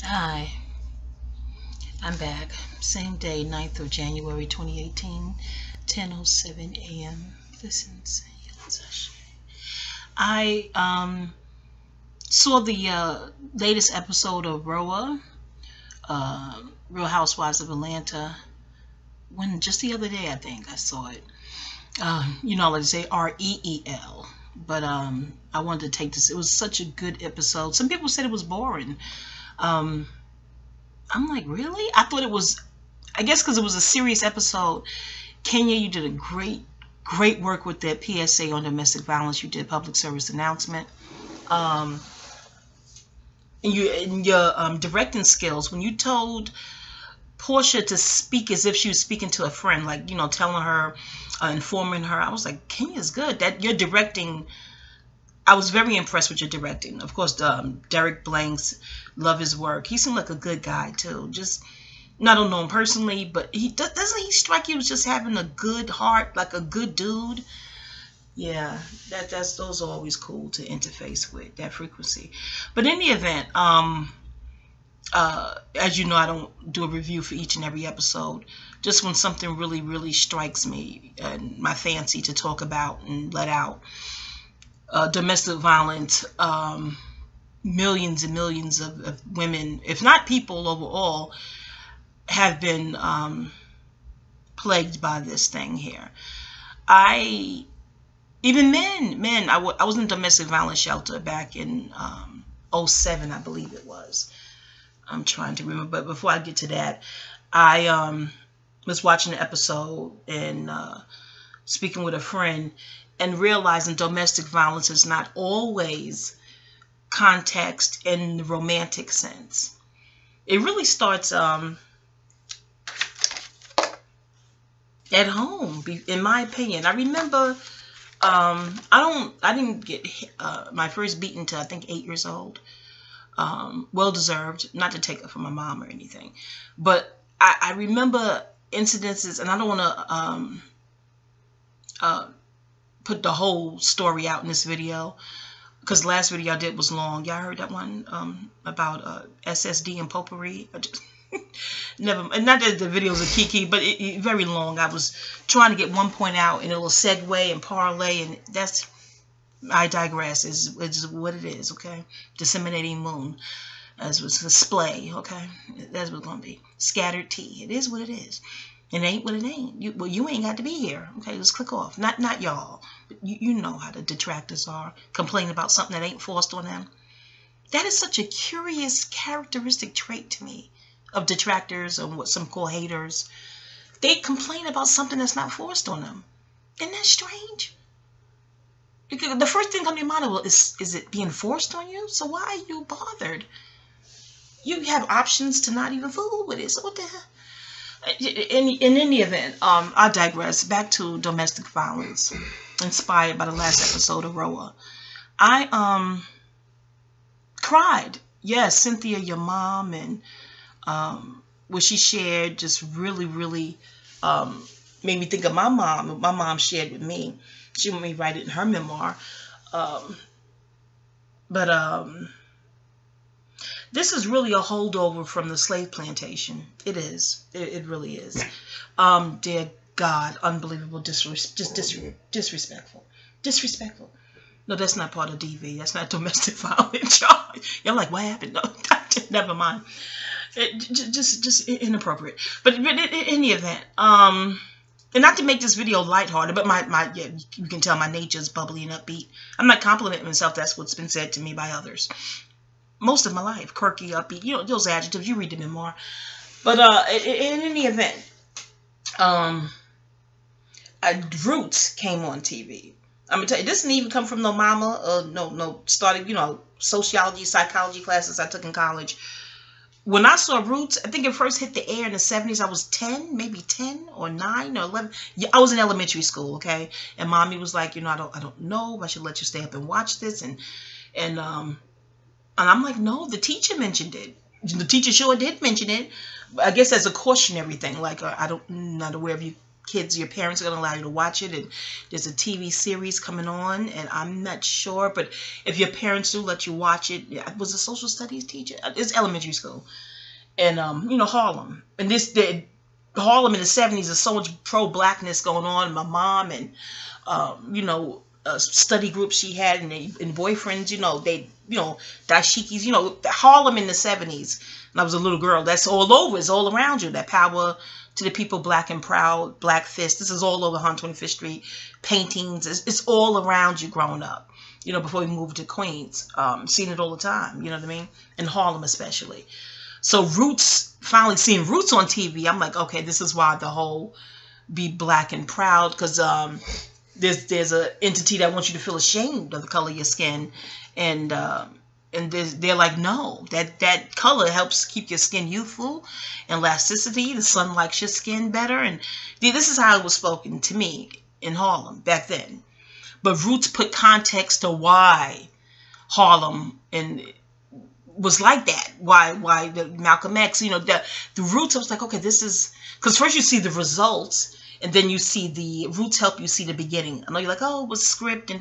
Hi, I'm back. Same day, 9th of January 2018, 10:07 a.m. Listen, I saw the latest episode of RHOA, Real Housewives of Atlanta, when just the other day I think I saw it. Like they say REEL. But I wanted to take this. It was such a good episode. Some people said it was boring. Um, I'm like, really? I thought it was, I guess because it was a serious episode. Kenya, you did a great work with that PSA on domestic violence. You did public service announcement. Um, and your directing skills, when you told Portia to speak as if she was speaking to a friend, like, telling her, informing her, I was like, Kenya's good. That your directing, I was very impressed with your directing. Of course, Derek Blanks, love his work. He seemed like a good guy too. Just, I don't know him personally, but doesn't he strike you as just having a good heart, like a good dude? Yeah, those are always cool to interface with, that frequency. But in the event, as you know, I don't do a review for each and every episode. Just when something really strikes me and my fancy to talk about and let out. Domestic violence, millions and millions of women, if not people overall, have been plagued by this thing here. Even men, I was in a domestic violence shelter back in 07, I believe it was. I'm trying to remember, but before I get to that, I was watching an episode and speaking with a friend and realizing domestic violence is not always context in the romantic sense. It really starts at home, in my opinion. I remember I didn't get my first beating until I think 8 years old. Well deserved, not to take it from my mom or anything, but I remember incidences, and I don't want to put the whole story out in this video because the last video I did was long. Y'all heard that one about SSD and potpourri? Never, not that the videos are kiki, but it very long. I was trying to get one point out and it will segue and parlay, and that's, I digress. Is what it is, okay? Disseminating moon, as was display, okay? That's what it's gonna be. Scattered tea. It is what it is. It ain't what it ain't. You ain't got to be here, okay? Just click off. Not y'all. But you know how the detractors are. Complaining about something that ain't forced on them. That is such a curious characteristic trait to me of detractors, or what some call haters. They complain about something that's not forced on them. Isn't that strange? Because the first thing that comes to your mind, well, is it being forced on you? So why are you bothered? You have options to not even fool with it. So what the hell? In any event, I digress. Back to domestic violence, inspired by the last episode of RHOA. I cried. Yes, Cynthia, your mom, and what she shared just really made me think of my mom. What my mom shared with me. She wanted me to write it in her memoir. This is really a holdover from the slave plantation. It is. It really is. Dear God, unbelievable, disrespectful. Disrespectful. No, that's not part of DV. That's not domestic violence. You're like, what happened? No, never mind. Just inappropriate. But in any event, and not to make this video lighthearted, but yeah, you can tell my nature is bubbly and upbeat. I'm not complimenting myself. That's what's been said to me by others. Most of my life, quirky, upbeat, those adjectives, you read them in more. But in any event, Roots came on TV. I'm gonna tell you, this didn't even come from no mama, no started, sociology, psychology classes I took in college. When I saw Roots, I think it first hit the air in the 70s. I was 10, maybe 10 or 9 or 11. Yeah, I was in elementary school, okay? And mommy was like, I don't know if I should let you stay up and watch this. And I'm like, no, the teacher mentioned it. The teacher sure did mention it. I guess as a cautionary thing, like, I'm not aware of you kids, your parents are going to allow you to watch it, and there's a TV series coming on, and I'm not sure, but if your parents do let you watch it, I was a social studies teacher. It's elementary school, and you know, Harlem, and Harlem in the 70s, there's so much pro-blackness going on. My mom and you know, study groups she had, and boyfriends, you know, they, you know, dashikis, you know, Harlem in the 70s. And I was a little girl. That's all over. It's all around you. That power to the people, black and proud, black fist. This is all over 125th Street. Paintings. It's all around you growing up. You know, before we moved to Queens, seeing it all the time. You know what I mean? In Harlem especially. So Roots, finally seeing Roots on TV, I'm like, okay, this is why the whole be black and proud, because there's a entity that wants you to feel ashamed of the color of your skin, and they're like, no, that color helps keep your skin youthful and elasticity. The sun likes your skin better, and this is how it was spoken to me in Harlem back then. But Roots put context to why Harlem was like that. Why the Malcolm X, you know, the Roots. I was like, okay, this is, because first you see the results. And then you see the Roots help you see the beginning. I know you're like, oh, it was a script,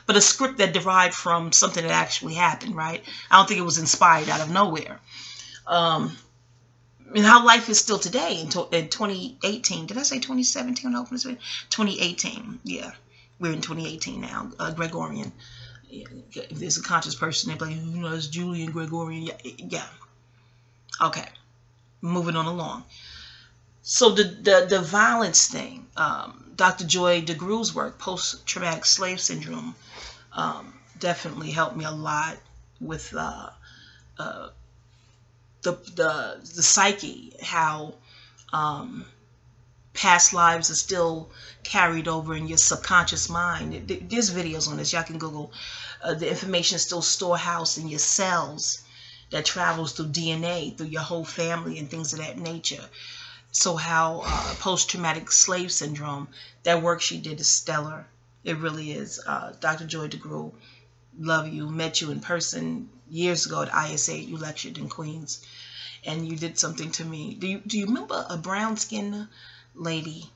but a script that derived from something that actually happened, right? I don't think it was inspired out of nowhere. And how life is still today in 2018. Did I say 2017? 2018. Yeah, we're in 2018 now. Gregorian. If there's a conscious person, they're like, you know, it's Julian Gregorian. Yeah. Okay. Moving on along. So the violence thing, Dr. Joy DeGruy's work, post-traumatic slave syndrome, definitely helped me a lot with the psyche, how past lives are still carried over in your subconscious mind. There's videos on this. Y'all can Google. The information is still storehoused in your cells that travels through DNA, through your whole family and things of that nature. So how post-traumatic slave syndrome, that work she did is stellar. It really is. Dr. Joy DeGruy, love you. Met you in person years ago at ISA. You lectured in Queens, and you did something to me. Do you remember a brown-skinned lady?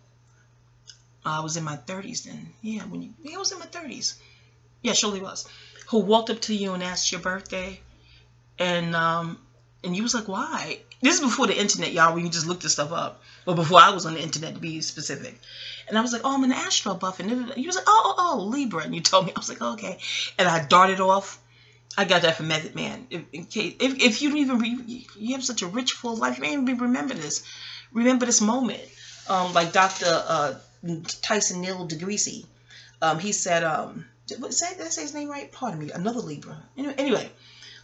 I was in my 30s then. Yeah, I was in my 30s. Yeah, surely was. Who walked up to you and asked your birthday, and you was like, why? This is before the internet, y'all, where you just look this stuff up. Well, before I was on the internet, to be specific. And I was like, oh, I'm an astro buff. And you was like, oh, Libra. And you told me. I was like, oh, okay. And I darted off. I got that from Method Man. If you don't even you have such a rich, full life, you may even remember this. Remember this moment. Like Dr. Tyson Neal DeGreasy. He said, did I say his name right? Pardon me. Another Libra. Anyway.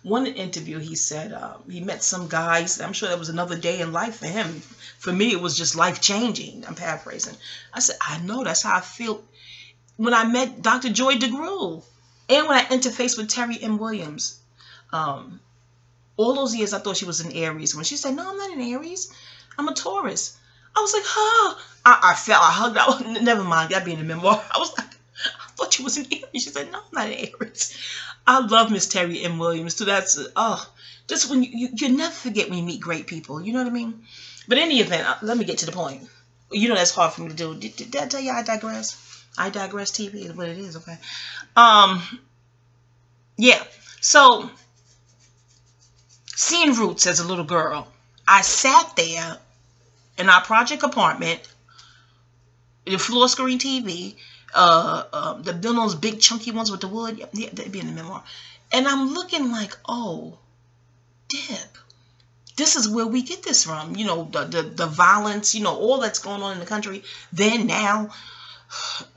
One interview, he said he met some guys. I'm sure that was another day in life for him. For me, it was just life-changing. I'm paraphrasing. I said, I know. That's how I feel when I met Dr. Joy DeGruy. And when I interfaced with Terry M. Williams. All those years, I thought she was an Aries. When she said, no, I'm not an Aries. I'm a Taurus. I was like, huh. I hugged out. Never mind. That'd be in the memoir. I was like, I thought you was an Aries. She said, no, I'm not an Aries. I love Miss Terry M. Williams. So that's, just when you never forget when you meet great people. You know what I mean? But in any event, let me get to the point. You know that's hard for me to do. Did I tell you I digress? I digress TV is what it is, okay? Yeah. So, seeing Roots as a little girl, I sat there in our project apartment, the floor screen TV, those big chunky ones with the wood. Yeah, they'd be in the memoir. And I'm looking like, oh, Deb, this is where we get this from. You know, the violence, you know, all that's going on in the country. Then now,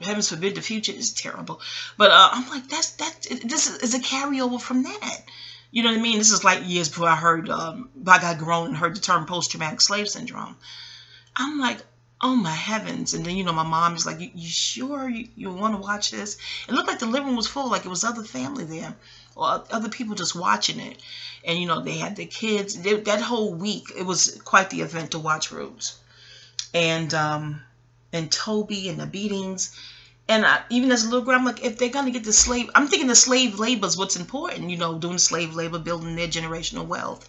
heavens forbid, the future is terrible. But I'm like, this is a carryover from that. You know what I mean? This is like years before I heard, I got grown and heard the term post-traumatic slave syndrome. I'm like, oh my heavens. And then, you know, my mom is like, you sure you want to watch this? It looked like the living room was full, like it was other family there, or other people just watching it. And, you know, they had their kids. That whole week, it was quite the event to watch Roots. And Toby and the beatings. And even as a little girl, I'm like, if they're going to get the slave, I'm thinking the slave labor is what's important, you know, doing slave labor, building their generational wealth.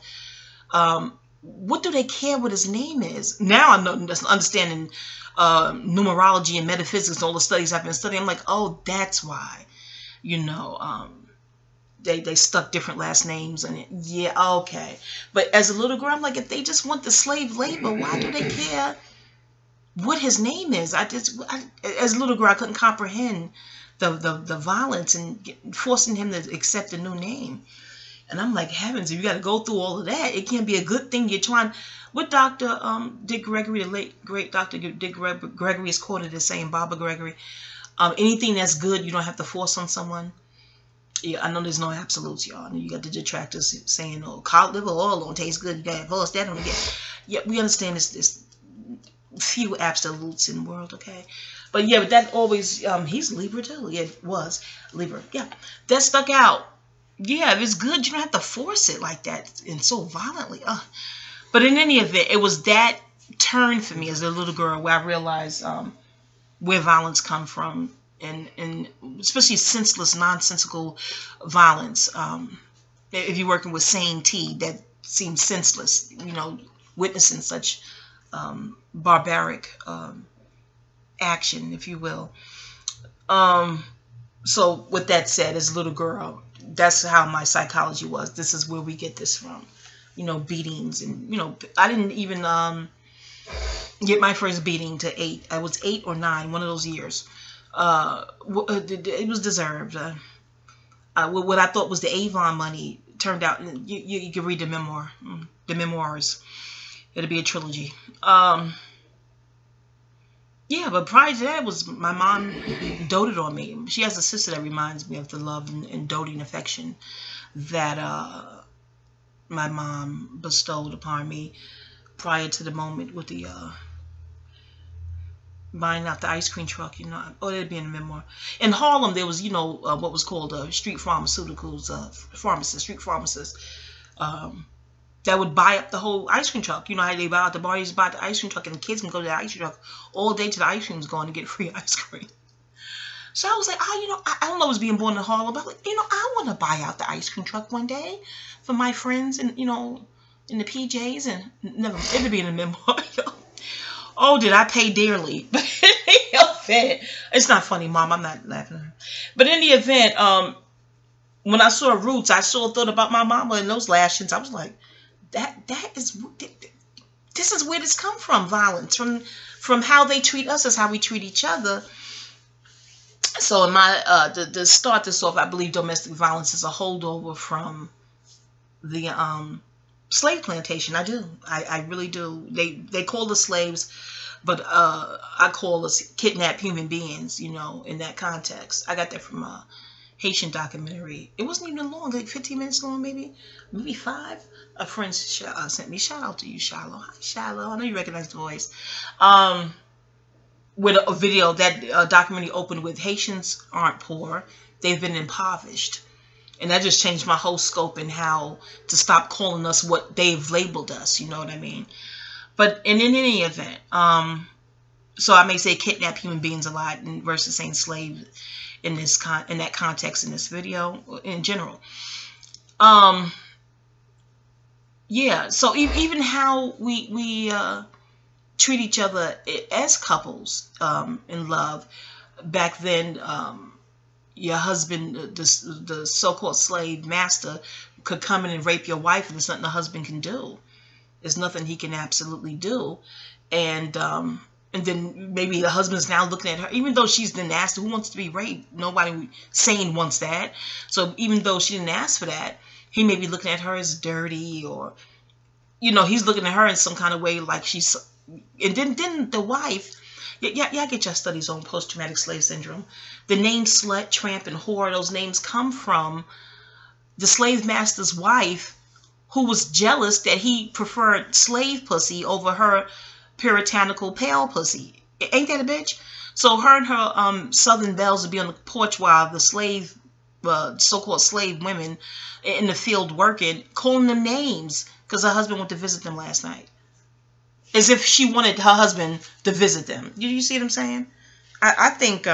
what do they care what his name is? Now I'm understanding numerology and metaphysics and all the studies I've been studying. I'm like, oh, that's why, you know, they stuck different last names in it. Yeah, okay. But as a little girl, I'm like, if they just want the slave labor, why do they care what his name is? As a little girl, I couldn't comprehend the violence and forcing him to accept a new name. And I'm like, heavens, if you got to go through all of that, it can't be a good thing. You're trying. What Dr. Dick Gregory, the late great Dr. Dick Gregory, is quoted as saying, Baba Gregory, anything that's good, you don't have to force on someone. Yeah, I know there's no absolutes, y'all. You got the detractors saying, oh, cod liver oil don't taste good. You got to force that on again. Yeah, we understand this few absolutes in the world, okay? But yeah, but that always, he's Libra too. Yeah, was Libra. Yeah, that stuck out. Yeah, if it's good, you don't have to force it like that and so violently. But in any event, it was that turn for me as a little girl where I realized where violence come from, and especially senseless, nonsensical violence. If you're working with sane T, that seems senseless. You know, witnessing such barbaric action, if you will. So with that said, as a little girl, that's how my psychology was. This is where we get this from. You know, beatings. And, you know, I didn't even get my first beating to 8. I was 8 or 9, one of those years. It was deserved. What I thought was the Avon money turned out, you can read the memoirs. It'll be a trilogy. Yeah, but prior to that was my mom doted on me. She has a sister that reminds me of the love and doting affection that my mom bestowed upon me prior to the moment with the buying out the ice cream truck, you know. Oh, that'd be in the memoir. In Harlem, there was, you know, what was called street pharmaceuticals, street pharmacists. That would buy up the whole ice cream truck. You know how they buy out the bars, buy the ice cream truck, and the kids can go to the ice cream truck all day to the ice cream's going to get free ice cream. So I was like, you know, I don't know, I was being born in Harlem, but like, you know, I want to buy out the ice cream truck one day for my friends and, you know, in the PJs, and never, it'll be in the memoir. Oh, did I pay dearly? But in the event, it's not funny, Mom. I'm not laughing at her. But in the event, when I saw Roots, I thought about my mama and those lashings. I was like, this is where this come from, violence, from how they treat us is how we treat each other. So in my to start this off, I believe domestic violence is a holdover from the slave plantation. I do. I really do. They call us slaves, but I call us kidnapped human beings, you know, in that context. I got that from a Haitian documentary. It wasn't even long, like 15 minutes long, maybe 5. A friend sent me, shout out to you, Shiloh. Hi, Shiloh. I know you recognize the voice. With a video, that documentary opened with Haitians aren't poor. They've been impoverished. And that just changed my whole scope and how to stop calling us what they've labeled us. You know what I mean? But in any event, so I may say kidnap human beings a lot versus saying slave in that context in this video in general. Yeah, so even how we treat each other as couples in love. Back then, your husband, the so-called slave master, could come in and rape your wife, and there's nothing the husband can do. There's nothing he can absolutely do. And then maybe the husband's now looking at her, even though she's the nasty, who wants to be raped? Nobody sane wants that. So even though she didn't ask for that, he may be looking at her as dirty, or, you know, he's looking at her in some kind of way like she's, and then the wife, yeah, get your studies on post-traumatic slave syndrome. The name slut, tramp, and whore, those names come from the slave master's wife, who was jealous that he preferred slave pussy over her puritanical pale pussy. Ain't that a bitch? So her and her southern belles would be on the porch while the slave, so-called slave women in the field working, calling them names because her husband went to visit them last night. As if she wanted her husband to visit them. You see what I'm saying? I think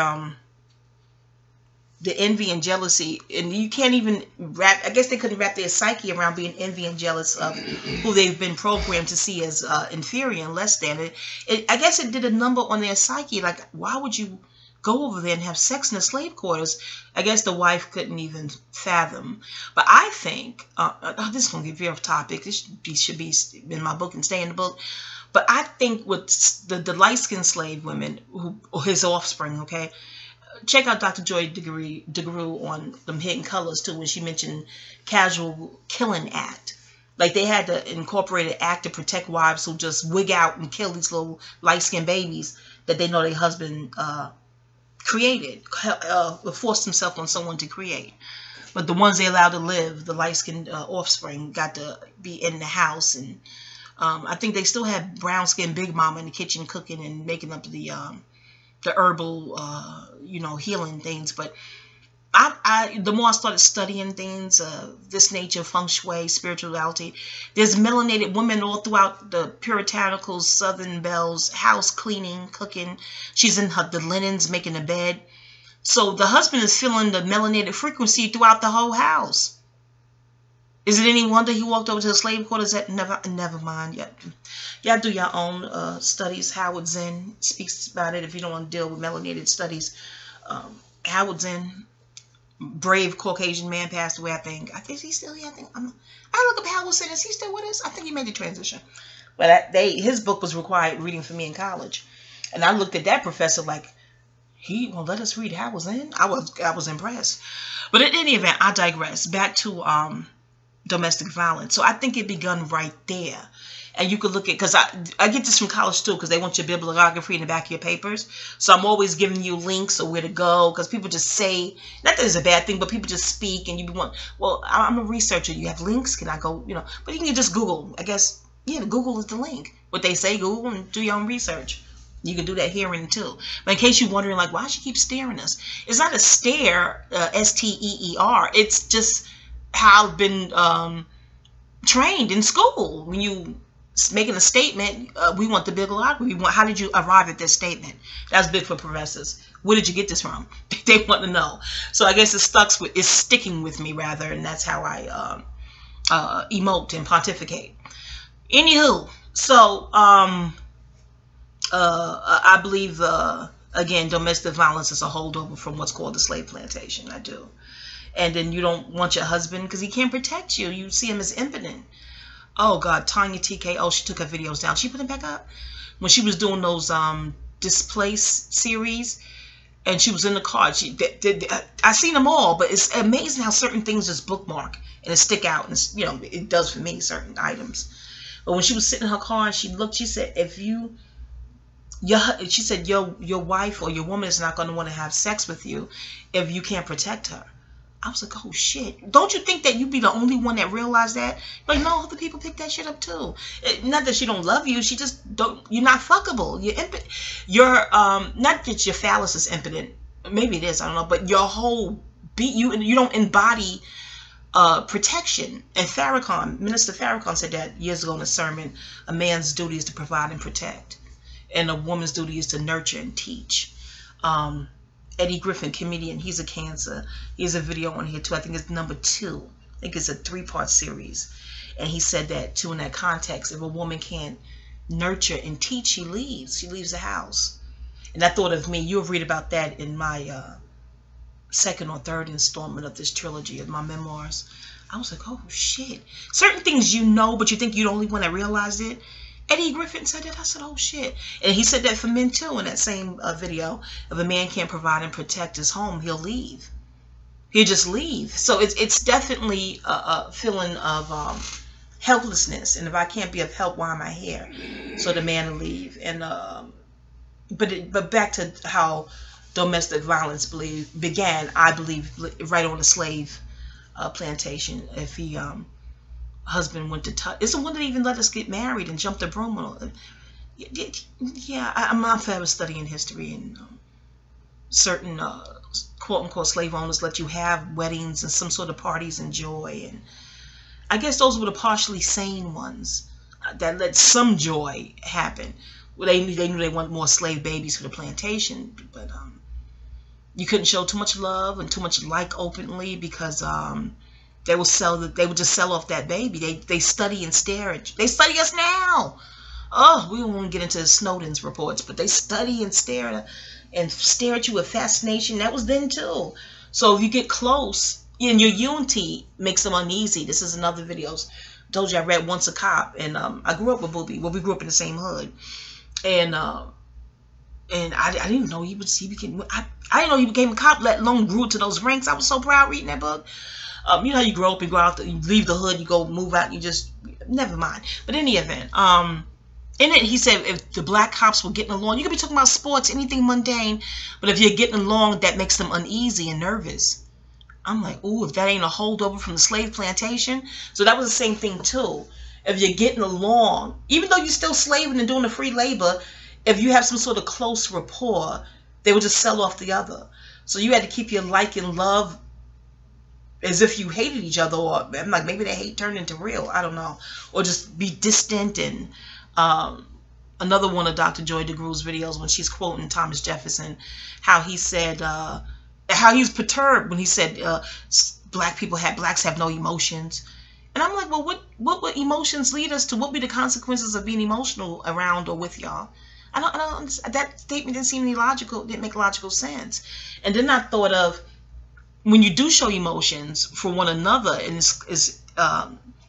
the envy and jealousy, and you can't even wrap, I guess they couldn't wrap their psyche around being envy and jealous of who they've been programmed to see as inferior and less than. I guess it did a number on their psyche. Like, why would you go over there and have sex in the slave quarters? I guess the wife couldn't even fathom. But I think, this is going to get very off topic. This should be in my book and stay in the book. But I think with the light-skinned slave women, or his offspring, okay, check out Dr. Joy DeGruy on them Hidden Colors too, when she mentioned casual killing act. Like, they had to incorporate an act to protect wives who just wig out and kill these little light-skinned babies that they know their husband created, forced himself on someone to create. But the ones they allowed to live, the light-skinned offspring, got to be in the house. And I think they still have brown-skinned Big Mama in the kitchen cooking and making up the herbal, healing things. But the more I started studying things, this nature, feng shui, spirituality, there's melanated women all throughout the puritanical Southern Belle's house, cleaning, cooking. She's in the linens, making the bed. So the husband is feeling the melanated frequency throughout the whole house. Is it any wonder he walked over to the slave quarters? Never mind. Y'all do your own studies. Howard Zinn speaks about it if you don't want to deal with melanated studies. Howard Zinn, brave Caucasian man, passed away, I think. He's still here. I look up Howard Zinn. Is he still with us? I think he made the transition. But his book was required reading for me in college. And I looked at that professor like, he won't let us read Howard Zinn? I was impressed. But in any event, I digress. Back to domestic violence. So I think it begun right there. And you could look at, because I get this from college too, because they want your bibliography in the back of your papers. So I'm always giving you links or where to go, because people just say, not that it's a bad thing, but people just speak, and you be want, well, I'm a researcher. You have links? Can I go, but you can just Google. I guess, Google is the link. What they say, Google, and do your own research. You can do that hearing too. But in case you're wondering, like, why she keep staring us? It's not a stare, S-T-E-E-R. It's just how I've been trained in school. When you making a statement, we want the bibliography. How did you arrive at this statement? That's big for professors. Where did you get this from? They want to know. So I guess it's sticking with me rather, and that's how I emote and pontificate. Anywho, so I believe again, domestic violence is a holdover from what's called the slave plantation. I do. And then you don't want your husband because he can't protect you. You see him as impotent. Oh, God, Tanya TKO, she took her videos down. She put them back up. When she was doing those Displaced series, and she was in the car. I seen them all, but it's amazing how certain things just bookmark and it stick out. And it does for me, certain items. But when she was sitting in her car and she looked, she said, she said, your wife or your woman is not going to want to have sex with you if you can't protect her. I was like, oh shit. Don't you think that you'd be the only one that realized that? Like, no, other people pick that shit up too. Not that she don't love you, she just don't, you're not fuckable. You're not that your phallus is impotent. Maybe it is, I don't know, but your whole you don't embody protection. And Minister Farrakhan said that years ago in a sermon, a man's duty is to provide and protect. And a woman's duty is to nurture and teach. Eddie Griffin, comedian, he's a Cancer. He has a video on here too. I think it's number 2. I think it's a 3-part series. And he said that too in that context. If a woman can't nurture and teach, she leaves. She leaves the house. And I thought of me. You'll read about that in my second or third installment of this trilogy of my memoirs. I was like, oh shit. Certain things but you think you're the only one that realized it. Eddie Griffin said that. I said, oh shit. And he said that for men too in that same video. If a man can't provide and protect his home, he'll leave. He'll just leave. So it's definitely a feeling of helplessness. And if I can't be of help, why am I here? So the man will leave. And but back to how domestic violence began, I believe, right on the slave plantation. If he husband went to touch. It's the one that even let us get married and jump the broom. Yeah, I'm not forever studying history, and certain quote-unquote slave owners let you have weddings and some sort of parties and joy. And I guess those were the partially sane ones that let some joy happen. Well, they knew they wanted more slave babies for the plantation, but You couldn't show too much love and too much like openly because they would just sell off that baby. They study and stare at you. They study us now. Oh, we won't get into Snowden's reports, but they study and stare at you with fascination. That was then too. So if you get close, and your unity makes them uneasy. This is another video. I told you I read Once a Cop, and I grew up with Booby. Well, we grew up in the same hood, and I didn't even know I didn't know he became a cop, let alone grew to those ranks. I was so proud reading that book. You know how you grow up and go out, you leave the hood, you go move out, you just, never mind. But in the event, in it, he said if the black cops were getting along, you could be talking about sports, anything mundane, but if you're getting along, that makes them uneasy and nervous. I'm like, ooh, if that ain't a holdover from the slave plantation. So that was the same thing too. If you're getting along, even though you're still slaving and doing the free labor, if you have some sort of close rapport, they would just sell off the other. So you had to keep your like and love as if you hated each other, or I'm like, maybe that hate turned into real, I don't know, or just be distant. And another one of Dr. Joy DeGruy's videos when she's quoting Thomas Jefferson, how he said, how he was perturbed when he said blacks have no emotions. And I'm like, well, what would emotions lead us to? What would be the consequences of being emotional around or with y'all? I don't that statement didn't seem didn't make logical sense. And then I thought of, when you do show emotions for one another and is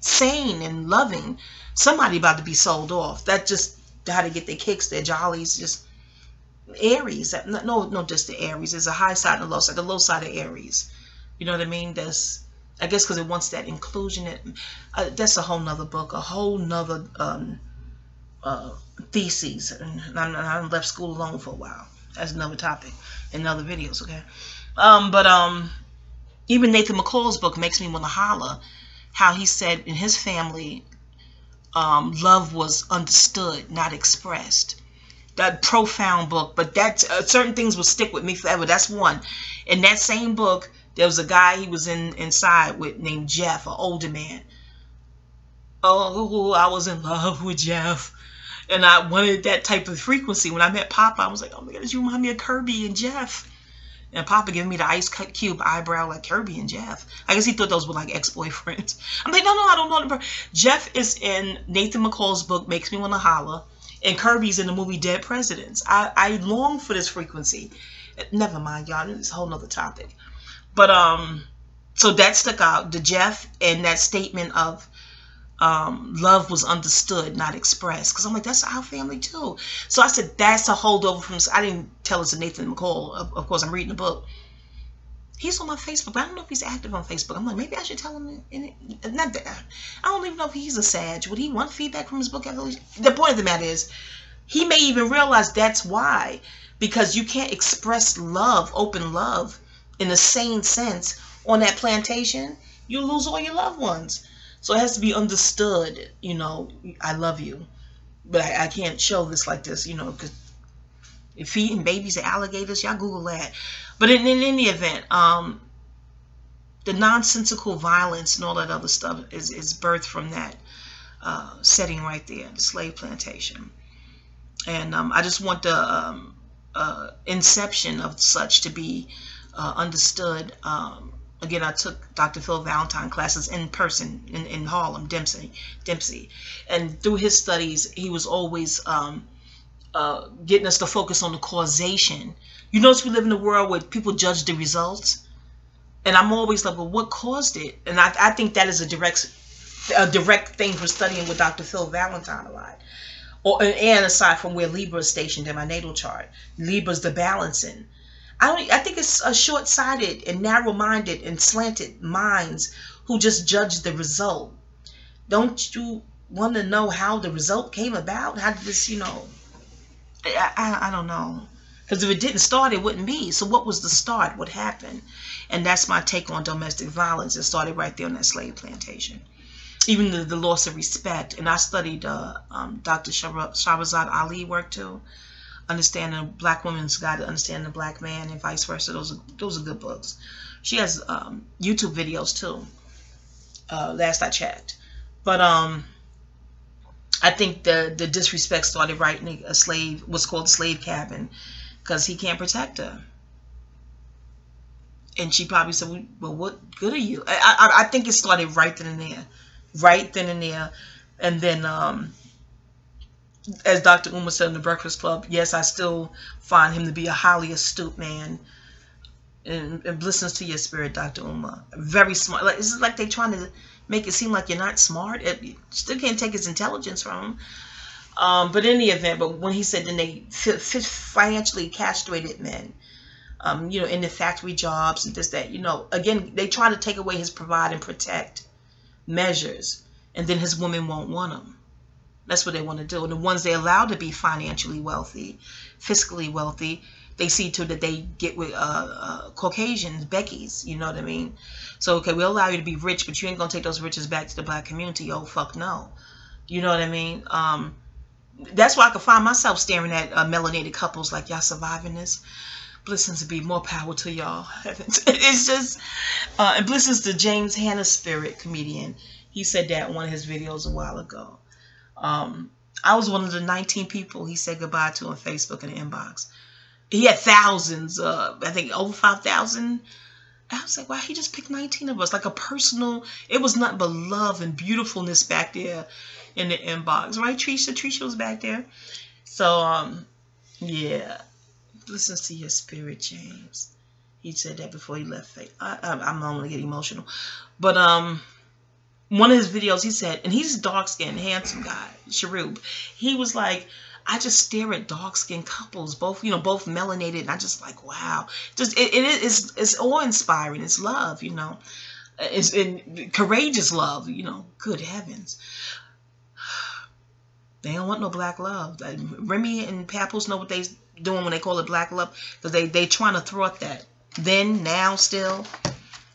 sane and loving, somebody about to be sold off. That just how to get their kicks, their jollies, just Aries. No, just the Aries. There's a high side and a low side. The low side of Aries. You know what I mean? That's, I guess, because it wants that inclusion. That's a whole nother book, a whole nother theses. And I left school alone for a while. That's another topic in other videos. Okay, even Nathan McCall's book makes me want to holler. How he said in his family, love was understood, not expressed. That profound book, but that certain things will stick with me forever. That's one. In that same book, there was a guy he was inside with named Jeff, an older man. Oh, I was in love with Jeff, and I wanted that type of frequency. When I met Papa, I was like, oh my God, you remind me of Kirby and Jeff. And Papa giving me the ice cube eyebrow like Kirby and Jeff. I guess he thought those were like ex-boyfriends. I'm like, no, I don't know. Jeff is in Nathan McCall's book, Makes Me Want to Holler. And Kirby's in the movie Dead Presidents. I long for this frequency. Never mind, y'all. It's a whole nother topic. But, so that stuck out. The Jeff and that statement of love was understood, not expressed. Because I'm like, that's our family too. So I said, that's a holdover from, I didn't tell us to Nathan McCall. Of course, I'm reading the book. He's on my Facebook, but I don't know if he's active on Facebook. I'm like, maybe I should tell him. Not that, I don't even know if he's a Sag. Would he want feedback from his book? The point of the matter is, he may even realize that's why. Because you can't express love, open love, in the sane sense on that plantation. You lose all your loved ones. So it has to be understood, you know, I love you. But I can't show this like this, you know, because feeding babies to alligators, y'all Google that. But in any event, the nonsensical violence and all that other stuff is birthed from that setting right there, the slave plantation. And I just want the inception of such to be understood. Again, I took Dr. Phil Valentine classes in person in Harlem, Dempsey. And through his studies, he was always getting us to focus on the causation. You notice we live in a world where people judge the results. And I'm always like, well, what caused it? And I think that is a direct thing for studying with Dr. Phil Valentine a lot. And aside from where Libra is stationed in my natal chart. Libra's the balancing. I think it's a short-sighted and narrow-minded and slanted minds who just judge the result. Don't you want to know how the result came about? How did this, you know, I don't know. Because if it didn't start, it wouldn't be. So what was the start? What happened? And that's my take on domestic violence. It started right there on that slave plantation. Even the loss of respect. And I studied Dr. Shahrazad Ali work too. Understanding a Black Woman's Guide to Understanding the Black Man and vice versa. Those are good books. She has YouTube videos too. Last I checked. But I think the disrespect started right in what's called the slave cabin, because he can't protect her. And she probably said, well, what good are you? I think it started right then and there. Right then and there. And then, as Dr. Uma said in the Breakfast Club, yes, I still find him to be a highly astute man. And listens to your spirit, Dr. Uma. Very smart. Like, it's like they're trying to make it seem like you're not smart. You still can't take his intelligence from him. But in the event, but when he said then they financially castrated men, you know, in the factory jobs and this, that, you know, again, they try to take away his provide and protect measures, and then his women won't want him. That's what they want to do. And the ones they allow to be financially wealthy, fiscally wealthy, they see to that they get with Caucasians, Becky's, you know what I mean? So, okay, we'll allow you to be rich, but you ain't going to take those riches back to the black community. Oh, fuck no. You know what I mean? That's why I can find myself staring at melanated couples like, y'all surviving this? Blessings to be, more power to y'all. It's just, and blessings to James Hanna Spirit, comedian. He said that in one of his videos a while ago. I was one of the 19 people he said goodbye to on Facebook in the inbox. He had thousands, I think over 5,000. I was like, wow, he just picked 19 of us. Like a personal, it was nothing but love and beautifulness back there in the inbox. Right, Trisha? Trisha was back there. So, yeah. Listens to your spirit, James. He said that before he left. I'm normally get emotional. But, one of his videos, he said, and he's a dark-skinned, handsome guy, Sharub. He was like, I just stare at dark-skinned couples, both, you know, both melanated, and I just like, wow. Just it's awe-inspiring. It's love, you know. It's courageous love, you know. Good heavens. They don't want no black love. Remy and Papoose know what they doing when they call it black love, because they trying to thwart that. Then, now, still,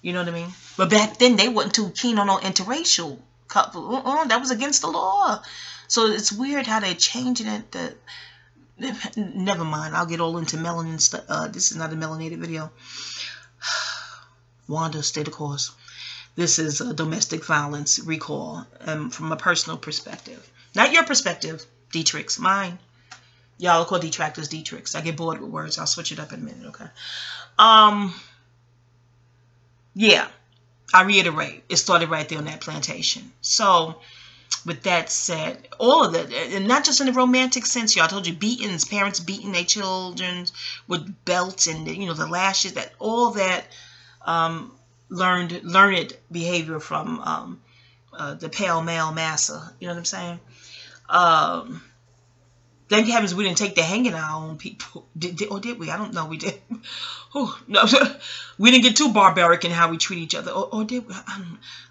you know what I mean? But back then, they wasn't too keen on no interracial couple. That was against the law. So it's weird how they're changing it. Never mind. I'll get all into melanin stuff. This is not a melanated video. Wanda, stay the course. This is a domestic violence recall from a personal perspective. Not your perspective, Dietrich's. Mine. Y'all will call detractors Dietrich's. I get bored with words. I'll switch it up in a minute, okay? Yeah. I reiterate, it started right there on that plantation. So, with that said, all of that, and not just in the romantic sense, y'all. I told you, beatings, parents beating their children with belts and, you know, the lashes, that all that learned behavior from the pale male massa. You know what I'm saying? Thank heavens we didn't take the hanging our own people. Or did we? I don't know. We did. Oh, no. We didn't get too barbaric in how we treat each other. Or did we?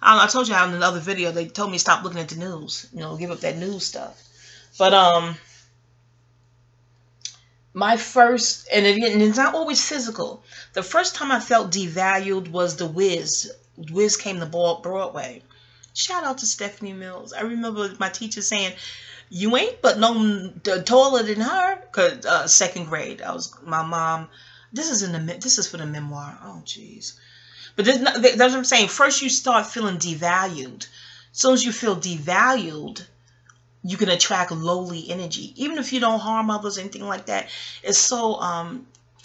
I told you in another video, they told me to stop looking at the news. You know, give up that news stuff. But, my first, and it's not always physical. The first time I felt devalued was The Wiz. Wiz came to Broadway. Shout out to Stephanie Mills. I remember my teacher saying, you ain't but no taller than her. Cause second grade, I was my mom. This is for the memoir. Oh jeez. But that's what I'm saying. First, you start feeling devalued. As soon as you feel devalued, you can attract lowly energy, even if you don't harm others, anything like that. It's so.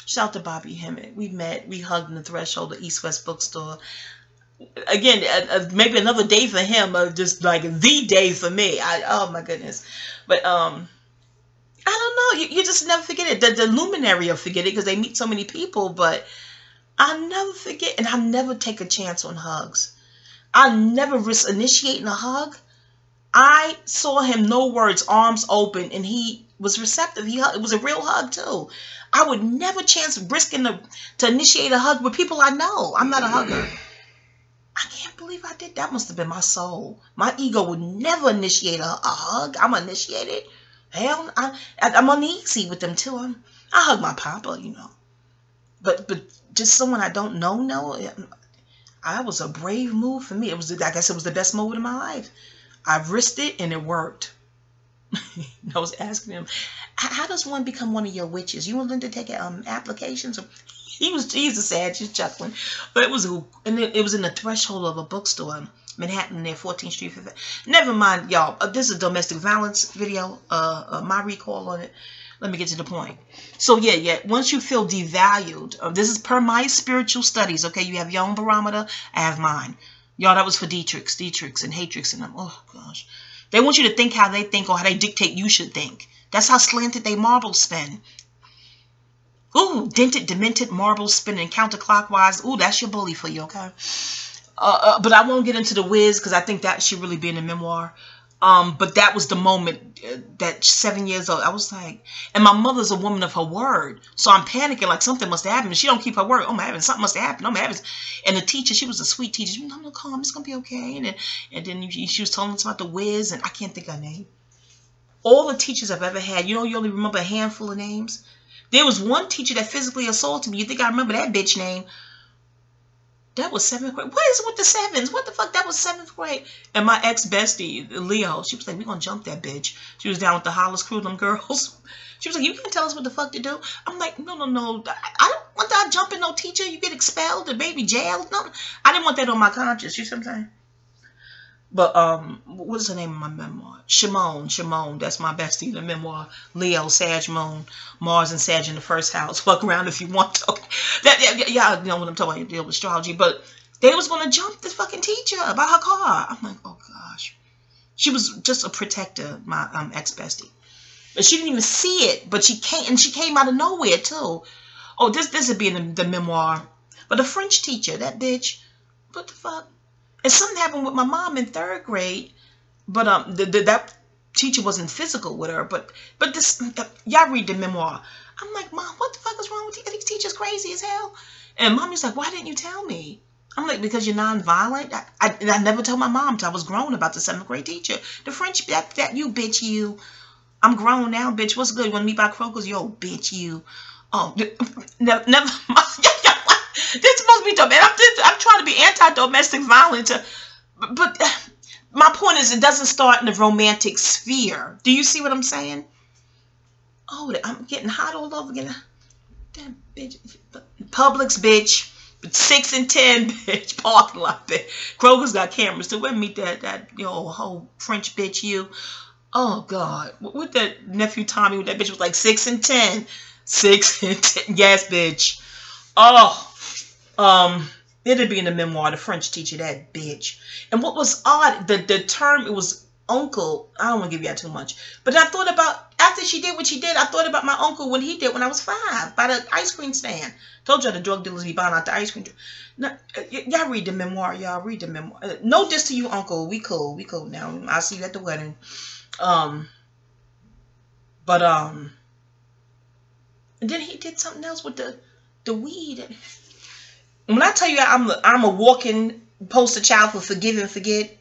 Shout out to Bobby Hemmett. We met. We hugged in the threshold of East West Bookstore. Again, maybe another day for him, just like the day for me. Oh my goodness. But I don't know. You just never forget it. The luminary will forget it because they meet so many people. But I never forget, and I never take a chance on hugs. I never risk initiating a hug. I saw him, no words, arms open, and he was receptive. It was a real hug too. I would never chance risking to initiate a hug with people I know. I'm not a hugger. I can't believe I did. That must have been my soul. My ego would never initiate a hug. I'm initiated. Hell, I'm uneasy with them too. I hug my papa, you know. But just someone I don't know. I was a brave move for me. I guess it was the best move in my life. I risked it and it worked. I was asking him, how does one become one of your witches? You want them to take applications? He's a sad, just chuckling. But it was in the threshold of a bookstore, Manhattan, near 14th Street. Never mind, y'all. This is a domestic violence video. My recall on it. Let me get to the point. So yeah. Once you feel devalued, this is per my spiritual studies. Okay, you have your own barometer. I have mine. Y'all, that was for Dietrichs and Hatrix and them. Oh gosh, they want you to think how they think or how they dictate you should think. That's how slanted they marbles spin. Ooh, dented, demented marbles spinning counterclockwise. Ooh, that's your bully for you. Okay. But I won't get into the whiz because I think that should really be in the memoir. But that was the moment that 7 years old, I was like, and my mother's a woman of her word. So I'm panicking like something must have happened. She don't keep her word. Oh my heavens, something must have happened. Oh my heavens. And the teacher, she was a sweet teacher. She was, no, calm, it's going to be okay. And then she was telling us about the whiz, and I can't think of her name. All the teachers I've ever had, you only remember a handful of names. There was one teacher that physically assaulted me. You think I remember that bitch name? That was 7th grade. What is with the sevens? What the fuck? That was 7th grade. And my ex-bestie, Leo, she was like, we're going to jump that bitch. She was down with the Hollis crew, them girls. She was like, you can't tell us what the fuck to do. I'm like, no. I don't want that jumping no teacher. You get expelled or maybe jailed. No, I didn't want that on my conscience. You see what I'm saying? But what is the name of my memoir? Shimon. That's my bestie in the memoir. Leo, Sag, Moon, Mars and Sag in the first house. Fuck around if you want to. Yeah, you know what I'm talking about. Deal with astrology. But they was gonna jump this fucking teacher about her car. I'm like, oh gosh. She was just a protector, my ex-bestie. But she didn't even see it. But she came out of nowhere too. Oh, this would be in the memoir. But the French teacher, that bitch, what the fuck? And something happened with my mom in 3rd grade, but that teacher wasn't physical with her. But this, y'all read the memoir. I'm like, Mom, what the fuck is wrong with you? These teachers crazy as hell. And Mommy's like, why didn't you tell me? I'm like, because you're nonviolent. I never told my mom till I was grown about the 7th grade teacher. The French, that you bitch you. I'm grown now, bitch. What's good? You want to meet by Kroger's? Yo, bitch you. Oh, never mind. This supposed to be domestic. I'm trying to be anti-domestic violence, but my point is, it doesn't start in the romantic sphere. Do you see what I'm saying? Oh, I'm getting hot all over again. Damn bitch, Publix bitch, 6 and 10 bitch, parking lot bitch. Kroger's got cameras too. We'll meet that whole French bitch you. Oh God, with that nephew Tommy, with that bitch was like 6 and 10, 6 and 10. Yes, bitch. Oh. It'd be in the memoir, the French teacher, that bitch. And what was odd, the term, it was uncle. I don't want to give you that too much. But I thought about, after she did what she did, I thought about my uncle when he did when I was 5, by the ice cream stand. Told y'all the drug dealers be buying out the ice cream. Now, y'all read the memoir, y'all read the memoir. No diss to you, uncle. We cool now. I'll see you at the wedding. And then he did something else with the weed. When I tell you I'm a walking poster child for forgive and forget,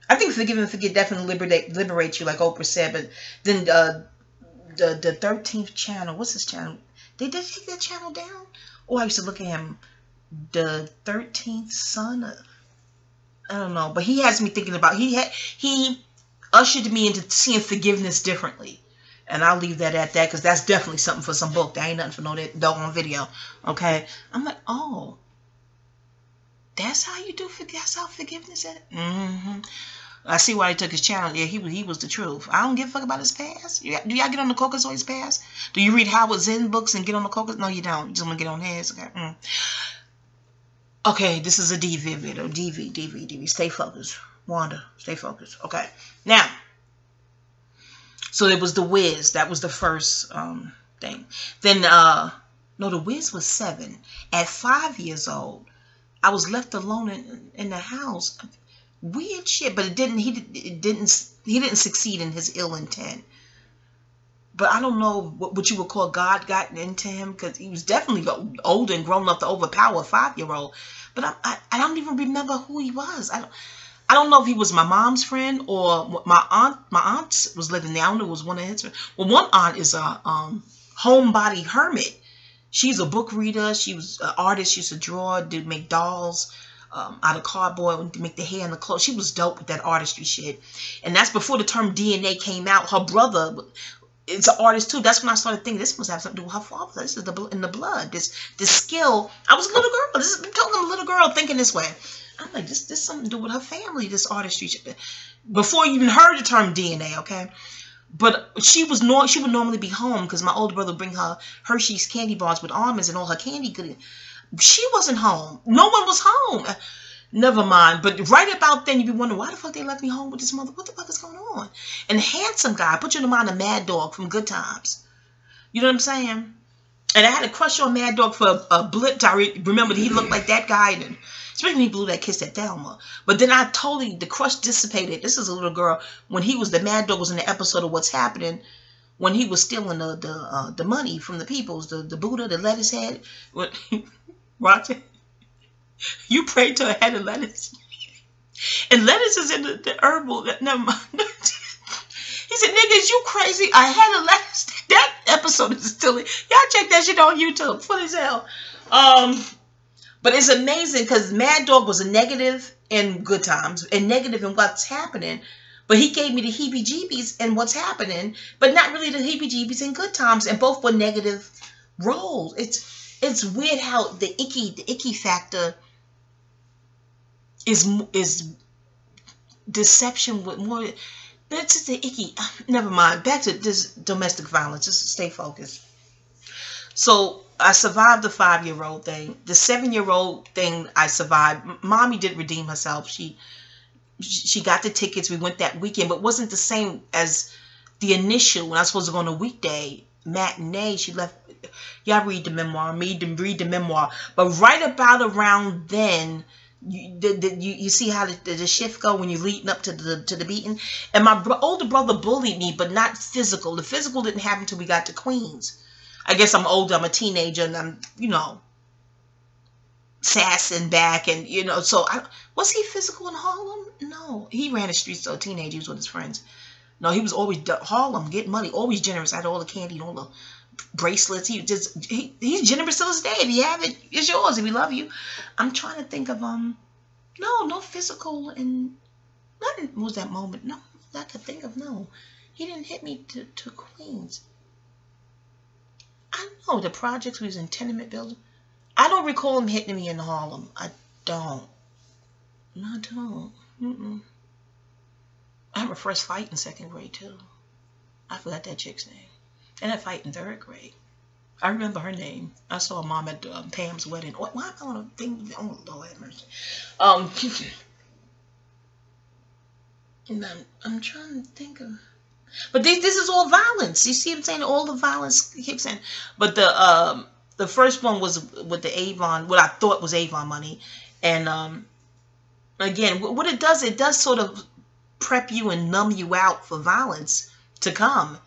I think forgive and forget definitely liberates you, like Oprah said. But then the 13th channel, what's this channel? They did take that channel down? Oh, I used to look at him, the 13th son. I don't know, but he has me thinking about he ushered me into seeing forgiveness differently. And I'll leave that at that, because that's definitely something for some book. That ain't nothing for no doggone video. Okay? I'm like, oh, that's how you do that's how forgiveness is? I see why he took his channel. Yeah, he was the truth. I don't give a fuck about his past. Do y'all get on the Caucasoid's past? Do you read Howard Zinn books and get on the Caucasoid? No, you don't. You just want to get on his. Okay. Okay, this is a DV video. DV. Stay focused. Wanda, stay focused. Okay. Now, so it was the Wiz. That was the first thing. Then, no, the Wiz was 7. At 5 years old, I was left alone in the house. Weird shit, but he didn't succeed in his ill intent. But I don't know what you would call God got into him, because he was definitely older and grown enough to overpower a 5-year-old. But I don't even remember who he was. I don't know if he was my mom's friend or my aunt. My aunt was living there. I don't know if it was one of his friends. Well, one aunt is a homebody hermit. She's a book reader. She was an artist. She used to draw, did make dolls out of cardboard, to make the hair and the clothes. She was dope with that artistry shit. And that's before the term DNA came out. Her brother is an artist too. That's when I started thinking this must have something to do with her father. This is in the blood. This skill. I was a little girl. I'm talking a little girl thinking this way. I'm like, this something to do with her family, this artistry. Before you even heard the term DNA, okay? But she would normally be home because my older brother would bring her Hershey's candy bars with almonds and all her candy goodies. She wasn't home. No one was home. Never mind. But right about then, you'd be wondering, why the fuck they left me home with this mother? What the fuck is going on? And the handsome guy, put you in the mind of Mad Dog from Good Times. You know what I'm saying? And I had a crush on Mad Dog for a blip. I remember he looked like that guy. And especially when he blew that kiss at Thelma. But then the crush dissipated. This is a little girl. When the Mad Dog was in the episode of What's Happening, when he was stealing the money from the peoples, the Buddha, the lettuce head. Roger, you prayed to a head of lettuce. And lettuce is in the herbal. Never mind. He said, niggas, you crazy. I had a lettuce. That episode is still. Y'all check that shit on YouTube. Funny as hell. But it's amazing because Mad Dog was a negative in Good Times and negative in What's Happening. But he gave me the heebie-jeebies in What's Happening, but not really the heebie-jeebies in Good Times. And both were negative roles. It's weird how the icky factor is deception with more. But it's just the icky. Never mind. Back to this domestic violence. Just stay focused. So I survived the 5-year-old thing. The 7-year-old thing I survived. Mommy did redeem herself. She got the tickets. We went that weekend, but it wasn't the same as the initial when I was supposed to go on a weekday matinee. She left. Y'all read the memoir. Read the memoir. But right about around then, you see how the shift go when you're leading up to the beating. And my older brother bullied me, but not physical. The physical didn't happen until we got to Queens. I guess I'm older. I'm a teenager, and I'm sassing back, and So was he physical in Harlem? No, he ran the streets as a teenager. He was with his friends. No, he was always Harlem, getting money, always generous. I had all the candy and all the bracelets. He's generous to this day. If you have it, it's yours. If we love you. I'm trying to think of no physical, and nothing was that moment. No, I could think of. No, he didn't hit me to Queens. I don't know, the projects we was in tenement building. I don't recall him hitting me in Harlem. I don't. No, I don't. I had my first fight in 2nd grade too. I forgot that chick's name. And I fight in 3rd grade. I remember her name. I saw her mom at Pam's wedding. Why am I on a thing? Oh, Lord have mercy. And I'm trying to think of. But this is all violence. You see what I'm saying? All the violence kicks in. But the first one was with the Avon, what I thought was Avon money. And again, what it does sort of prep you and numb you out for violence to come.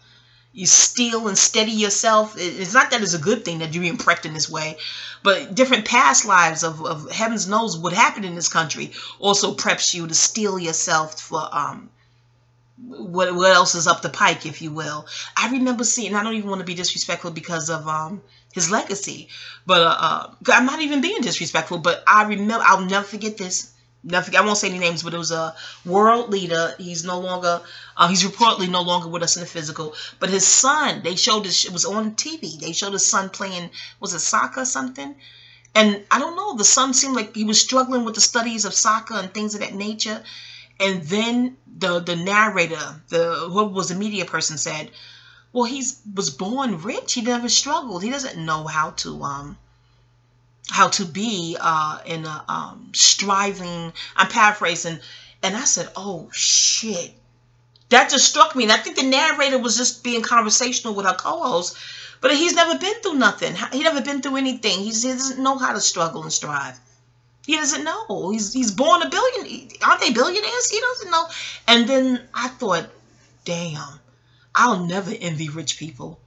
You steal and steady yourself. It's not that it's a good thing that you're being prepped in this way, but different past lives of heavens knows what happened in this country also preps you to steel yourself for what else is up the pike, if you will. I remember seeing, I don't even want to be disrespectful because of his legacy, but I'm not even being disrespectful, but I remember, I'll never forget this. I won't say any names, but it was a world leader. He's no longer, he's reportedly no longer with us in the physical, but his son, they showed this, it was on TV. They showed his son playing, was it soccer or something? And I don't know, the son seemed like he was struggling with the studies of soccer and things of that nature. And then the narrator, what was the media person said, well, he was born rich. He never struggled. He doesn't know how to be in a striving. I'm paraphrasing, and I said, "Oh shit!" That just struck me. And I think the narrator was just being conversational with her co-host, but he's never been through nothing. He never been through anything. He doesn't know how to struggle and strive. He doesn't know. He's born a billionaire. Aren't they billionaires? He doesn't know. And then I thought, damn, I'll never envy rich people.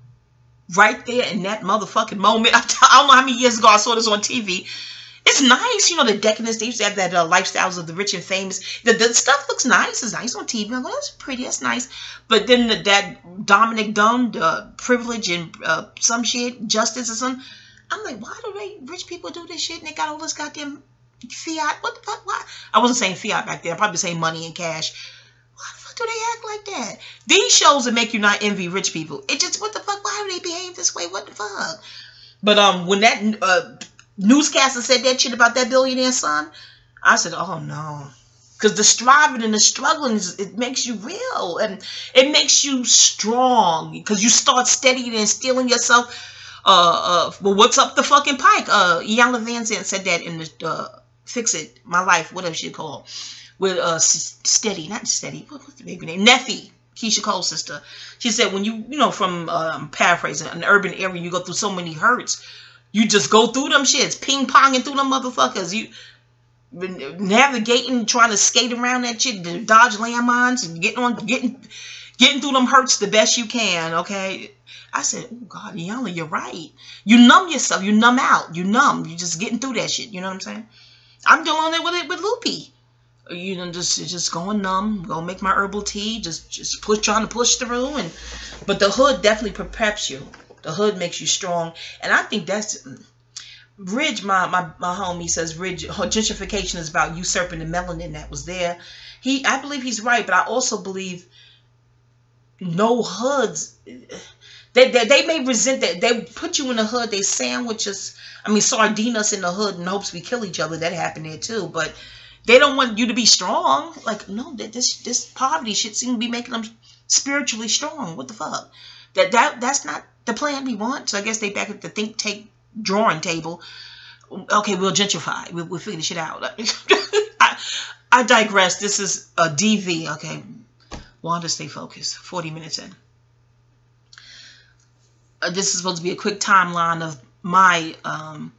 Right there in that motherfucking moment. I don't know how many years ago I saw this on TV. It's nice. The decadence. They used to have that lifestyles of the rich and famous. The stuff looks nice. It's nice on TV. I go, that's pretty. That's nice. But then that Dominic Dunn, the privilege and some shit, justice or something. I'm like, why do rich people do this shit and they got all this goddamn fiat? What the fuck? Why? I wasn't saying fiat back then. I'm probably saying money and cash. Why the fuck do they act like that? These shows that make you not envy rich people. It just, what the fuck? Why do they behave this way? What the fuck? But when that newscaster said that shit about that billionaire son, I said, oh no. Because the striving and the struggling, it makes you real. And it makes you strong. Because you start studying and stealing yourself. Well, what's up the fucking pike? Iyanla Vanzant said that in the Fix It, My Life, whatever she called. With Steady, not Steady, what's the baby name? Neffy, Keisha Cole's sister. She said when you know, from paraphrasing, an urban area, you go through so many hurts. You just go through them shits, ping-ponging through them motherfuckers. You navigating, trying to skate around that shit, dodge landmines, and getting through them hurts the best you can, okay? I said, oh, God, Iyanla, you're right. You numb yourself. You numb out. You numb. You're just getting through that shit. You know what I'm saying? I'm dealing with it with Loopy. You know, just going numb. Go make my herbal tea. Just trying to push through. But the hood definitely preps you. The hood makes you strong. And I think that's... Ridge, my homie says, Ridge, gentrification is about usurping the melanin that was there. I believe he's right, but I also believe no hoods... They may resent that. They put you in the hood. They sandwich us. I mean, sardine us in the hood in hopes we kill each other. That happened there too. But they don't want you to be strong. Like, no, this poverty shit seems to be making them spiritually strong. What the fuck? That's not the plan we want. So I guess they back at the think tank drawing table. Okay, we'll gentrify. We'll figure this shit out. I digress. This is a DV. Okay, Wanda, stay focused. 40 minutes in. This is supposed to be a quick timeline of my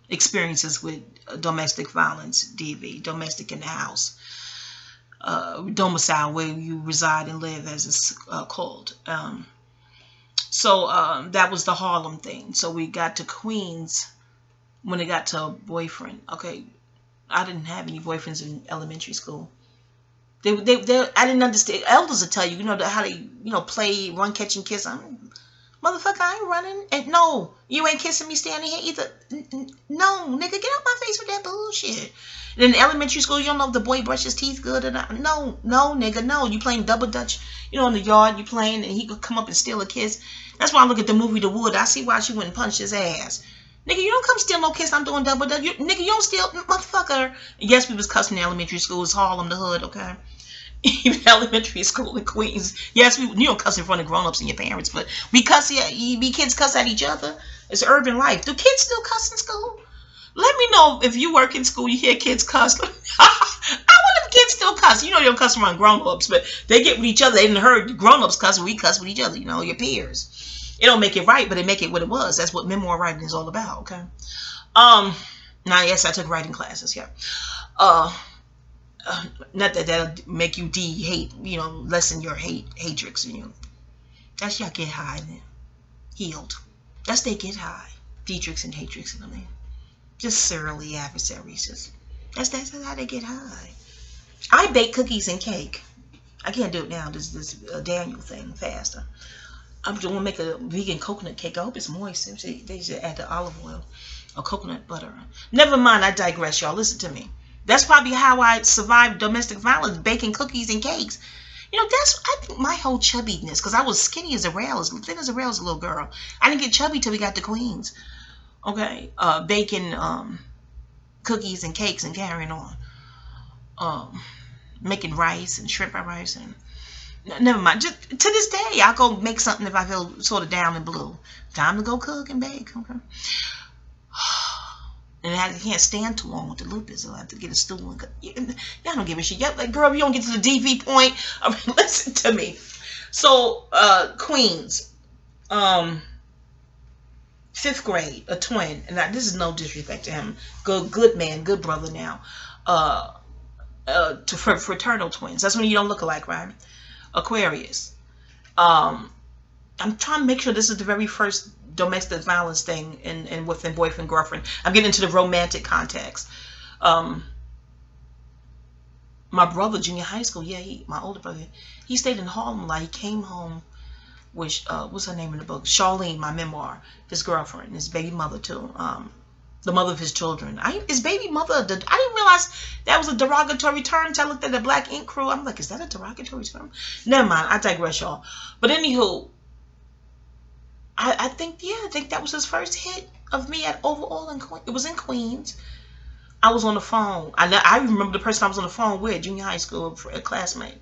experiences with domestic violence, DV, domestic in the house, domicile, where you reside and live, as it's called. So that was the Harlem thing. So we got to Queens when it got to a boyfriend. Okay, I didn't have any boyfriends in elementary school. I didn't understand. Elders will tell you, how they, play, run, catch, and kiss. Motherfucker, I ain't running. And no, you ain't kissing me standing here either. No, nigga, get out my face with that bullshit. And in elementary school, you don't know if the boy brushed his teeth good or not. No, nigga, no. You playing double dutch, in the yard, you playing, and he could come up and steal a kiss. That's why I look at the movie The Wood. I see why she wouldn't punch his ass. Nigga, you don't come steal no kiss. I'm doing double dutch. Nigga, you don't steal, motherfucker. Yes, we was cussing in elementary school. It's Harlem, the hood, okay? Even elementary school in Queens. Yes, you don't cuss in front of grown-ups and your parents, but we kids cuss at each other. It's urban life. Do kids still cuss in school? Let me know if you work in school, you hear kids cuss. I wonder if kids still cuss. They don't cuss around grown-ups, but they get with each other. They didn't heard grown-ups cuss, we cuss with each other, your peers. It don't make it right, but it make it what it was. That's what memoir writing is all about, okay? Now, yes, I took writing classes, yeah. Not that that'll make you hate, lessen your hatrix, That's y'all get high then. Healed. That's they get high. Dietrich and hatrix, just surly adversaries. That's how they get high. I bake cookies and cake. I can't do it now. This Daniel thing faster. I'm going to make a vegan coconut cake. I hope it's moist. They should add the olive oil or coconut butter. Never mind. I digress, y'all. Listen to me. That's probably how I survived domestic violence, baking cookies and cakes. I think my whole chubbiness, because I was skinny as a rail, as thin as a rail as a little girl. I didn't get chubby till we got to Queens. Okay, baking cookies and cakes and carrying on. Making rice and shrimp rice and... Never mind. Just to this day, I'll go make something if I feel sort of down and blue. Time to go cook and bake, okay? And I can't stand too long with the lupus. I'll have to get a stool. Y'all don't give a shit. Like, girl, you don't get to the DV point. I mean, listen to me. So, Queens, 5th grade, a twin. And this is no disrespect to him. Good man, good brother now. To fraternal twins. That's when you don't look alike, right? Aquarius. I'm trying to make sure this is the very first domestic violence thing and within boyfriend, girlfriend. I'm getting into the romantic context. My brother, junior high school, my older brother, he stayed in Harlem a lot. He came home with, what's her name in the book? Charlene, my memoir, his girlfriend, his baby mother too. The mother of his children. His baby mother, I didn't realize that was a derogatory term until I looked at the Black Ink Crew. I'm like, is that a derogatory term? Never mind, I digress, y'all. But anywho, I think that was his first hit of me at overall in Queens. It was in Queens. I was on the phone. I remember the person I was on the phone with, junior high school, a classmate.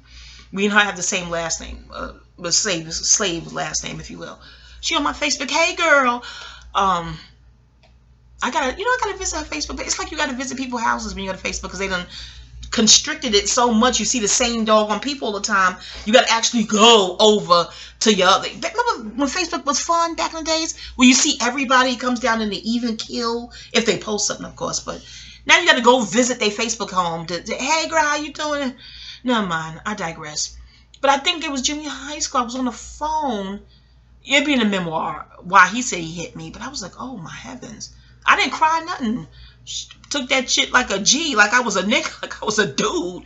Me and her have the same last name, but slave last name, if you will. She on my Facebook. Hey, girl. I gotta visit her Facebook. It's like you gotta visit people's houses when you go to Facebook because they done constricted it so much. You see the same doggone people all the time. You gotta actually go over to your other. Remember when Facebook was fun back in the days, where you see everybody comes down and they even kill if they post something, of course. But now you gotta go visit their Facebook home. Hey, girl, how you doing? Never mind. I digress. But I think it was junior high school. I was on the phone. It'd be in the memoir why he said he hit me. But I was like, oh my heavens. I didn't cry nothing. Took that shit like a G, like I was a nigga, like I was a dude.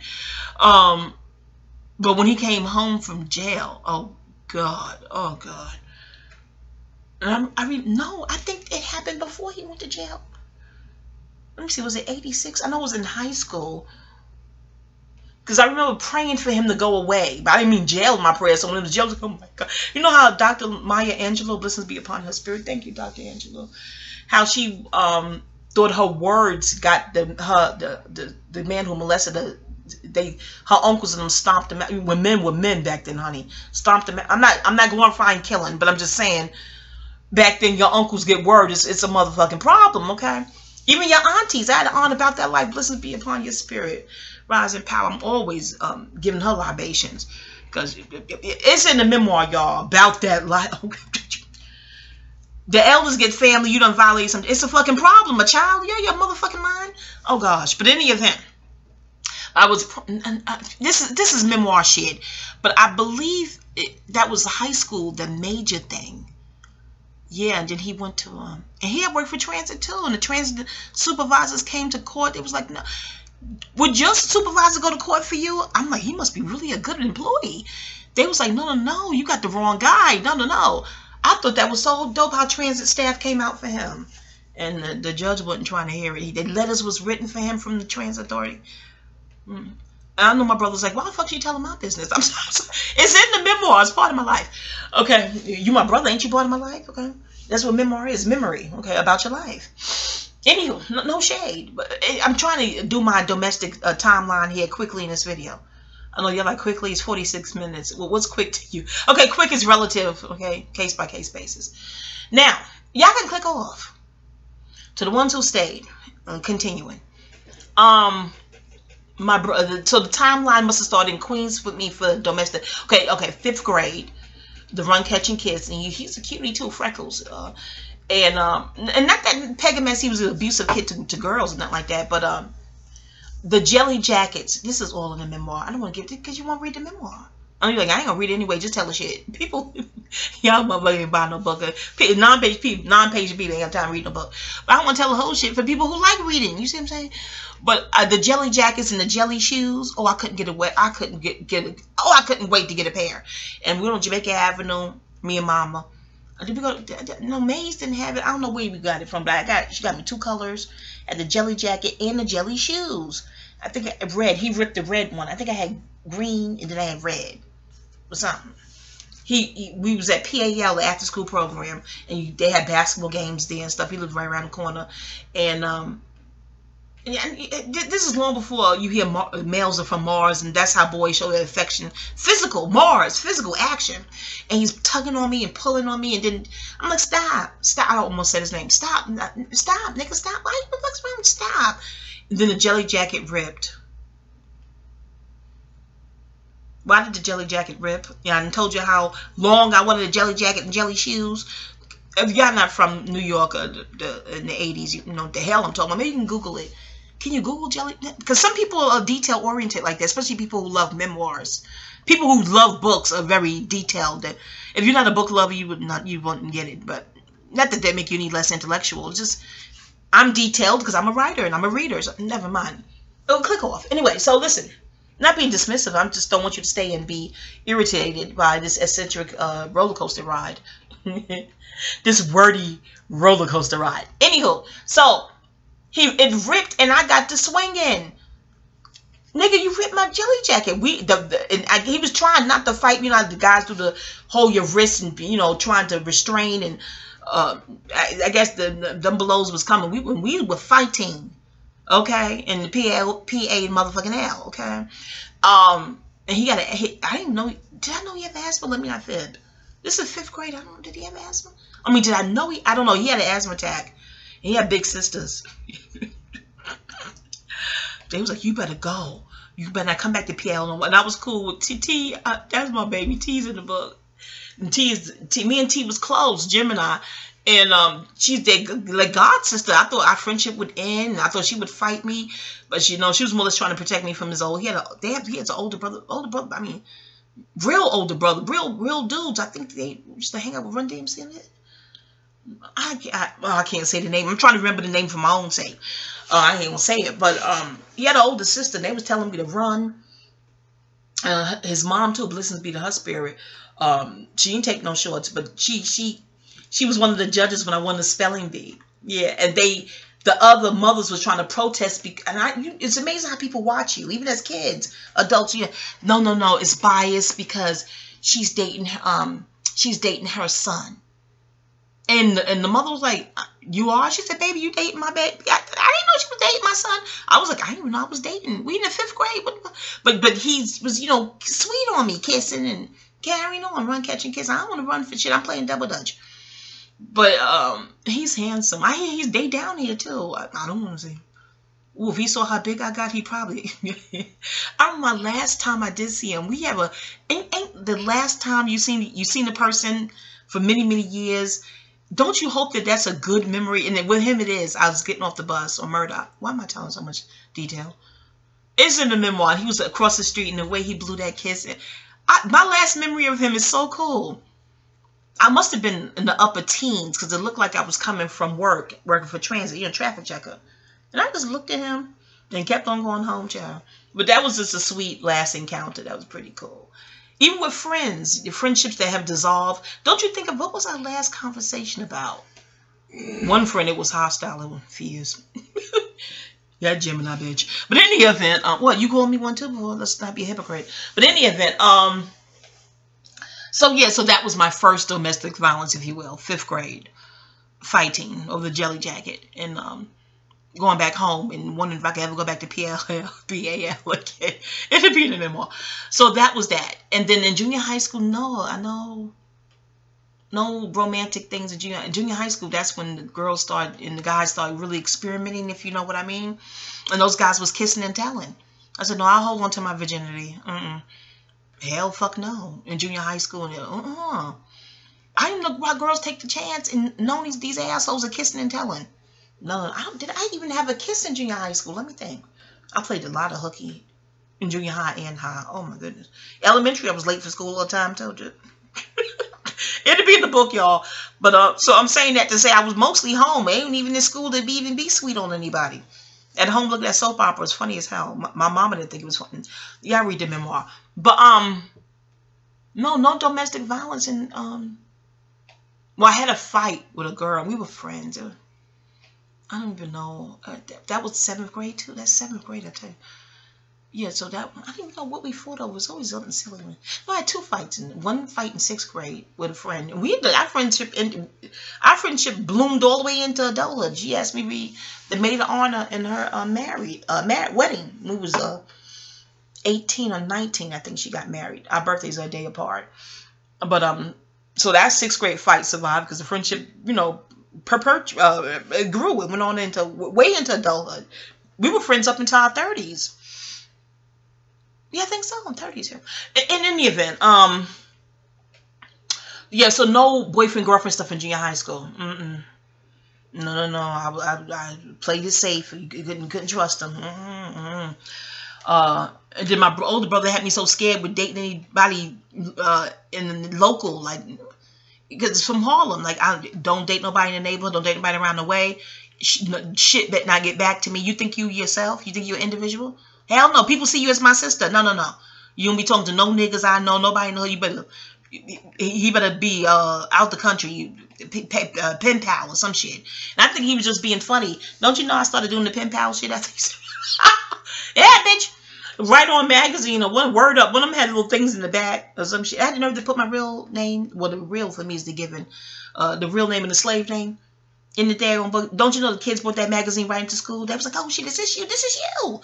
But when he came home from jail, oh God. And I think it happened before he went to jail. Let me see, was it 86? I know it was in high school. Because I remember praying for him to go away. But I didn't mean jail in my prayer. So when it was jail, I was like, oh my God. You know how Dr. Maya Angelou, blessings be upon her spirit. Thank you, Dr. Angelou. How she thought her words got the man who molested her. Her uncles and them stomped them out. When men were men back then, honey, stomped them out. I'm not glorifying killing, but I'm just saying, back then your uncles get word. It's a motherfucking problem, okay? Even your aunties. I had an aunt about that life. Blessings be upon your spirit. Rise in power. I'm always giving her libations because it's in the memoir, y'all, about that life. The elders get family. You done violate something. It's a fucking problem. A child. Yeah, your motherfucking mind. Oh gosh. But in any event, I was. This is memoir shit. But I believe that was high school. The major thing. Yeah, and then he went to and he had worked for transit too. And the transit supervisors came to court. It was like, no, would your supervisor go to court for you? I'm like, he must be really a good employee. They was like, no, you got the wrong guy. No. I thought that was so dope how transit staff came out for him. And the judge wasn't trying to hear it. The letters was written for him from the transit authority. And I know my brother's like, why the fuck should you tell him my business? I'm sorry. It's in the memoir. It's part of my life. Okay, you my brother. Ain't you part of my life? Okay, that's what memoir is. Memory, okay, about your life. Anywho, no shade. But I'm trying to do my domestic timeline here quickly in this video. I know you're like, quickly, it's 46 minutes. Well, what's quick to you? Okay, quick is relative, okay? Case by case basis. Now, y'all can click off. To the ones who stayed, continuing. My brother, so the timeline must have started in Queens with me for domestic. Okay, 5th grade. The Run Catching Kids. And he's a cutie too, freckles. And not that Pegamus, he was an abusive kid to girls and nothing like that, but the jelly jackets. This is all in the memoir. I don't want to give it because you won't read the memoir. I'm like, I ain't gonna read it anyway. Just tell the shit. People, y'all motherfuckers ain't buy no book. Non-page people ain't got time to read no book. But I want to tell the whole shit for people who like reading. You see what I'm saying? But the jelly jackets and the jelly shoes. Oh, I couldn't get away. I couldn't I couldn't wait to get a pair. And we were on Jamaica Avenue. Me and Mama. Did we go? No, Maze didn't have it. I don't know where we got it from, but she got me 2 colors. Had the jelly jacket and the jelly shoes. I think red. He ripped the red one. I think I had green and then I had red or something. We was at PAL, the after school program, and they had basketball games there and stuff. He lived right around the corner, and this is long before you hear males are from Mars, and that's how boys show their affection. Physical action. And he's tugging on me and pulling on me, and then I'm like, stop. I almost said his name. Stop, nigga, stop. Why the fuck's wrong? Stop. And then the jelly jacket ripped. Why did the jelly jacket rip? Yeah, I told you how long I wanted a jelly jacket and jelly shoes. If y'all not from New York in the 80s, you know the hell I'm talking about. Maybe you can Google it. Can you Google jelly? Because some people are detail oriented like that, especially people who love memoirs. People who love books are very detailed. That if you're not a book lover, you wouldn't get it. But not that make you any less intellectual. It's just I'm detailed because I'm a writer and I'm a reader. So never mind. Oh, click off. Anyway, so listen. Not being dismissive. I just don't want you to stay and be irritated by this eccentric roller coaster ride. This wordy roller coaster ride. Anywho, so it ripped and I got to swinging. Nigga, you ripped my jelly jacket. He was trying not to fight. You know, the guys do the hold your wrists and trying to restrain and I guess them blows was coming. We were fighting. Okay, and the PA motherfucking L. Okay, and he got a. I didn't know. Did I know he had asthma? Let me not fib. This is 5th grade. I don't know. Did he have asthma? I mean, did I know he? I don't know. He had an asthma attack. He had big sisters. They was like, you better go. You better not come back to PL. And I was cool with T. That's my baby. T's in the book. And me and T was close, Gemini. And she's their like god sister. I thought our friendship would end. I thought she would fight me, but she was more or less trying to protect me from his old. He had an older brother. I mean, real older brother. Real dudes. I think they used to hang out with Run DMC. I can't say the name. I'm trying to remember the name for my own sake. I ain't gonna say it, but he had an older sister. And they was telling me to run. His mom too, blessings be to her spirit. She didn't take no shorts, but she was one of the judges when I won the spelling bee. Yeah, and the other mothers was trying to protest. It's amazing how people watch you, even as kids, adults. Yeah, no, it's biased because she's dating her son. And the mother was like, you are? She said, baby, you dating my baby? I didn't know she was dating my son. I was like, I didn't even know I was dating. We in the 5th grade. But he was, sweet on me, kissing and carrying on, run, catching, kiss. I don't want to run for shit. I'm playing double dutch. But he's handsome. I hear they down here too. I don't want to see. Ooh, if he saw how big I got, he probably. I remember my last time I did see him. We have ain't the last time you seen the person for many, many years. Don't you hope that that's a good memory? And then with him it is. I was getting off the bus on Murdoch. Why am I telling so much detail? It's in the memoir. He was across the street and the way he blew that kiss. My last memory of him is so cool. I must have been in the upper teens because it looked like I was coming from working for transit, traffic checker. And I just looked at him and kept on going home, child. But that was just a sweet last encounter. That was pretty cool. Even with friends, the friendships that have dissolved. Don't you think of what was our last conversation about? One friend, it was hostile for years. Yeah, Gemini bitch. But in the event, what, you called me one too before? Let's not be a hypocrite. But in the event, so that was my first domestic violence, if you will, 5th grade, fighting over the jelly jacket and going back home and wondering if I could ever go back to BAL again. It'd be in the memoir. So that was that. And then in junior high school, no romantic things in junior high school. That's when the girls started and the guys started really experimenting, if you know what I mean. And those guys was kissing and telling. I said, no, I'll hold on to my virginity. Hell, fuck no. In junior high school, I didn't know why girls take the chance and know these assholes are kissing and telling. No, did I even have a kiss in junior high school? Let me think. I played a lot of hooky in junior high and high. Oh my goodness. Elementary, I was late for school all the time, told you. It'd be in the book, y'all. But so I'm saying that to say I was mostly home. I ain't even in school to even be sweet on anybody. At home, looking at soap operas, funny as hell. My mama didn't think it was funny. Yeah, I read the memoir. But no domestic violence. And well, I had a fight with a girl. We were friends. I don't even know. That was 7th grade too. That's 7th grade, I tell you. Yeah, so I don't even know what we fought over. It was always something silly. No, I had 2 fights. One fight in 6th grade with a friend. And our friendship bloomed all the way into adulthood. She asked me to be the maid of honor in her wedding. We was 18 or 19, I think she got married. Our birthdays are a day apart. But so that 6th grade fight survived because the friendship, it grew. It went on way into adulthood. We were friends up until our 30s. Yeah, I think so. I'm 30s here. And in the event, yeah, so no boyfriend, girlfriend stuff in junior high school. No. I played it safe. You couldn't trust them. And then my older brother had me so scared with dating anybody in the local, like, because it's from Harlem. Like, I don't date nobody in the neighborhood. Don't date nobody around the way. Shit better not get back to me. You think you yourself? You think you're an individual? Hell no. People see you as my sister. No. You don't be talking to no niggas I know. Nobody know you. He better be out the country, pen pal or some shit. And I think he was just being funny. Don't you know I started doing the pen pal shit? I think yeah, bitch. Right on magazine or one word up. One of them had little things in the back or some shit. I had to put my real name. Well, the real for me is the given. The real name and the slave name. in the daggone book. Don't you know the kids brought that magazine right into school? They was like, oh shit, this is you, this is you.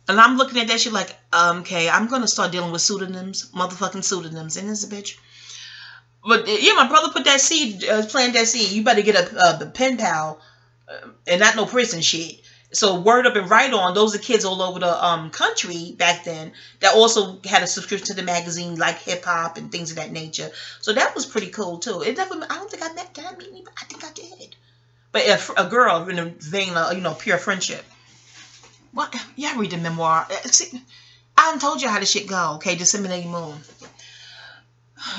And I'm looking at that shit like, okay, I'm gonna start dealing with pseudonyms, motherfucking pseudonyms, and this bitch. But yeah, my brother put that seed, planted that seed. You better get a pen pal, and not no prison shit. So Word Up and Right On, those are kids all over the country back then that also had a subscription to the magazine, like hip hop and things of that nature. So that was pretty cool too. It definitely, I don't think I met. Did I meet anybody? I think I did. But a girl in the vein of pure friendship. What? Yeah, read the memoir. See, I done told you how this shit go. Okay, Disseminating Moon.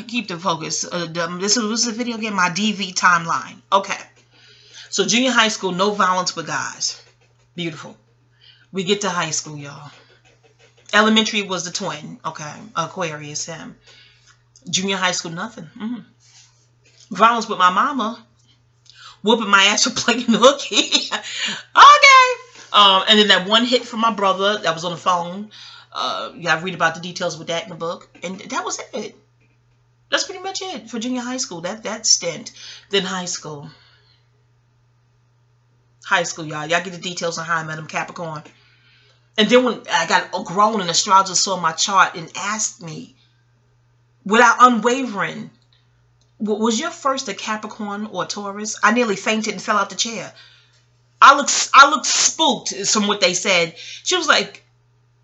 Keep the focus. This was a video game. My DV timeline. Okay. So junior high school, no violence with guys. Beautiful. We get to high school, y'all. Elementary was the twin. Okay. Aquarius, him. Junior high school, nothing. Violence with my mama. Whooping my ass for playing hooky. Okay. And then that one hit from my brother that was on the phone. Yeah, I read about the details with that in the book. And that was it. That's pretty much it for junior high school. That stint. Then high school. High school, y'all. Y'all get the details on how I met him, Capricorn. And then when I got grown, an astrologer saw my chart and asked me, without unwavering, was your first a Capricorn or a Taurus? I nearly fainted and fell out the chair. I looked spooked from what they said. She was like,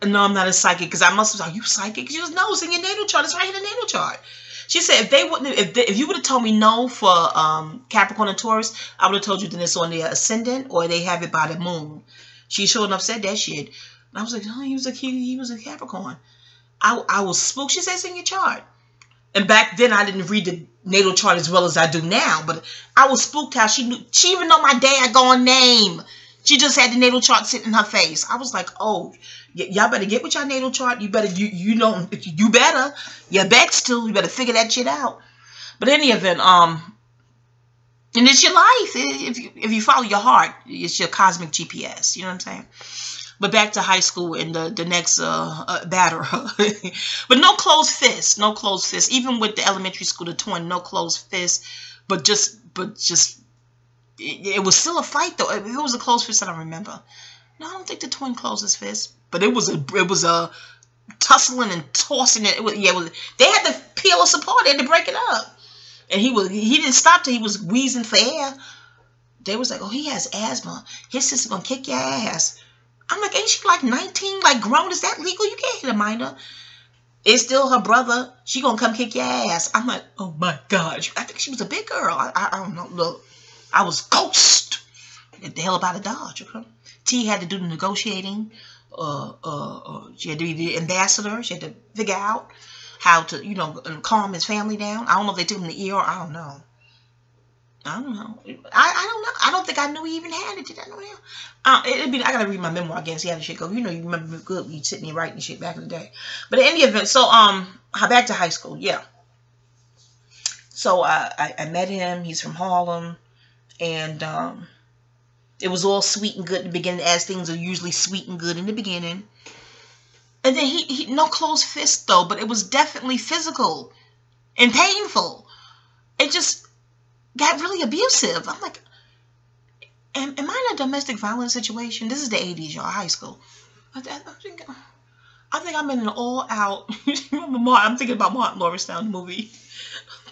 no, I'm not a psychic. Because I must have, are you psychic? She was, no, it's in your natal chart. It's right in the natal chart. She said, if you would have told me no for Capricorn and Taurus, I would have told you that it's on their ascendant or they have it by the moon. She sure enough said that shit. And I was like, no, he was a Capricorn. I was spooked. She said it's in your chart. And back then I didn't read the natal chart as well as I do now, but I was spooked how she even know my daggone name. She just had the natal chart sitting in her face. I was like, oh, y'all better get with your natal chart. You better, you better. You better figure that shit out. But in any event, and it's your life. If you follow your heart, it's your cosmic GPS. You know what I'm saying? But back to high school and the next batter. But no closed fists. No closed fists. Even with the elementary school, the twin, no closed fists. But just it was still a fight though. It was a closed fist, I don't remember. No, I don't think the twin closed his fist. But it was a tussling and tossing it. They had to peel us apart. They had to break it up. And he didn't stop till he was wheezing for air. They was like, oh, he has asthma. His sister gonna kick your ass. I'm like, ain't she like 19, like grown? Is that legal? You can't hit a minor. It's still her brother. She gonna come kick your ass. I'm like, oh my gosh. I think she was a big girl. I don't know. Look, I was ghost. Get the hell up out of Dodge. Okay? T had to do the negotiating. She had to be the ambassador. She had to figure out how to, calm his family down. I don't know if they took him to ER. I don't know. I don't know. I don't know. I don't think I knew he even had it. Did I know him? I gotta read my memoir again, see how the shit go. You remember good. You sitting here writing shit back in the day. But in any event, so back to high school. Yeah. So I met him. He's from Harlem, and it was all sweet and good in the beginning, as things are usually sweet and good in the beginning. And then he no closed fist though, but it was definitely physical and painful. It just got really abusive. I'm like, am I in a domestic violence situation? This is the 80s, y'all, high school. I think I'm in an all-out. I'm thinking about Martin Lawrence movie,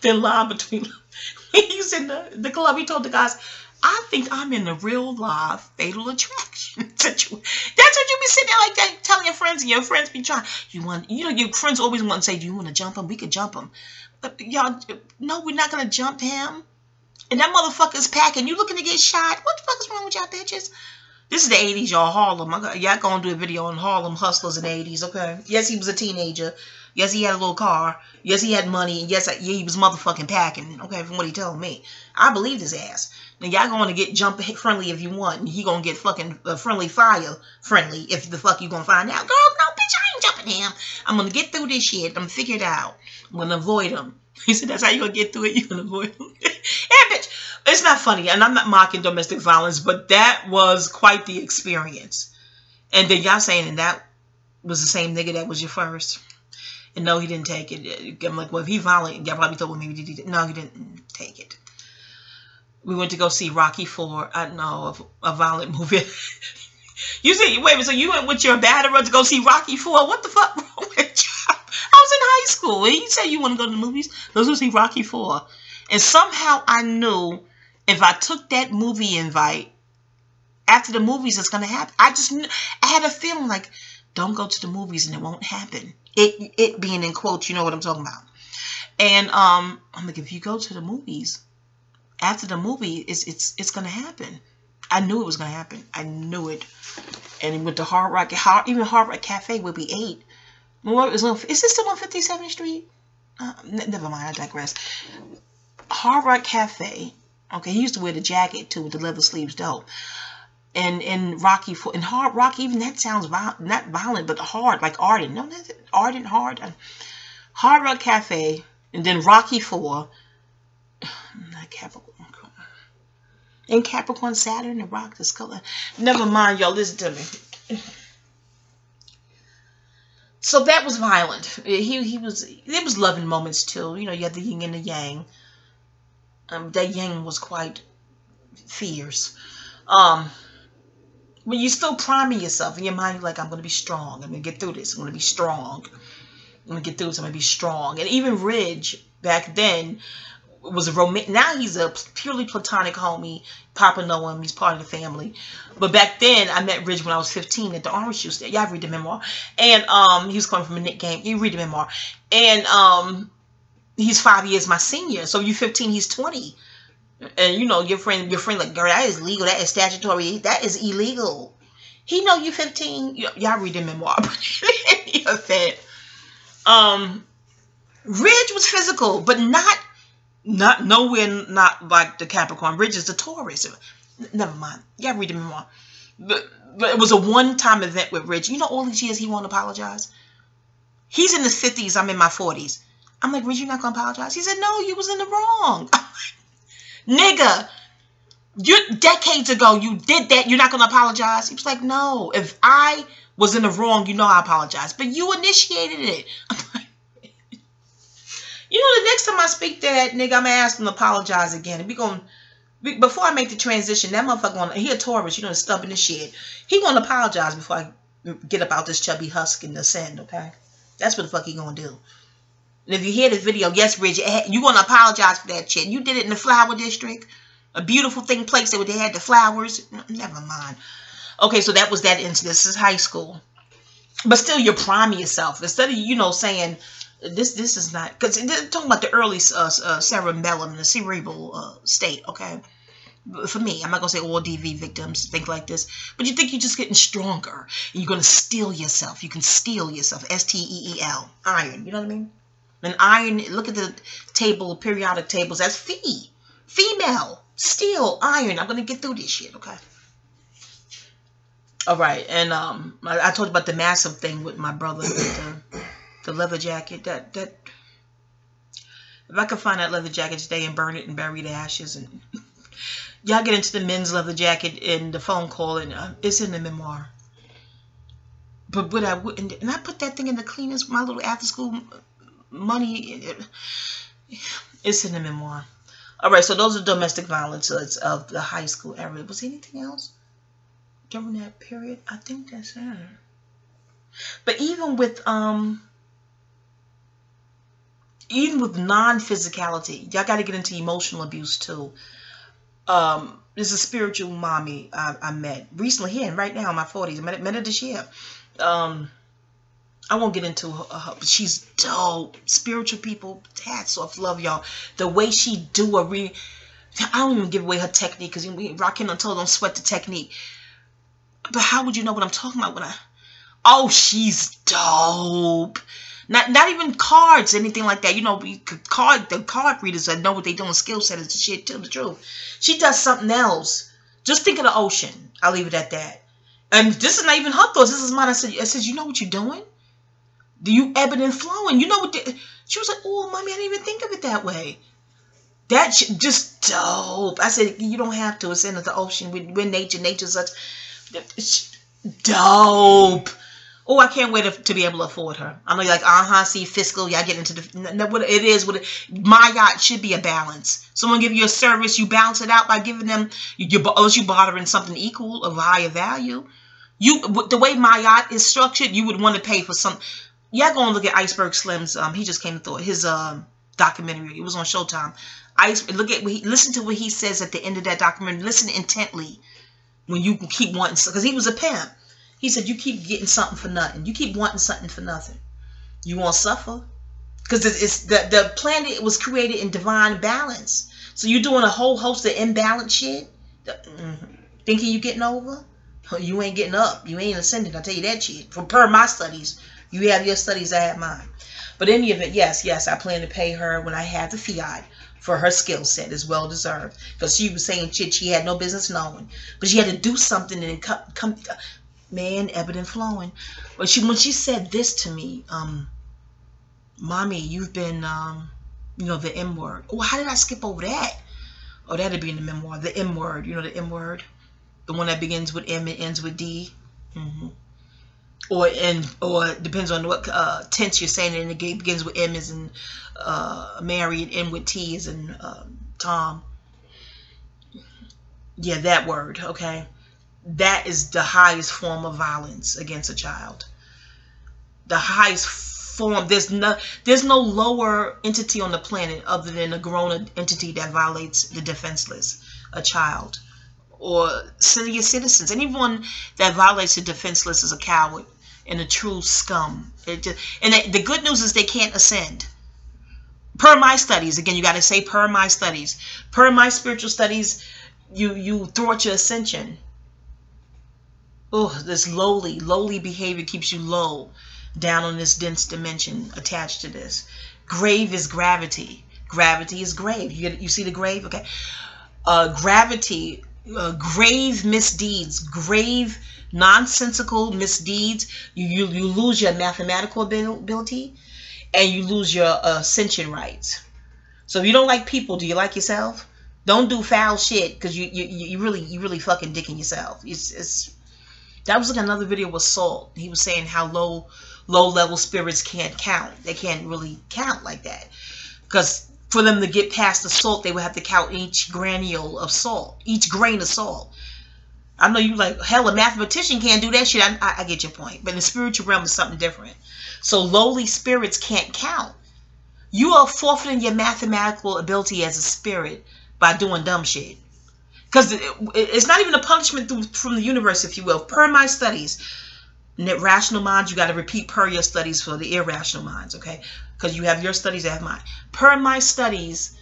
Thin Line Between. He was in the club. He told the guys, I think I'm in the real live Fatal Attraction situation. That's what you be sitting there like that, telling your friends, and your friends be trying. Your friends always want to say, do you want to jump him? We could jump him. Y'all, no, we're not going to jump him. And that motherfucker's packing. You looking to get shot? What the fuck is wrong with y'all bitches? This is the 80s, y'all. Harlem. Y'all gonna do a video on Harlem hustlers in the 80s, okay? Yes, he was a teenager. Yes, he had a little car. Yes, he had money. And yes, he was motherfucking packing, okay, from what he told me. I believed his ass. Now, y'all gonna get jump friendly if you want. And he gonna get fucking friendly fire friendly if the fuck you gonna find out. Girl, no, bitch, I ain't jumping him. I'm gonna get through this shit. I'm gonna figure it out. I'm gonna avoid him. He said, that's how you gonna get through it? You gonna avoid him? Yeah, bitch. It's not funny, and I'm not mocking domestic violence, but that was quite the experience. And then y'all saying, and that was the same nigga that was your first. And no, he didn't take it. I'm like, well, if he violent, y'all probably thought, well, maybe he did. No, he didn't take it. We went to go see Rocky 4. I know, a violent movie. You said, wait a minute, so you went with your batterer to go see Rocky 4? What the fuck wrong with you? I was in high school, and you said you want to go to the movies? Let's go see Rocky 4. And somehow I knew if I took that movie invite, after the movies, it's going to happen. I just knew, I had a feeling like, don't go to the movies and it won't happen. It being in quotes, you know what I'm talking about. And I'm like, if you go to the movies, after the movie, it's going to happen. I knew it was going to happen. I knew it. And with the Hard Rock, even Hard Rock Cafe would be 8. Is this still on 57th Street? Never mind, I digress. Hard Rock Cafe. Okay, he used to wear the jacket too with the leather sleeves, dope. And Rocky, and Hard Rock, even that sounds not violent, but hard, like ardent. No, that's ardent, hard. Hard Rock Cafe, and then Rocky 4. Not Capricorn. In Capricorn, Saturn, and Rock this color. Never mind, y'all. Listen to me. So that was violent. There was loving moments too. You know, you had the yin and the yang. That yang was quite fierce. When you still priming yourself in your mind, you're like, I'm going to be strong. I'm going to get through this. I'm going to be strong. I'm going to get through this. I'm going to be strong. And even Ridge back then was a romantic. Now he's a purely platonic homie. Papa know him. He's part of the family. But back then, I met Ridge when I was 15 at the Orange Juice. Y'all read the memoir. And he was coming from a Nick game. You read the memoir. And he's 5 years my senior. So you're 15, he's 20. And you know, your friend like, girl, that is legal. That is statutory. That is illegal. He know you 15. Y'all read the memoir. He said, Ridge was physical, but not nowhere not like the Capricorn. Ridge is the Taurus. Never mind. Y'all read the memoir. But it was a one-time event with Ridge. You know, all these years he won't apologize. He's in his 50s. I'm in my 40s. I'm like, Ridge, you're not gonna apologize? He said, no, you was in the wrong. Nigga, decades ago you did that. You're not gonna apologize? He was like, no. If I was in the wrong, you know I apologize. But you initiated it. I'm like, you know, the next time I speak to that nigga, I'm gonna ask him to apologize again. Before I make the transition, that motherfucker he a Taurus, you know, stubborn as shit. He gonna apologize before I get up out this chubby husk and ascend, okay? That's what the fuck he gonna do. And if you hear this video, yes, Ridge, you gonna apologize for that shit. You did it in the flower district, a beautiful thing place where they had the flowers. Never mind. Okay, so that was that incident. This is high school, but still, you're priming yourself instead of, you know, saying this is not, because they're talking about the early cerebellum, the cerebral state. Okay, for me, I'm not gonna say all DV victims think like this, but you think you're just getting stronger and you're gonna steal yourself. You can steal yourself. STEEL, iron. You know what I mean? And iron, look at the table, periodic tables, that's female, steel, iron. I'm going to get through this shit, okay? All right, and I told you about the massive thing with my brother, with the leather jacket. That if I could find that leather jacket today and burn it and bury the ashes, and y'all get into the men's leather jacket and the phone call, and it's in the memoir. But what I wouldn't, and I put that thing in the cleaners, my little after school money, it's in the memoir. All right, so those are domestic violence of the high school era. Was there anything else during that period? I think that's it. But even with non-physicality, y'all got to get into emotional abuse too. There's a spiritual mommy I met recently here and right now in my 40s. I met her this year. I won't get into her, but she's dope. Spiritual people, hats off, love y'all. The way she do I don't even give away her technique, because Rakim done told don't sweat the technique. But how would you know what I'm talking about when oh, she's dope. Not even cards, anything like that. You know, the card readers that know what they doing, skill set is the shit, tell the truth. She does something else. Just think of the ocean. I'll leave it at that. And this is not even her thoughts. This is mine. I said, you know what you're doing? Do you ebbing and flowing? You know what? She was like, oh, mommy, I didn't even think of it that way. That shit just dope. I said, you don't have to. It's in the ocean. We're nature. Nature's such dope. Oh, I can't wait to be able to afford her. I'm like, see, fiscal, y'all get into the, what it is. My yacht should be a balance. Someone give you a service, you balance it out by giving them, unless you bartering something equal of higher value. The way my yacht is structured, you would want to pay for some. Y'all go and look at Iceberg Slim's, he just came through his documentary. It was on Showtime. Listen to what he says at the end of that documentary. Listen intently when you keep wanting, because he was a pimp. He said, you keep getting something for nothing. You keep wanting something for nothing. You won't suffer. Because the planet was created in divine balance. So you're doing a whole host of imbalanced shit. Thinking you're getting over? You ain't getting up. You ain't ascending. I'll tell you that shit. Per my studies. You have your studies, I have mine. But in any event, yes, I plan to pay her when I have the fiat for her skill set. Is well deserved. Because she was saying shit she had no business knowing. But she had to do something and come man, ebbing and flowing. But when she said this to me, Mommy, you've been, the M word. Oh, how did I skip over that? Oh, that'd be in the memoir. The M word, the M word, the one that begins with M and ends with D. Or it depends on what tense you're saying it in. It begins with M as in Mary and end with T as in Tom. Yeah, that word. Okay. That is the highest form of violence against a child. The highest form. There's no lower entity on the planet other than a grown entity that violates the defenseless, a child, or senior citizens. Anyone that violates the defenseless is a coward and a true scum. The good news is they can't ascend. Per my studies, again, you got to say per my studies. Per my spiritual studies, you thwart your ascension. Oh, this lowly behavior keeps you low down on this dense dimension attached to this. Grave is gravity. Gravity is grave. You see the grave? Okay. Gravity, grave misdeeds, grave nonsensical misdeeds. You lose your mathematical ability and you lose your ascension rights. So if you don't like people, do you like yourself? Don't do foul shit because you really fucking dicking yourself. That was like another video with Salt. He was saying how low level spirits can't count. They can't really count like that. Because for them to get past the salt, they would have to count each granule of salt. Each grain of salt. I know you like, hell, a mathematician can't do that shit. I get your point. But in the spiritual realm is something different. So lowly spirits can't count. You are forfeiting your mathematical ability as a spirit by doing dumb shit. Because it's not even a punishment from the universe, if you will. Per my studies, rational minds, you got to repeat per your studies for the irrational minds, okay? Because you have your studies, I have mine. Per my studies,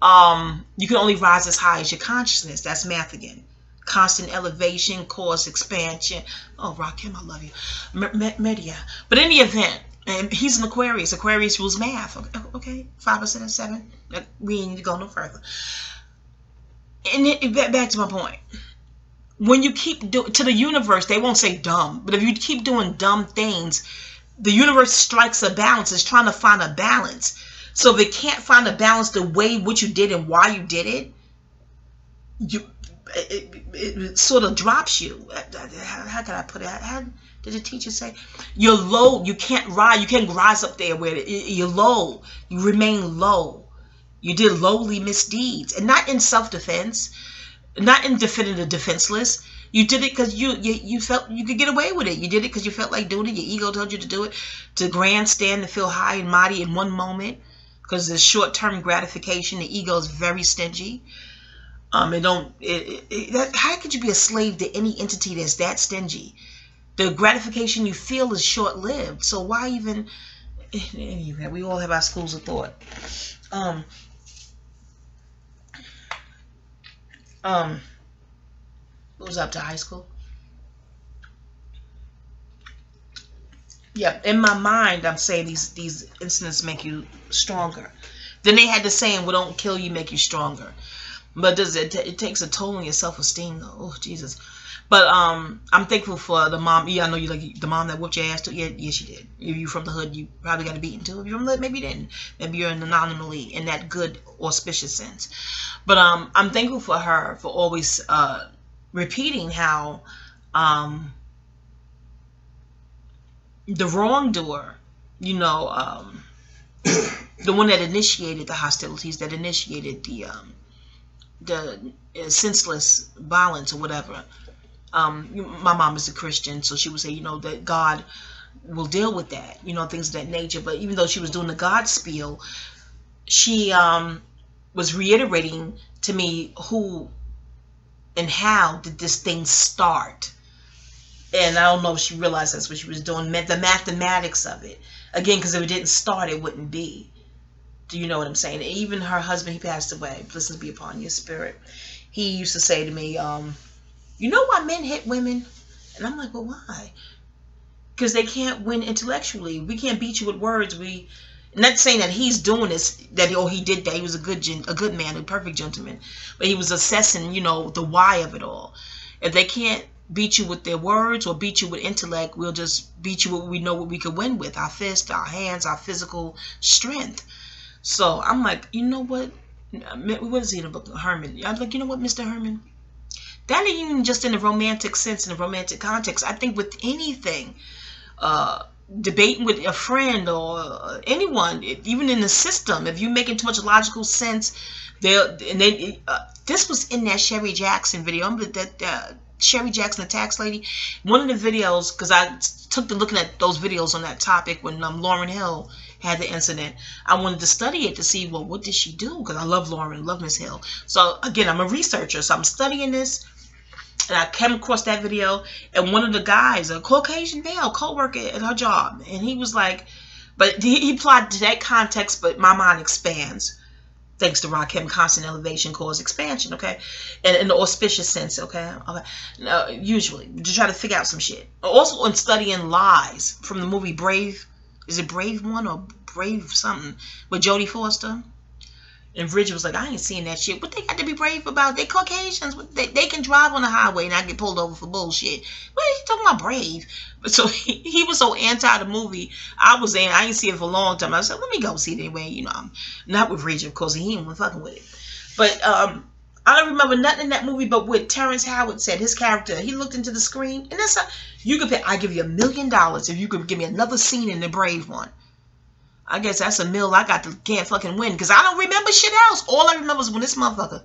you can only rise as high as your consciousness. That's math again. Constant elevation, cause expansion. Oh, Rakim, I love you. Media. But in the event, and he's an Aquarius. Aquarius rules math. Okay, 5% and 7. We ain't need to go no further. And back to my point. When you keep to the universe, they won't say dumb, but if you keep doing dumb things, the universe strikes a balance. It's trying to find a balance. So if it can't find a balance the way what you did and why you did it, it sort of drops you. How can I put it? How did the teacher say? You're low. You can't rise. You can't rise up there where you're low. You remain low. You did lowly misdeeds, and not in self-defense, not in defending the defenseless. You did it because you felt you could get away with it. You did it because you felt like doing it. Your ego told you to do it, to grandstand and feel high and mighty in one moment, because there's short-term gratification. The ego is very stingy. How could you be a slave to any entity that's that stingy? The gratification you feel is short-lived. So why even? Anyway, we all have our schools of thought. What was up to high school? Yeah, in my mind, I'm saying these incidents make you stronger. Then they had the saying, "What don't kill you make you stronger." But it takes a toll on your self-esteem, though. Oh, Jesus. But I'm thankful for the mom. Yeah, I know you like the mom that whooped your ass too. Yeah, yes, you did. If you're from the hood, you probably got a beating too. If you're from the hood, maybe you didn't. Maybe you're an anomaly in that good, auspicious sense. But I'm thankful for her for always repeating how the wrongdoer, you know, the one that initiated the hostilities, that initiated the senseless violence or whatever. My mom is a Christian, so she would say, you know, that God will deal with that, you know, things of that nature. But even though she was doing the God spiel, she was reiterating to me who and how did this thing start. And I don't know if she realized that's what she was doing, the mathematics of it. Again, because if it didn't start, it wouldn't be. Do you know what I'm saying? Even her husband, he passed away. Blessings be upon your spirit. He used to say to me, you know why men hit women? And I'm like, well, why? Because they can't win intellectually. We can't beat you with words. Not saying that he's doing this, that he did that. He was a good man, a perfect gentleman. But he was assessing, you know, the why of it all. If they can't beat you with their words or beat you with intellect, we'll just beat you with what we know what we could win with. Our fists, our hands, our physical strength. So I'm like, you know what? What is he in the book? Herman. I'm like, you know what, Mr. Herman? That ain't even just in the romantic sense, in the romantic context. I think with anything, debating with a friend or anyone, even in the system, if you're making too much logical sense, this was in that Sherry Jackson video. Remember that Sherry Jackson, the tax lady? One of the videos, because I took to looking at those videos on that topic when Lauryn Hill had the incident. I wanted to study it to see, well, what did she do? Because I love Lauryn, love Miss Hill. So again, I'm a researcher, so I'm studying this. And I came across that video, and one of the guys, a Caucasian male co-worker at her job, and he was like, but he applied to that context, but my mind expands. Thanks to Rakim, constant elevation cause expansion, okay? And in the auspicious sense, okay? Usually, to try to figure out some shit. Also, in studying lies from the movie Brave. Is it Brave 1 or Brave something? With Jodie Foster. And Bridget was like, I ain't seeing that shit. What they got to be brave about? They Caucasians. They can drive on the highway and I get pulled over for bullshit. What are you talking about brave? But so he was so anti the movie. I ain't seen it for a long time. I said, let me go see it anyway. You know, I'm not with Bridget, of course. He ain't fucking with it. But I don't remember nothing in that movie but what Terrence Howard said. His character, he looked into the screen. And that's how you could pay. I give you $1 million if you could give me another scene in the Brave one. I guess that's a mill I got to can't fucking win because I don't remember shit else. All I remember is when this motherfucker,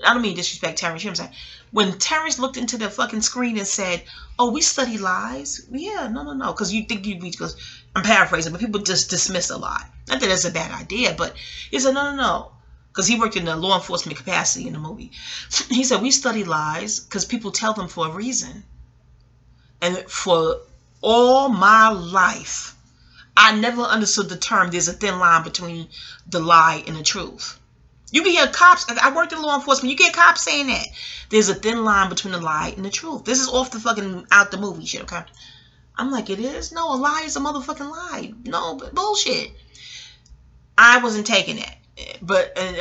I don't mean disrespect Terrence, you know what I'm saying? When Terrence looked into the fucking screen and said, oh, we study lies? Yeah, no. Because you think you'd be, because I'm paraphrasing, but people just dismiss a lie. Not that that's a bad idea, but he said, no. Because he worked in the law enforcement capacity in the movie. He said, we study lies because people tell them for a reason. And for all my life, I never understood the term, there's a thin line between the lie and the truth. You can hear cops, I worked in law enforcement, you get cops saying that. There's a thin line between the lie and the truth. This is off the fucking, out the movie shit, okay? I'm like, it is? No, a lie is a motherfucking lie. No, but bullshit. I wasn't taking that,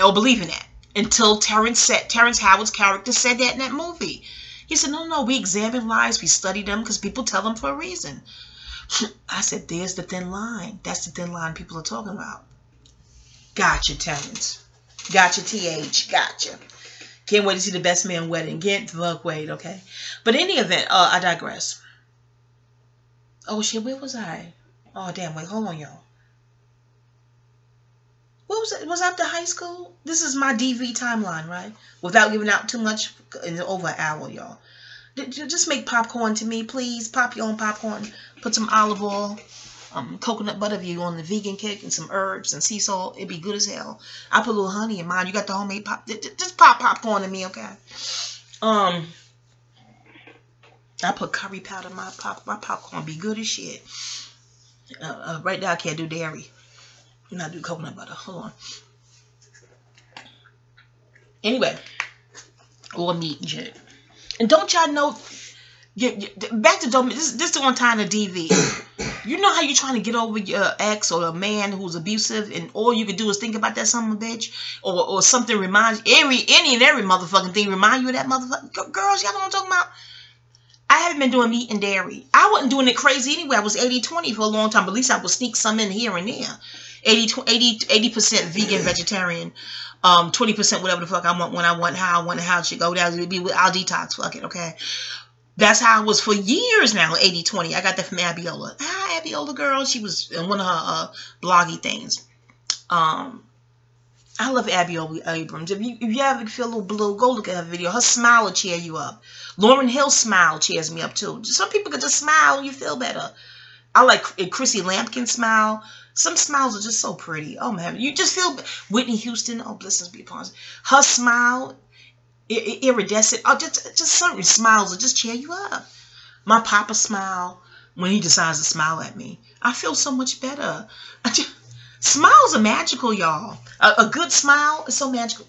or believing that, until Terrence Howard's character said that in that movie. He said, no, we examine lies, we study them because people tell them for a reason. I said, there's the thin line. That's the thin line people are talking about. Gotcha, Terrence. Gotcha, TH. Gotcha. Can't wait to see the best man wedding. Can't wait, okay? But in any event, I digress. Oh, shit, where was I? Oh, damn, wait, hold on, y'all. What was it? Was I up to high school? This is my DV timeline, right? Without giving out too much, in over an hour, y'all. Just make popcorn to me, please. Pop your own popcorn. Put some olive oil, coconut butter if you're on the vegan kick, and some herbs and sea salt. It'd be good as hell. I put a little honey in mine. You got the homemade pop. Just pop popcorn to me, okay? I put curry powder in my popcorn. Be good as shit. Right now I can't do dairy. I'm not do coconut butter. Hold on. Anyway, or meat and shit. And don't y'all know, back to this the one time the DV. You know how you're trying to get over your ex or a man who's abusive, and all you can do is think about that son of a bitch, or something reminds you, any and every motherfucking thing remind you of that motherfucker. Girls, y'all know what I'm talking about? I haven't been doing meat and dairy. I wasn't doing it crazy anyway. I was 80-20 for a long time, but at least I would sneak some in here and there. 80% vegan, vegetarian. 20% whatever the fuck I want, when I want, how I want, how it should go down. It'd be, I'll detox, fuck it, okay? That's how I was for years now, 80/20. I got that from Abiola. Ah, Abiola girl. She was in one of her bloggy things. I love Abiola Abrams. If you ever feel a little blue, go look at her video. Her smile will cheer you up. Lauryn Hill's smile cheers me up too. Some people can just smile and you feel better. I like Chrissy Lampkin's smile. Some smiles are just so pretty. Oh man, you just feel. Whitney Houston. Oh, blessings be upon her smile. Iridescent. Oh, just certain smiles will just cheer you up. My papa smile when he decides to smile at me. I feel so much better. Smiles are magical, y'all. A good smile is so magical.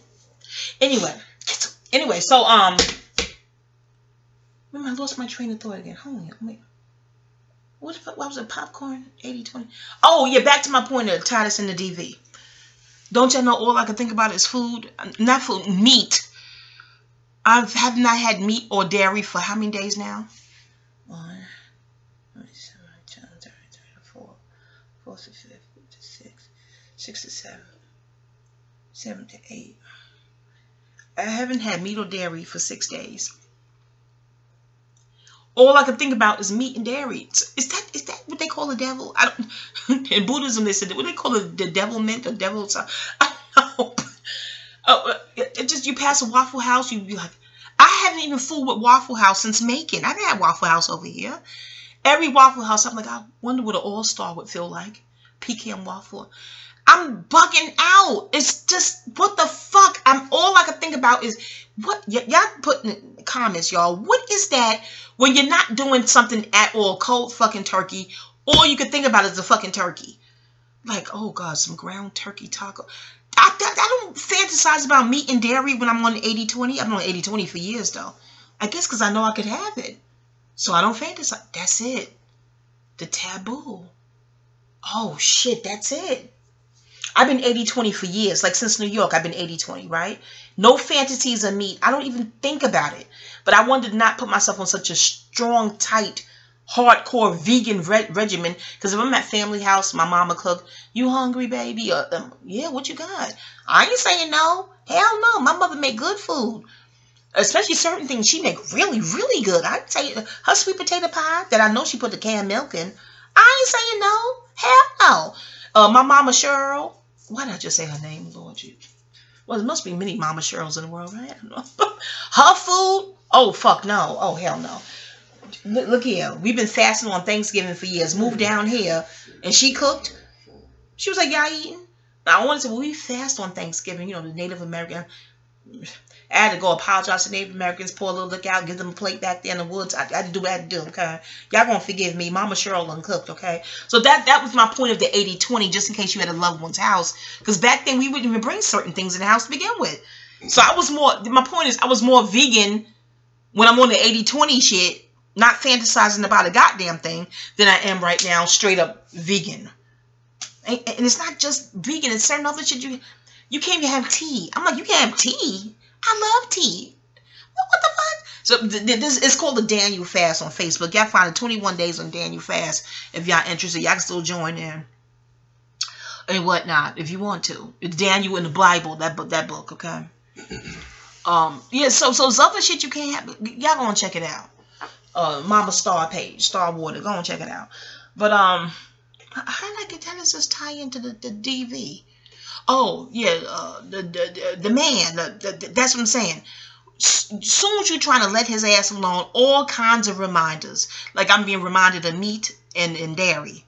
Anyway, so I lost my train of thought again. Hold on, wait. What was it? Popcorn? 80/20. Oh yeah, back to my point of Titus and the DV. Don't y'all know all I can think about is food? Not food, meat. I have not had meat or dairy for how many days now? 1, 2, 3, 4, 4, 6, 6 to 7, 7 to 8. I haven't had meat or dairy for 6 days. All I can think about is meat and dairy. Is that what they call the devil? I don't. In Buddhism, they said what they call it, the devil mint or devil. I don't know. It just, you pass a Waffle House, you be like, I haven't even fooled with Waffle House since Macon. I haven't had Waffle House over here. Every Waffle House, I'm like, I wonder what an All-Star would feel like. Pecan waffle. I'm bugging out. It's just, what the fuck? All I can think about is, what, y'all put in the comments, y'all, what is that when you're not doing something at all, cold fucking turkey, all you can think about is the fucking turkey. Like, oh God, some ground turkey taco. I don't fantasize about meat and dairy when I'm on 80/20. I've been on 80/20 for years though. I guess because I know I could have it. So I don't fantasize. That's it. The taboo. Oh shit, that's it. I've been 80/20 for years. Like since New York, I've been 80/20, right? No fantasies of meat. I don't even think about it. But I wanted to not put myself on such a strong, tight, hardcore vegan regimen. Because if I'm at family house, my mama cook, you hungry, baby? Yeah, what you got? I ain't saying no. Hell no. My mother make good food. Especially certain things she make really, really good. I'd say her sweet potato pie that I know she put the canned milk in. I ain't saying no. Hell no. My mama Cheryl. Why did I just say her name, Lord? Well, there must be many Mama Cheryls in the world, right? I don't know. Her food? Oh, fuck no. Oh, hell no. Look here. We've been fasting on Thanksgiving for years. Moved down here, and she cooked. She was like, y'all eating? Now, I want to say, well, we fast on Thanksgiving. You know, the Native American. I had to go apologize to Native Americans, pour a little liquor out, give them a plate back there in the woods. I had to do what I had to do, okay? Y'all gonna forgive me. Mama Cheryl uncooked, okay? So that was my point of the 80/20, just in case you had a loved one's house. Because back then, we wouldn't even bring certain things in the house to begin with. So I was more, my point is, I was more vegan when I'm on the 80/20 shit, not fantasizing about a goddamn thing, than I am right now, straight up vegan. And it's not just vegan, it's certain other shit you can't even have tea. I'm like, you can't have tea? I love tea. What the fuck? So this is called the Daniel Fast on Facebook. Y'all find it 21 days on Daniel Fast. If y'all interested, y'all can still join in. And whatnot, if you want to. It's Daniel in the Bible, that book, okay? Yeah, so there's other shit you can't have. Y'all go and check it out. Mama Star page, Star Water. Go and check it out. But how does this tie into the DV? Oh, yeah, the man, that's what I'm saying. Soon as you're trying to let his ass alone, all kinds of reminders. Like I'm being reminded of meat and dairy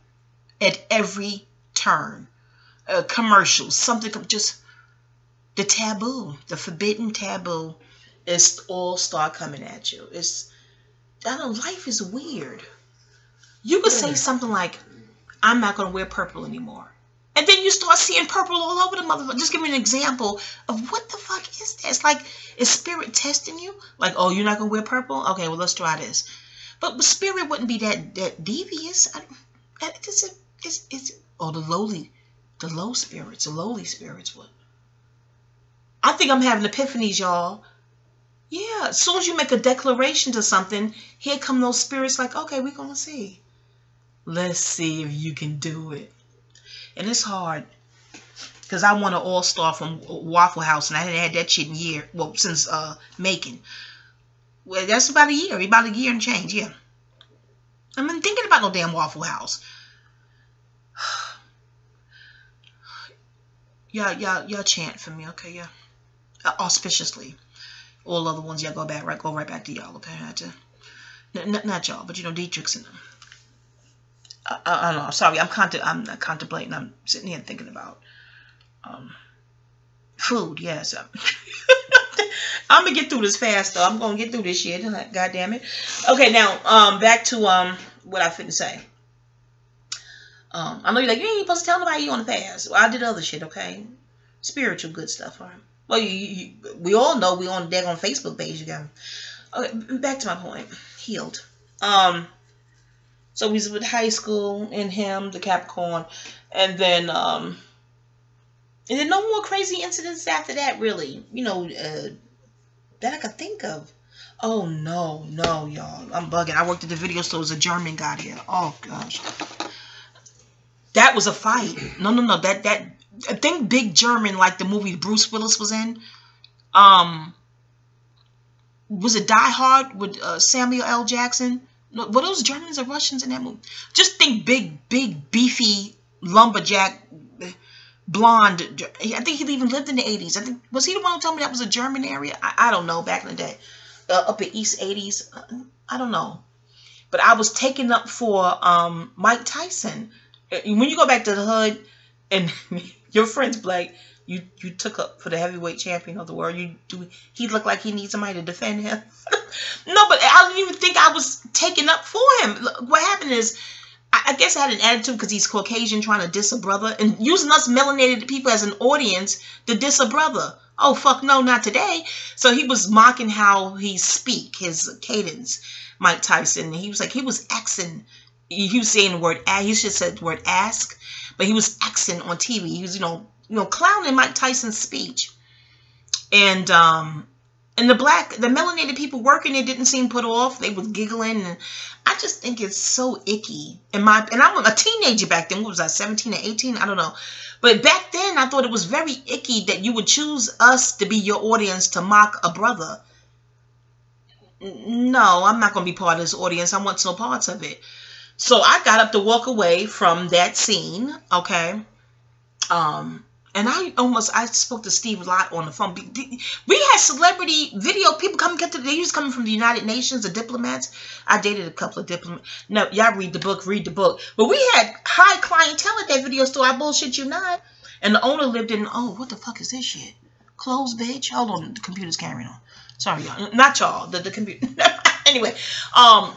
at every turn. Commercials, something, just the taboo, the forbidden taboo is all start coming at you. I don't know, life is weird. You could say something like, I'm not going to wear purple anymore. And then you start seeing purple all over the motherfucker. Just give me an example of what the fuck is that? It's like, is spirit testing you? Like, oh, you're not going to wear purple? Okay, well, let's try this. But spirit wouldn't be that devious. Oh, the low spirits, the lowly spirits would. I think I'm having epiphanies, y'all. Yeah, as soon as you make a declaration to something, here come those spirits like, okay, we're going to see. Let's see if you can do it. And it's hard because I want an all-star from Waffle House, and I hadn't had that shit in years. Well, since Macon. Well, that's about a year. About a year and change, yeah. I'm not thinking about no damn Waffle House. Y'all chant for me, okay? Yeah. Auspiciously. All other ones, y'all go right back to y'all, okay? I had to, not y'all, but you know, Dietrich's and them. I don't know. Sorry, I'm not contemplating. I'm sitting here thinking about food. Yes, I'm gonna get through this fast though. I'm gonna get through this shit. God damn it. Okay, now back to what I finna say. I know you're like, you ain't supposed to tell nobody you on the fast. Well, I did other shit. Okay, spiritual good stuff. All right. Well, we all know we on the daggone Facebook page again. Okay, back to my point. Healed. So we was with high school and him, the Capricorn, and then no more crazy incidents after that, really. You know, that I could think of. Oh no, y'all, I'm bugging. I worked at the video store. It was a German guy here. Oh gosh, that was a fight. No. That I think Big German, like the movie Bruce Willis was in. Was it Die Hard with Samuel L. Jackson? Were those Germans or Russians in that movie? Just think big, beefy, lumberjack, blonde. I think he even lived in the 80s. I think, was he the one who told me that was a German area? I don't know, back in the day. Up at East 80s. I don't know. But I was taken up for Mike Tyson. When you go back to the hood and your friend's black, you took up for the heavyweight champion of the world. He looked like he needs somebody to defend him. No, but I don't even think I was taken up for him. What happened is, I guess I had an attitude because he's Caucasian trying to diss a brother and using us melanated people as an audience to diss a brother. Oh, fuck no, not today. So he was mocking how he speak, his cadence, Mike Tyson. He was like, he was accent. He was saying the word, he should have said the word ask, but he was accent on TV. He was, you know, clowning Mike Tyson's speech. And the melanated people working there didn't seem put off. They was giggling. And I just think it's so icky. And I'm a teenager back then. What was I, 17 or 18? I don't know. But back then, I thought it was very icky that you would choose us to be your audience to mock a brother. No, I'm not going to be part of this audience. I want no parts of it. So I got up to walk away from that scene, okay? And I spoke to Steve a lot on the phone. We had celebrity video people they used coming from the United Nations, the diplomats. I dated a couple of diplomats. No, y'all read the book. But we had high clientele at that video store. I bullshit you not. And the owner lived in, oh, what the fuck is this shit? Closed, bitch. Hold on, the computer's carrying on. Sorry, y'all. Not y'all, the computer. Anyway,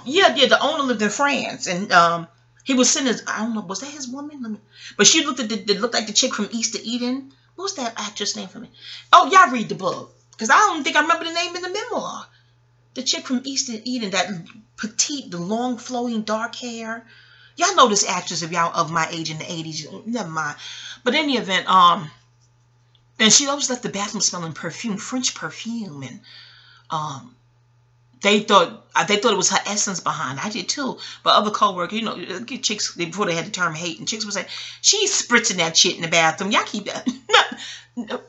yeah, the owner lived in France. And, he was sitting I don't know, was that his woman? But she looked like the chick from East of Eden. What was that actress name for me? Oh, y'all read the book. Because I don't think I remember the name in the memoir. The chick from East of Eden, that petite, the long flowing dark hair. Y'all know this actress if y'all of my age in the 80s. Never mind. But in the event, and she always left the bathroom smelling perfume, French perfume. And they thought it was her essence behind it. I did too. But other co-workers, you know, chicks, before they had the term hate, and chicks would say, she's spritzing that shit in the bathroom. Y'all keep that.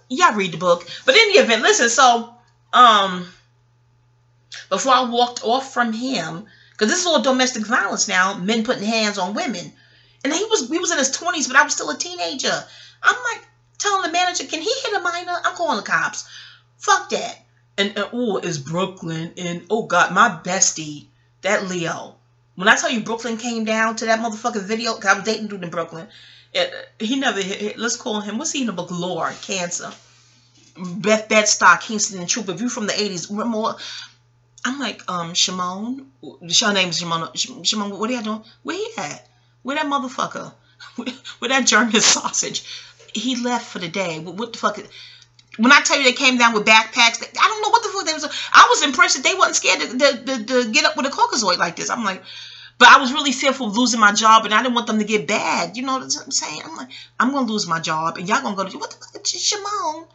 Y'all read the book. But in the event, listen, so, before I walked off from him, because this is all domestic violence now, men putting hands on women. And he was in his 20s, but I was still a teenager. I'm like telling the manager, can he hit a minor? I'm calling the cops. Fuck that. And oh, it's Brooklyn. And oh God, my bestie, that Leo. When I tell you Brooklyn came down to that motherfucking video, because I was dating dude in Brooklyn. He never hit, let's call him, what's he in the book? Lord, Cancer. Beth Bedstock, Kingston and Troop. If you from the 80s, more. I'm like, Shimon. Her name is Shimon. Shimon, what are y'all doing? Where he at? Where that motherfucker? Where that German sausage? He left for the day. What the fuck? When I tell you they came down with backpacks, I don't know what the fuck they was. I was impressed that they wasn't scared to get up with a Caucasoid like this. I'm like, but I was really fearful of losing my job, and I didn't want them to get bad. You know what I'm saying? I'm like, I'm gonna lose my job, and y'all gonna go to what the fuck, Shimon?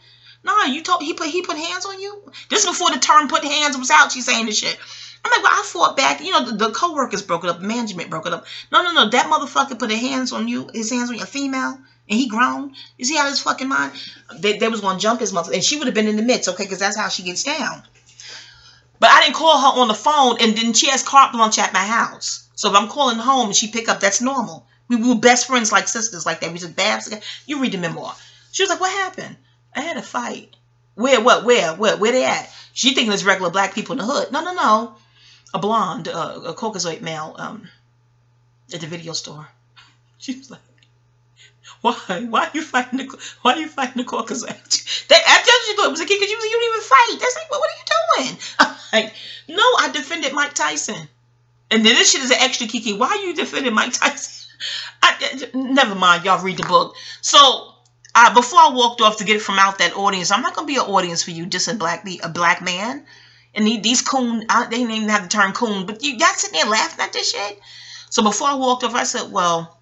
Nah, you told he put hands on you. This is before the term "put hands" was out. She's saying this shit. I'm like, well, I fought back. You know, the co-workers broke it up, the management broke it up. No, that motherfucker put his hands on you, a female. And he grown. Is he out of his fucking mind? They was going to jump his mother. And she would have been in the midst, okay? Because that's how she gets down. But I didn't call her on the phone, and then she has carte blanche at my house. So if I'm calling home and she pick up, that's normal. We were best friends like sisters like that. We just babs. You read the memoir. She was like, what happened? I had a fight. Where, what, where they at? She thinking it's regular black people in the hood. No. A blonde, a Caucasoid male at the video store. She was like, why? Why are you fighting the Caucasoid? I just thought it was a kid because you didn't even fight. That's like, what are you doing? I'm like, no, I defended Mike Tyson. And then this shit is an extra kiki. Why are you defending Mike Tyson? Never mind. Y'all read the book. So before I walked off to get it from out that audience, I'm not gonna be an audience for you, just a black man. And these coon, they didn't even have the term coon, but y'all sitting there laughing at this shit. So before I walked off, I said, well,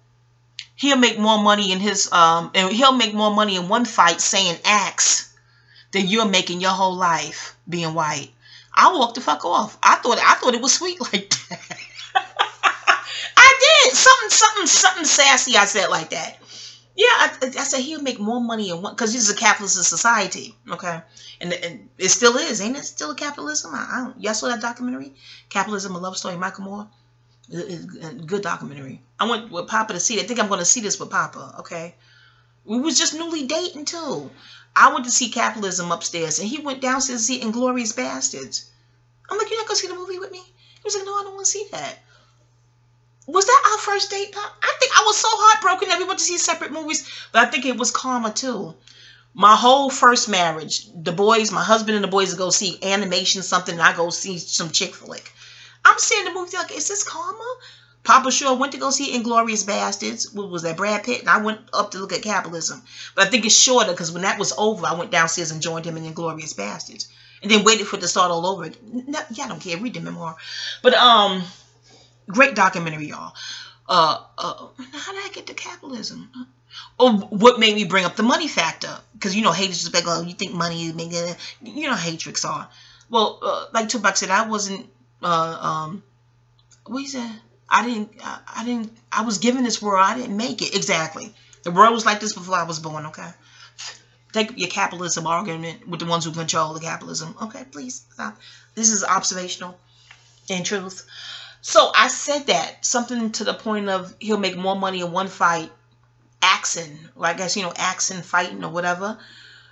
he'll make more money in his and he'll make more money in one fight saying acts than you're making your whole life being white. I walked the fuck off. I thought it was sweet like that. I did something sassy. I said like that. Yeah, I said he'll make more money in one, because this is a capitalist society, okay, and it still is, ain't it? Still a capitalism. Y'all saw that documentary, Capitalism: A Love Story, Michael Moore. Good documentary. I went with Papa to see it. I think I'm going to see this with Papa. Okay, we was just newly dating too. I went to see Capitalism upstairs, and he went downstairs to see Inglourious Bastards. I'm like, you're not going to see the movie with me? He was like, no, I don't want to see that. Was that our first date, Pop? I think I was so heartbroken that we went to see separate movies, but I think it was karma too. My whole first marriage, the boys, my husband and the boys would go see animation something, and I go see some chick flick. I'm seeing the movie like, is this karma? Papa sure went to go see Inglourious Bastards. What was that, Brad Pitt? And I went up to look at Capitalism. But I think it's shorter because when that was over, I went downstairs and joined him in Inglourious Bastards. And then waited for it to start all over. No, yeah, I don't care. Read the memoir. But, great documentary, y'all. How did I get to Capitalism? Oh, what made me bring up the money factor? Because, you know, haters just like, oh, you think money, you know how hatricks are. Well, like Tupac said, I wasn't, what he said? I was given this world. I didn't make it. Exactly. The world was like this before I was born, okay? Take your capitalism argument with the ones who control the capitalism. Okay, please stop. This is observational and truth. So I said that, something to the point of he'll make more money in one fight, axing, or I guess, you know, axing, fighting or whatever,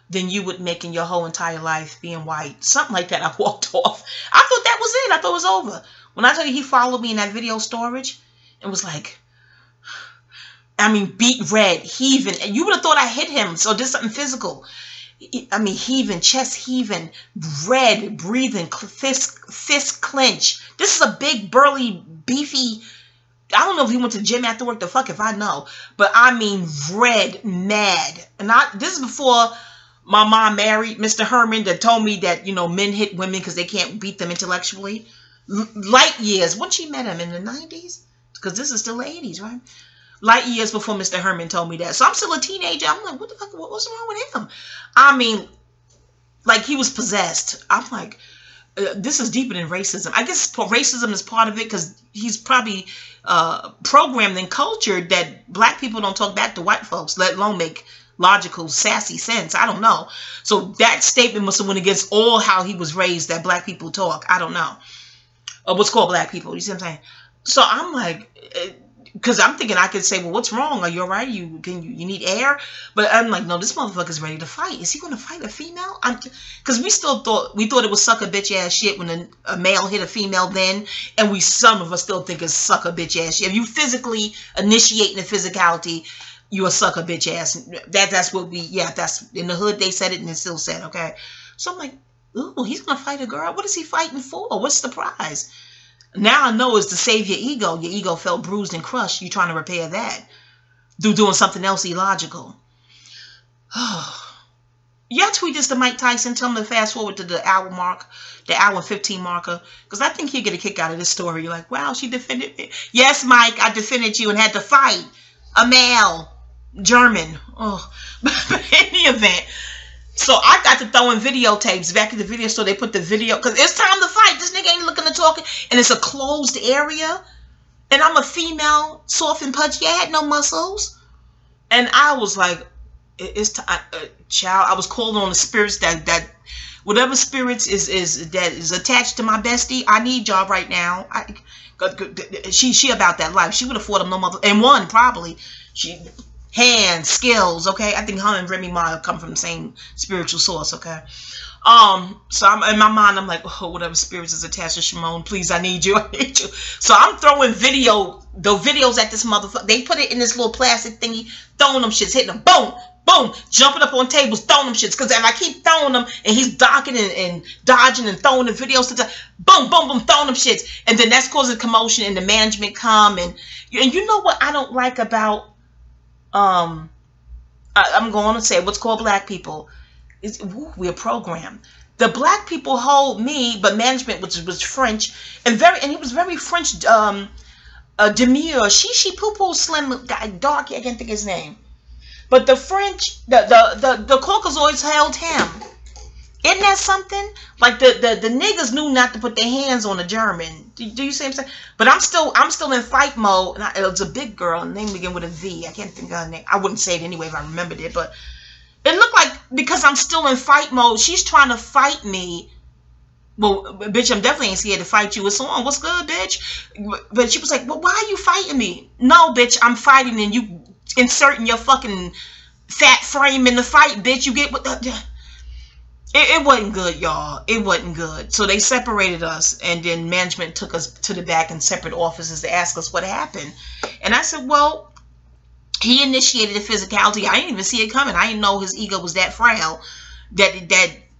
than you would make in your whole entire life being white. Something like that. I walked off. I thought that was it. I thought it was over. When I tell you he followed me in that video storage and was like, I mean, beat red, heaving. And you would have thought I hit him. So this is something physical. I mean, heaving, chest heaving, red, breathing, fist clench. This is a big, burly, beefy. I don't know if he went to the gym after work. The fuck if I know. But I mean, red, mad. And this is before my mom married Mr. Herman that told me that, you know, men hit women because they can't beat them intellectually. Light years. When she met him in the 90s? Because this is still the 80s, right? Light years before Mr. Herman told me that. So I'm still a teenager. I'm like, what the fuck? What's wrong with him? I mean, like he was possessed. I'm like, this is deeper than racism. I guess racism is part of it because he's probably programmed and cultured that black people don't talk back to white folks, let alone make logical, sassy sense. I don't know. So that statement must have went against all how he was raised that black people talk. I don't know. What's called black people. You see what I'm saying? So I'm like, because I'm thinking I could say, well, what's wrong? Are you all right? You need air? But I'm like, no, this motherfucker's ready to fight. Is he going to fight a female? Because we thought it was sucker bitch ass shit when a male hit a female then, and some of us still think it's sucker bitch ass shit. If you physically initiating the physicality, you a sucker bitch ass. That's what that's in the hood they said it and it's still said, okay? So I'm like, ooh, he's going to fight a girl? What is he fighting for? What's the prize? Now I know it's to save your ego. Your ego felt bruised and crushed. You're trying to repair that through doing something else illogical. Y'all tweet this to Mike Tyson. Tell him to fast forward to the hour mark, the hour 15 marker. Because I think he'll get a kick out of this story. You're like, wow, she defended me. Yes, Mike, I defended you and had to fight a male German. Oh, but in any event. So I got to throw in videotapes back at the video store. They put the video because it's time to fight. This nigga ain't looking to talk, and it's a closed area. And I'm a female, soft and punchy. I had no muscles, and I was like, "It's time, child." I was calling on the spirits that Whatever spirits that is attached to my bestie, I need y'all right now. She about that life. She would afford them no mother and one probably. She hands, skills, okay. I think her and Remy Ma come from the same spiritual source, okay. So I'm in my mind, I'm like, oh, whatever spirits is attached to Shimon, please, I need you, I need you. So I'm throwing the videos at this motherfucker. They put it in this little plastic thingy, throwing them shits, hitting them, boom, boom, jumping up on tables, throwing them shits. Because if I keep throwing them, and he's docking and dodging and throwing the videos to the boom, boom, boom, throwing them shits. And then that's causing commotion, and the management come. And you know what I don't like about, I'm going to say what's called black people. We're programmed. The black people hold me, but management, which was French, and he was very French, demure, she poo-poo, slim guy, dark, I can't think his name. But the French, the Caucasoids held him. Isn't that something? Like the niggas knew not to put their hands on a German. Do you see what I'm saying? But I'm still in fight mode. And it was a big girl, her name began with a V. I can't think of her name. I wouldn't say it anyway if I remembered it, but it looked like because I'm still in fight mode, she's trying to fight me. Well, bitch, I'm definitely ain't scared to fight you. It's on. What's good, bitch? But she was like, well, why are you fighting me? No, bitch, I'm fighting and you inserting your fucking fat frame in the fight, bitch. You get what the... It wasn't good, y'all. It wasn't good. So they separated us, and then management took us to the back in separate offices to ask us what happened. And I said, well, he initiated the physicality. I didn't even see it coming. I didn't know his ego was that frail. That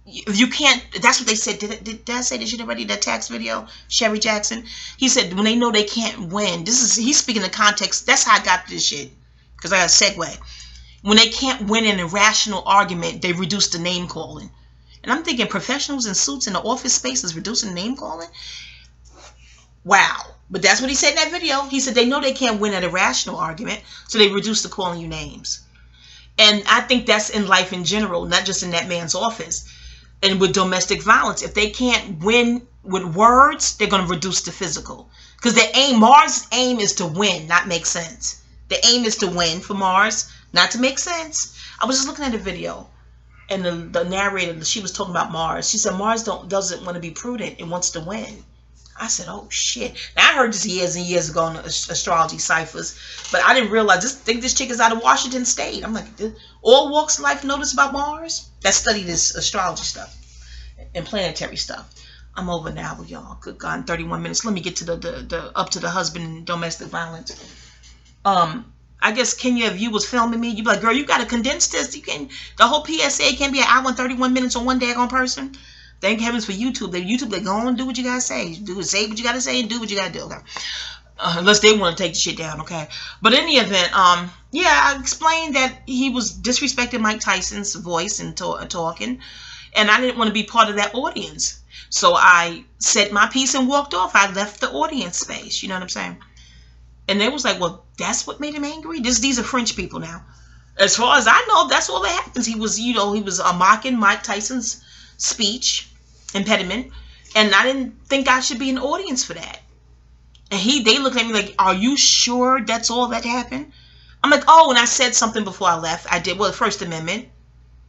you can't. That's what they said. Did I say this shit already? That tax video, Sherry Jackson. He said when they know they can't win. He's speaking in context. That's how I got this shit. Because I got a segue. When they can't win an irrational argument, they reduce the name calling. And I'm thinking professionals in suits in the office space is reducing name calling. Wow. But that's what he said in that video. He said they know they can't win an irrational argument, so they reduce the calling you names. And I think that's in life in general, not just in that man's office. And with domestic violence, if they can't win with words, they're going to reduce the physical. Because Mars' aim is to win, not make sense. The aim is to win for Mars, not to make sense. I was just looking at a video. And the narrator, she was talking about Mars. She said Mars doesn't want to be prudent. It wants to win. I said, oh, shit. Now, I heard this years and years ago in astrology ciphers. But I didn't realize, think this chick is out of Washington State. I'm like, all walks of life know this about Mars? That study this astrology stuff and planetary stuff. I'm over now with y'all. Good God, in 31 minutes. Let me get to the up to the husband and domestic violence. I guess Kenya, if you was filming me, you'd be like, girl, you got to condense this. The whole PSA can't be an hour and 31 minutes on one daggone person. Thank heavens for YouTube. They go on and do what you got to say. Say what you got to say and do what you got to do. Okay? Unless they want to take the shit down, okay? But in the event, yeah, I explained that he was disrespecting Mike Tyson's voice and talking. And I didn't want to be part of that audience. So I said my piece and walked off. I left the audience space. You know what I'm saying? And they was like, well, that's what made him angry? These are French people now. As far as I know, that's all that happens. He was, he was mocking Mike Tyson's speech impediment. And I didn't think I should be in the audience for that. And they looked at me like, are you sure that's all that happened? I'm like, oh, and I said something before I left. I did, well, the First Amendment.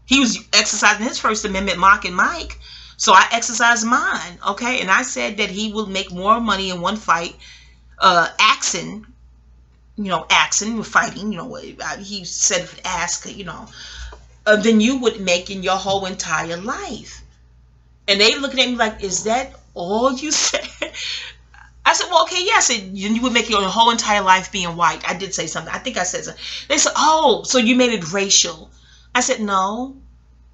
He was exercising his First Amendment, mocking Mike. So I exercised mine, okay? And I said that he will make more money in one fight axing, fighting, he said ask, than you would make in your whole entire life. And they looking at me like, is that all you said? I said, well, okay, yeah. I said, you would make your whole entire life being white. I did say something. I think I said something. They said, oh, so you made it racial. I said, no.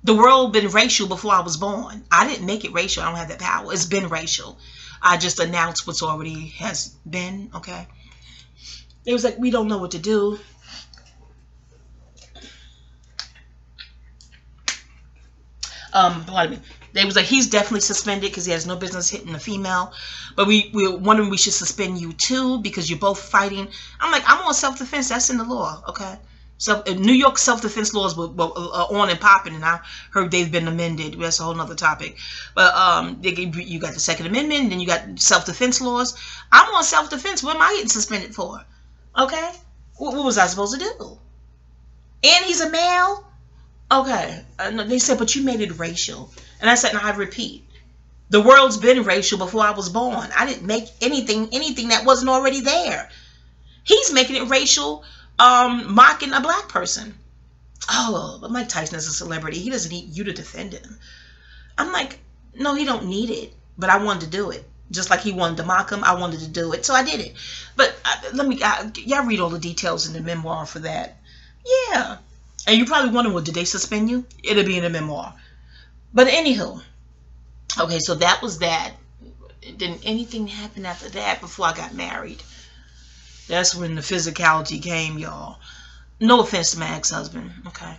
The world been racial before I was born. I didn't make it racial. I don't have that power. It's been racial. I just announced what's already has been, okay? It was like, we don't know what to do. Pardon me. They was like, he's definitely suspended because he has no business hitting a female. But we're wondering we should suspend you too because you're both fighting. I'm like, I'm on self-defense. That's in the law, okay? So New York self-defense laws were on and popping, and I heard they've been amended. That's a whole nother topic. But you got the Second Amendment, and then you got self-defense laws. I'm on self-defense. What am I getting suspended for? Okay? What was I supposed to do? And he's a male. Okay. No, they said, but you made it racial. And I said, no, I repeat. The world's been racial before I was born. I didn't make anything that wasn't already there. He's making it racial, mocking a black person. Oh, but Mike Tyson is a celebrity. He doesn't need you to defend him. I'm like, no, he don't need it. But I wanted to do it. Just like he wanted to mock him, I wanted to do it. So I did it. But y'all read all the details in the memoir for that. Yeah. And you probably wondering, well, did they suspend you? It'll be in the memoir. But anywho. Okay, so that was that. Didn't anything happen after that before I got married? That's when the physicality came, y'all. No offense to my ex-husband. Okay.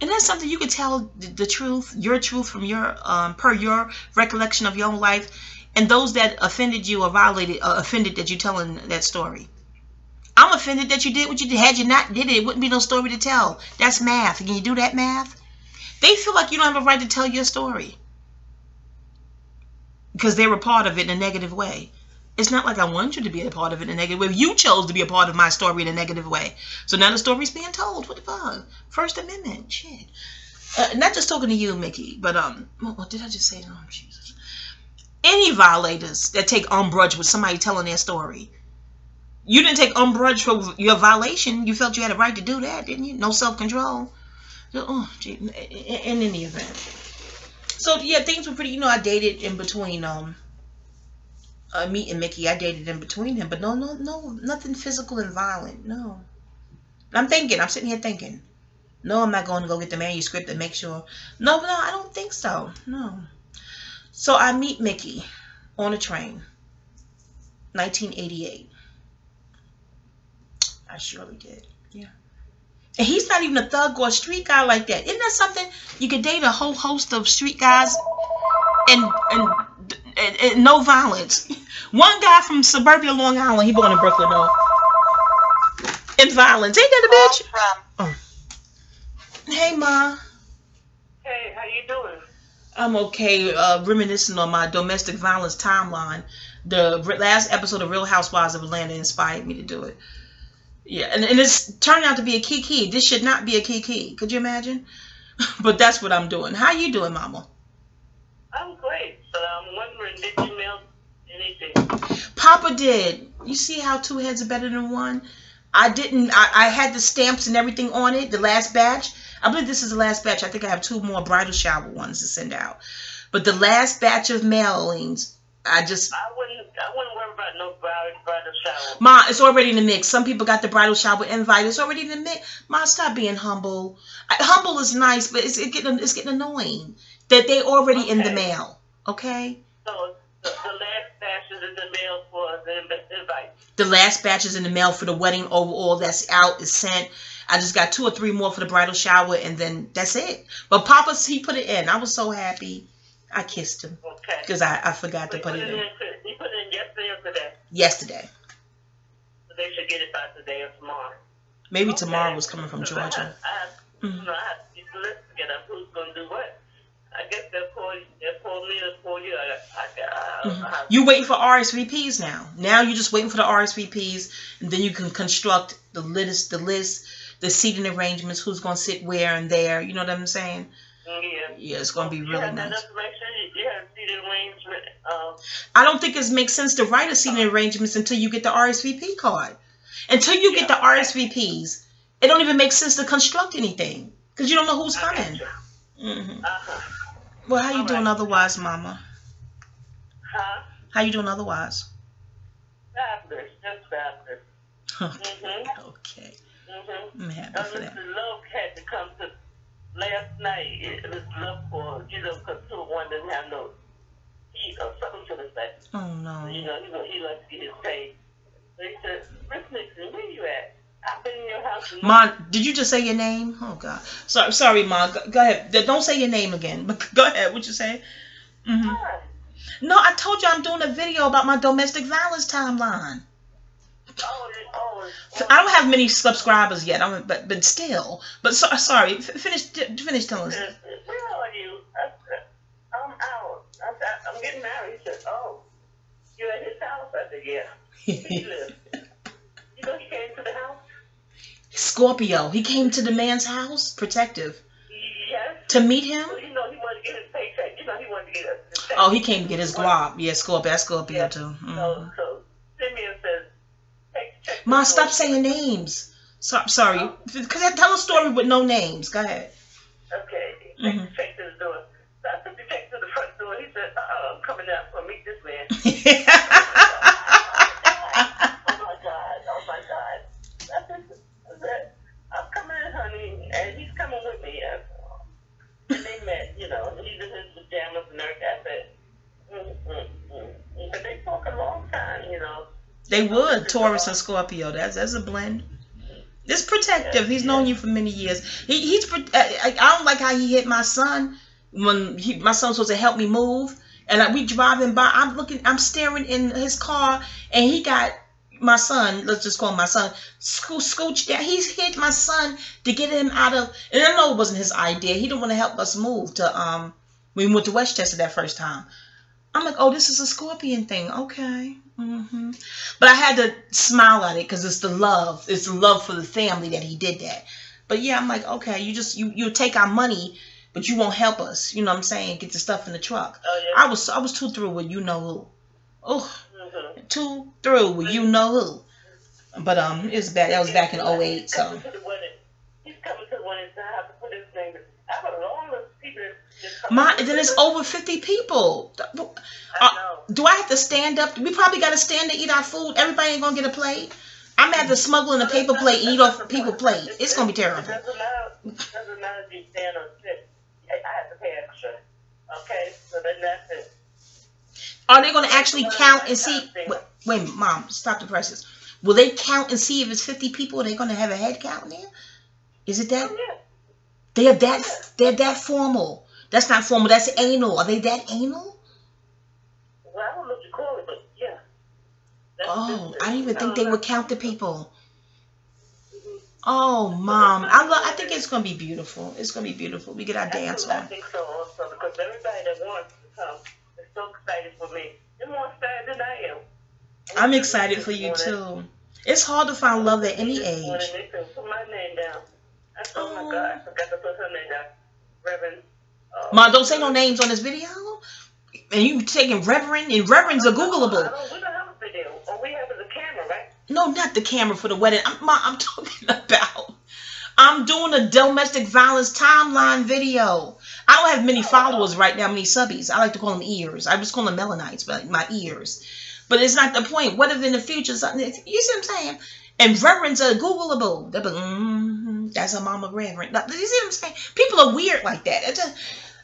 And that's something you can tell the truth, your truth from your, per your recollection of your own life. And those that offended you or violated, offended that you're telling that story. I'm offended that you did what you did. Had you not did it, it wouldn't be no story to tell. That's math. Can you do that math? They feel like you don't have a right to tell your story. Because they were part of it in a negative way. It's not like I want you to be a part of it in a negative way. You chose to be a part of my story in a negative way. So now the story's being told. What the fuck? First Amendment. Shit. Not just talking to you, Mickey, but, what did I just say? Oh, Jesus. Any violators that take umbrage with somebody telling their story. You didn't take umbrage for your violation. You felt you had a right to do that, didn't you? No self-control. Oh, gee. In any event. So, yeah, things were pretty, you know, I dated in between, me and Mickey. I dated in between him, but no, nothing physical and violent, no. I'm sitting here thinking, no, I'm not going to go get the manuscript and make sure. No, I don't think so, no. So I meet Mickey on a train, 1988. I surely did, yeah. And he's not even a thug or a street guy like that. Isn't that something? You could date a whole host of street guys and no violence. One guy from suburbia Long Island, he born in Brooklyn, though. And violence. Ain't that a bitch? Oh. Hey, Ma. Hey, how you doing? I'm okay. Reminiscing on my domestic violence timeline. The last episode of Real Housewives of Atlanta inspired me to do it. Yeah, and it's turned out to be a kiki. This should not be a kiki. Could you imagine? But that's what I'm doing. How you doing, Mama? I'm great, but I'm wondering, did you mail anything? Papa did. You see how two heads are better than one? I didn't. I had the stamps and everything on it, the last batch. I believe this is the last batch. I think I have 2 more bridal shower ones to send out. But the last batch of mailings, I wouldn't worry about no bridal shower. Ma, it's already in the mix. Some people got the bridal shower invite. It's already in the mix. Ma, stop being humble. Humble is nice, but it's getting annoying that they already in the mail. Okay? So the last batch is in the mail for the invite. The last batch is in the mail for the wedding overall. That's out. Is sent. I just got 2 or 3 more for the bridal shower, and then that's it. But Papa, he put it in. I was so happy. I kissed him. Okay. Because I forgot to put it in. He put it in yesterday or today? Yesterday. So they should get it by today or tomorrow. Maybe tomorrow was coming from Georgia. I have to get the list together. Who's going to do what? I guess they'll call me to call you. You waiting for RSVPs now. Now you're just waiting for the RSVPs, and then you can construct the list, the seating arrangements, who's going to sit where and there. You know what I'm saying? Yeah, it's going to be really nice. I don't think it makes sense to write a seating arrangements until you get the RSVP card. Until you get the RSVPs, it don't even make sense to construct anything because you don't know who's coming. Well, how you doing otherwise, Mama? Huh? How you doing otherwise? Fabulous, just fabulous. Okay. I'm happy for that. Love had to come to last night. It was love for, because 2-1 didn't have no heat or something to the effect. Oh, no. He likes to get his pay. So he said, Miss Nixon, where you at? I've been in your house. Ma, did you just say your name? Oh, God. Sorry, Ma. Go ahead. Don't say your name again. But go ahead. What you say? No, I told you I'm doing a video about my domestic violence timeline. I don't have many subscribers yet, but still. But sorry, finish telling us. Where are you? I'm out. I'm getting married. He said, "Oh, you're at his house?" I said, "Yeah." He lives. You know, he came to the house. Scorpio. He came to the man's house. Protective. To meet him? Well, you know, he wanted to get his paycheck. You know, he wanted to get his check. Oh, he came to get his guap. Yeah, Scorpio. That's Scorpio Yeah. too. So Simeon says, take the check. Ma, stop saying names. Sorry. Because tell a story with no names. Go ahead. Okay. Take the check to the door. So I took the check to the front door. He said, I'm coming out to meet this man. Oh my God. I said, I'm coming in, honey, and he's coming with me. And they met, you know, he's in his pajamas and everything. I said, but they talk a long time, you know. They would. Taurus and Scorpio. That's a blend. It's protective. He's known you for many years. I don't like how he hit my son when my son was supposed to help me move, and we driving by. I'm staring in his car, and he got my son. Let's just call him my son. Scooched down. He's hit my son to get him out of. And I know it wasn't his idea. He didn't want to help us move to when we went to Westchester that first time. I'm like, oh, this is a Scorpion thing. Okay. But I had to smile at it because it's the love. It's the love for the family that he did that. But yeah, I'm like, okay, you take our money, but you won't help us. You know what I'm saying? Get the stuff in the truck. Oh, yeah. I was too through with you know who. Oh, too through with you know who. But it's bad. That was back in 08. So. He's coming to the wedding, so I have to put his name. I have a long list of people. Then it's over 50 people. Do I have to stand up? We probably got to stand to eat our food. Everybody ain't going to get a plate. I'm going to have to smuggle in a paper plate and eat off people's plate. It's going to be terrible. It doesn't matter if you stand or sit. I have to pay extra. Okay? So then that's it. Are they going to actually count and see? Wait, Mom, stop the presses. Will they count and see if it's 50 people? Are they going to have a head count there? Is it that? Oh, They're yeah. that formal. That's not formal. That's anal. Are they that anal? Well, I don't know what you call it, but yeah. Oh, I didn't even think they would count the people. Oh, Mom, I think it's gonna be beautiful. It's gonna be beautiful. We get our dance on. I think so also because everybody that wants to come is so excited for me. They're more excited than I am. I'm excited for you too. It's hard to find love at any age. They put my name down. I said, oh my God, I forgot to put her name down. Reverend. Mom, don't say no names on this video. And you taking Reverend, and Reverend's are Googleable. We don't have a video. All we have is a camera, right? No, not the camera for the wedding. I'm talking about. I'm doing a domestic violence timeline video. I don't have many followers right now, many subbies. I like to call them ears. I just call them melanites, but my ears. But it's not the point. What if in the future something? You see what I'm saying? And Reverend's are Googleable. They're like, that's a mama Reverend. You see what I'm saying? People are weird like that. It's just,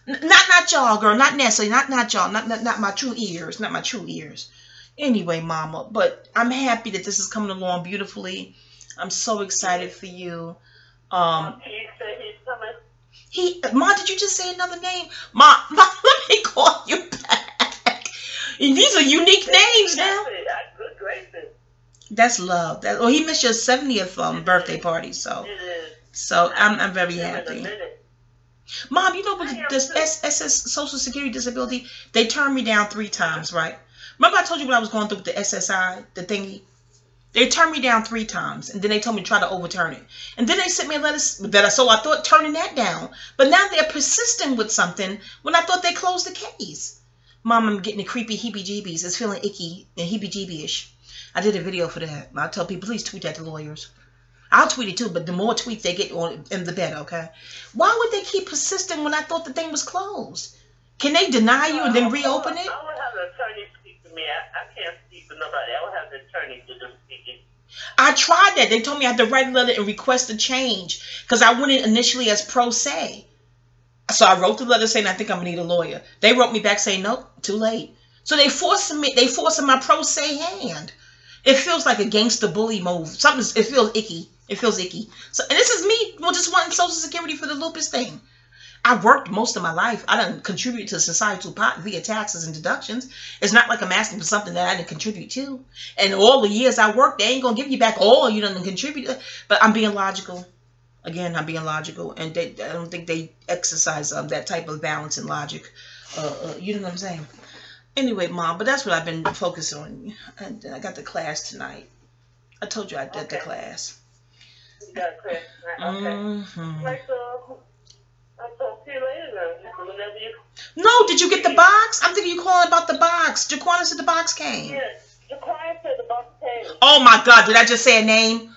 not y'all, girl. Not Nestle. Not y'all. Not my true ears. Not my true ears. Anyway, Mama. But I'm happy that this is coming along beautifully. I'm so excited for you. He said he's coming. Ma, did you just say another name? Ma, let me call you back. And these are unique names now. Good gracious. That's love. He missed your 70th birthday party, so I'm very happy. Mom, you know what this SS Social Security Disability, they turned me down 3 times, right? Remember I told you when I was going through with the SSI, the thingy? They turned me down 3 times, and then they told me to try to overturn it. And then they sent me a letter so I thought turning that down. But now they're persistent with something when I thought they closed the case. Mom, I'm getting the creepy heebie-jeebies. It's feeling icky and heebie-jeebie-ish. I did a video for that. I tell people, please tweet that to lawyers. I'll tweet it too, but the more tweets they get on the better, okay? Why would they keep persisting when I thought the thing was closed? Can they deny you and then reopen it? I would have the attorney speak to me. I can't speak for nobody. I would have the attorney to just speak it. I tried that. They told me I had to write a letter and request a change because I went in initially as pro se. So I wrote the letter saying I think I'm gonna need a lawyer. They wrote me back saying nope, too late. So they forcing my pro se hand. It feels like a gangster bully move. It feels icky. It feels icky. So, and this is me just wanting Social Security for the lupus thing. I worked most of my life. I didn't contribute to societal pot via taxes and deductions. It's not like I'm asking for something that I didn't contribute to. And all the years I worked, they ain't going to give you back all you didn't contribute. But I'm being logical. Again, I'm being logical. And I don't think they exercise that type of balance and logic. You know what I'm saying? Anyway, Mom, but that's what I've been focused on. And I got the class tonight. I told you I did the class. You got a class tonight? Okay. Like, I'll talk to you later then. Whenever you... No, did you get the box? I'm thinking you calling about the box. Jaquana said the box came. Yeah, Jaquan said the box came. Oh my God, did I just say a name?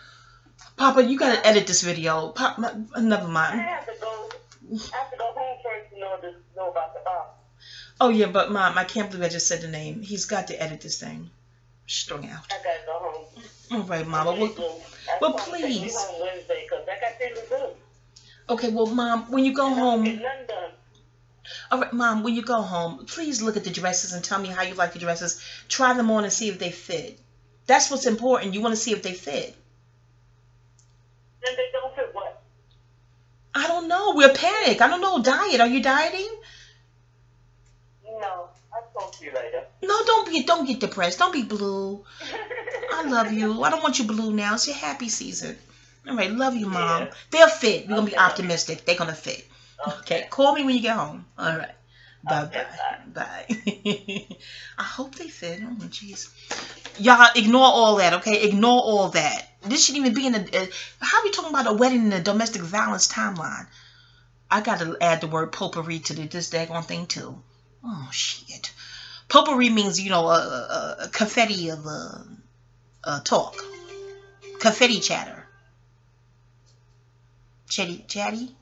Papa, you gotta edit this video. Never mind. I have to go home first to know about the box. Oh yeah, but Mom, I can't believe I just said the name. He's got to edit this thing. Strung out. I gotta go home. All right, Mama. Well, please. Take me home Wednesday because I got things to do. Okay, well, Mom, when you go home. Get nothing done. All right, Mom, when you go home, please look at the dresses and tell me how you like the dresses. Try them on and see if they fit. That's what's important. You want to see if they fit. Then they don't fit what? I don't know. We're panicked. I don't know. Diet. Are you dieting? No. I'll talk to you later. No, don't get depressed. Don't be blue. I love you. I don't want you blue now. It's your happy season. All right, love you, Mom. Yeah. They'll fit. We're going to be optimistic. They're going to fit. Okay. Call me when you get home. All right. Bye-bye. Bye. I hope they fit. Oh, jeez. Y'all, ignore all that, okay? Ignore all that. This shouldn't even be in the... how are we talking about a wedding in the domestic violence timeline? I got to add the word potpourri to this daggone thing, too. Oh, shit. Potpourri means, you know, a confetti of talk. Confetti chatter. Chatty?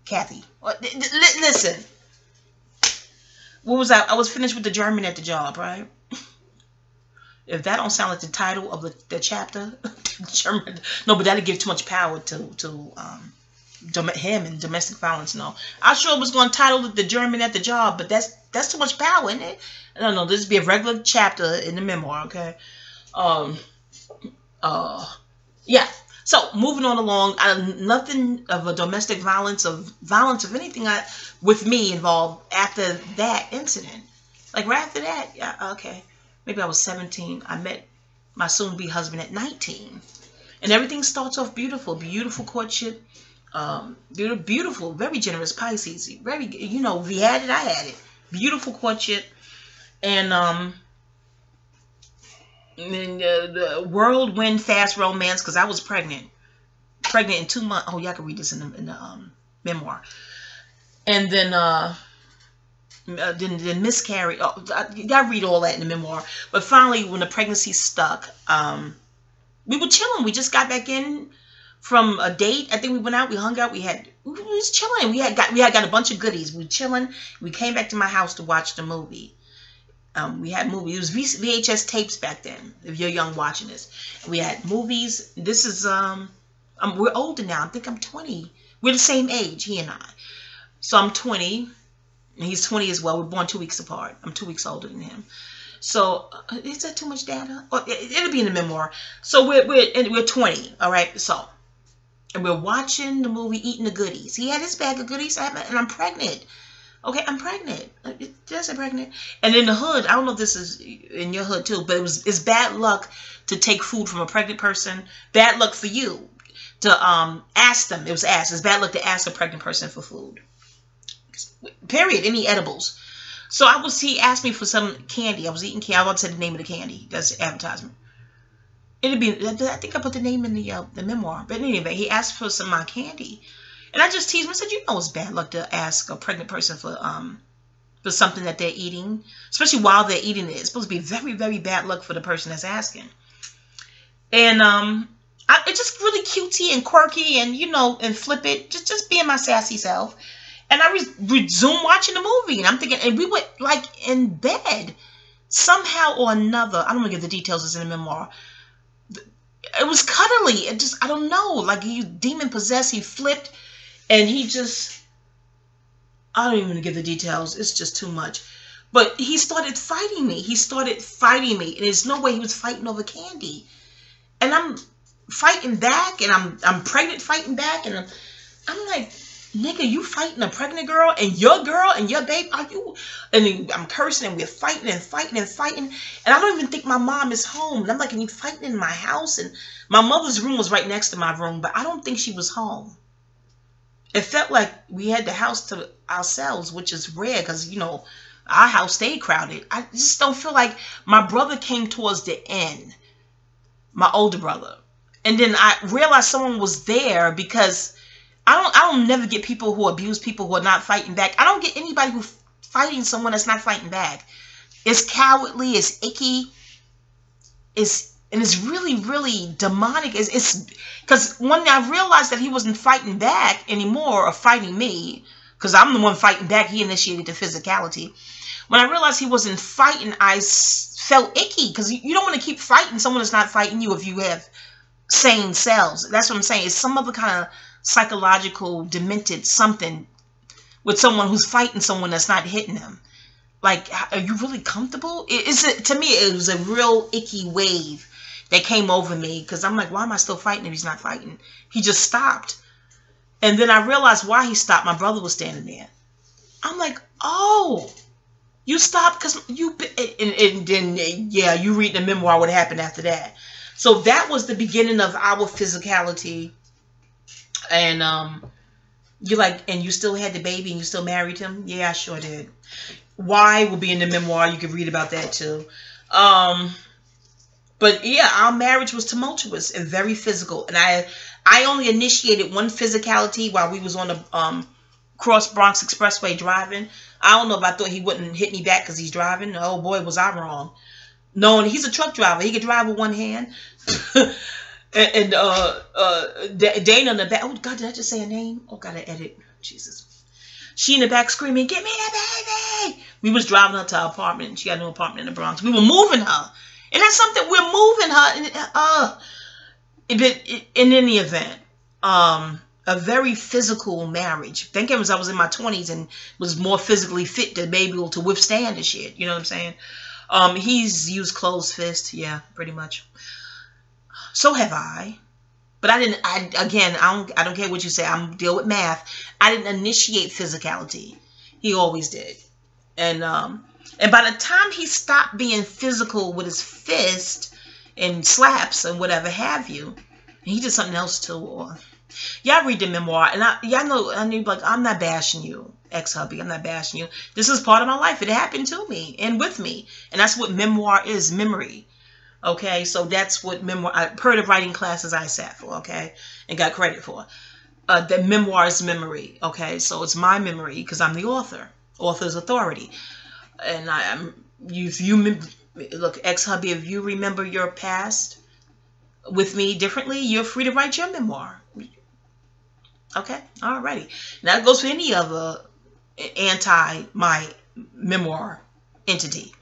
Kathy. Listen. What was I was finished with the German at the job, right? If that don't sound like the title of the chapter, German. No, but that'd give too much power to him and domestic violence. No, I sure was going to title it the German at the job, but that's too much power, isn't it? I don't know. This would be a regular chapter in the memoir, okay? Yeah. So moving on along, nothing of a domestic violence of anything with me involved after that incident. Like right after that, yeah, okay. Maybe I was 17. I met my soon-to-be husband at 19. And everything starts off beautiful. Beautiful courtship. Beautiful, very generous Pisces. Very, you know, we had it, I had it. Beautiful courtship. And the whirlwind fast romance, because I was pregnant in 2 months. Oh, y'all can read this in the memoir. And then miscarried. Oh, y'all read all that in the memoir. But finally, when the pregnancy stuck, we were chilling. We just got back in from a date. I think we went out. We hung out. We was chilling. We had got a bunch of goodies. We were chilling. We came back to my house to watch the movie. We had movies. It was VHS tapes back then, if you're young watching this. We had movies. This is, we're older now. I think I'm 20. We're the same age, he and I. So I'm 20, and he's 20 as well. We're born 2 weeks apart. I'm 2 weeks older than him. So, is that too much data? Oh, it'll be in the memoir. So we're 20, all right? So, and we're watching the movie, eating the goodies. He had his bag of goodies, and I'm pregnant. Okay, I'm pregnant. Just pregnant. And in the hood, I don't know if this is in your hood too, but it's bad luck to take food from a pregnant person. Bad luck for you to ask them. It was asked. It's bad luck to ask a pregnant person for food. Period. Any edibles. So he asked me for some candy. I was eating candy. I won't say the name of the candy. That's advertisement. It'd be. I think I put the name in the memoir. But anyway, he asked for some of my candy. And I just teased him. I said, you know it's bad luck to ask a pregnant person for something that they're eating. Especially while they're eating it. It's supposed to be very, very bad luck for the person that's asking. And it's just really cutesy and quirky and, you know, and flip it. Just being my sassy self. And I resumed watching the movie. And I'm thinking, and we were like in bed. Somehow or another. I don't want to give the details. It's in the memoir. It was cuddly. It just, I don't know. Like he demon possessed. He flipped. And he just, I don't even want to give the details. It's just too much. But he started fighting me. And there's no way he was fighting over candy. And I'm fighting back. And I'm pregnant fighting back. And I'm like, nigga, you fighting a pregnant girl and your babe? Are you? And I'm cursing and we're fighting. And I don't even think my mom is home. And I'm like, and you fighting in my house? And my mother's room was right next to my room. But I don't think she was home. It felt like we had the house to ourselves, which is rare because, you know, our house stayed crowded. I just don't feel like my brother came towards the end, my older brother. And then I realized someone was there because I don't never get people who abuse people who are not fighting back. I don't get anybody who fighting someone that's not fighting back. It's cowardly, it's icky, and it's really, really demonic. It's because when I realized that he wasn't fighting back anymore or fighting me, because I'm the one fighting back, he initiated the physicality. When I realized he wasn't fighting, I felt icky, because you don't want to keep fighting someone that's not fighting you if you have sane cells. That's what I'm saying. It's some other kind of psychological, demented something with someone who's fighting someone that's not hitting them. Like, are you really comfortable? To me, it was a real icky wave that came over me, because I'm like, why am I still fighting if he's not fighting? He just stopped. And then I realized why he stopped. My brother was standing there. I'm like, oh, you stopped because you... And then, yeah, you read the memoir what happened after that. So that was the beginning of our physicality. And you're like, and you still had the baby and you still married him? Yeah, I sure did. Why will be in the memoir. You can read about that too. But yeah, our marriage was tumultuous and very physical. And I only initiated one physicality while we was on the Cross Bronx Expressway driving. I don't know if I thought he wouldn't hit me back because he's driving. Oh boy, was I wrong. No, and he's a truck driver. He could drive with one hand. and Dana in the back. Oh God, did I just say a name? Oh, gotta edit. Jesus. She in the back screaming, "Get me a baby!" We was driving her to her apartment. She got a new apartment in the Bronx. We were moving her. And that's something, we're moving her. In any event, a very physical marriage. Thank heavens I was in my 20s and was more physically fit to be able to withstand the shit. You know what I'm saying? He's used closed fist. Yeah, pretty much. So have I. But I didn't, I don't care what you say. I'm deal with math. I didn't initiate physicality. He always did. And by the time he stopped being physical with his fist and slaps and whatever have you, he did something else too. Or y'all read the memoir, and y'all know, like, I'm not bashing you, ex-hubby. I'm not bashing you. This is part of my life. It happened to me and with me, and that's what memoir is, memory. Okay, so that's what memoir, per the writing classes I sat for, okay, and got credit for. The memoir is memory, okay, so it's my memory because I'm the author. Author's authority. And look, ex-hubby, if you remember your past with me differently, you're free to write your memoir. Okay, alrighty. That goes for any other my memoir entity.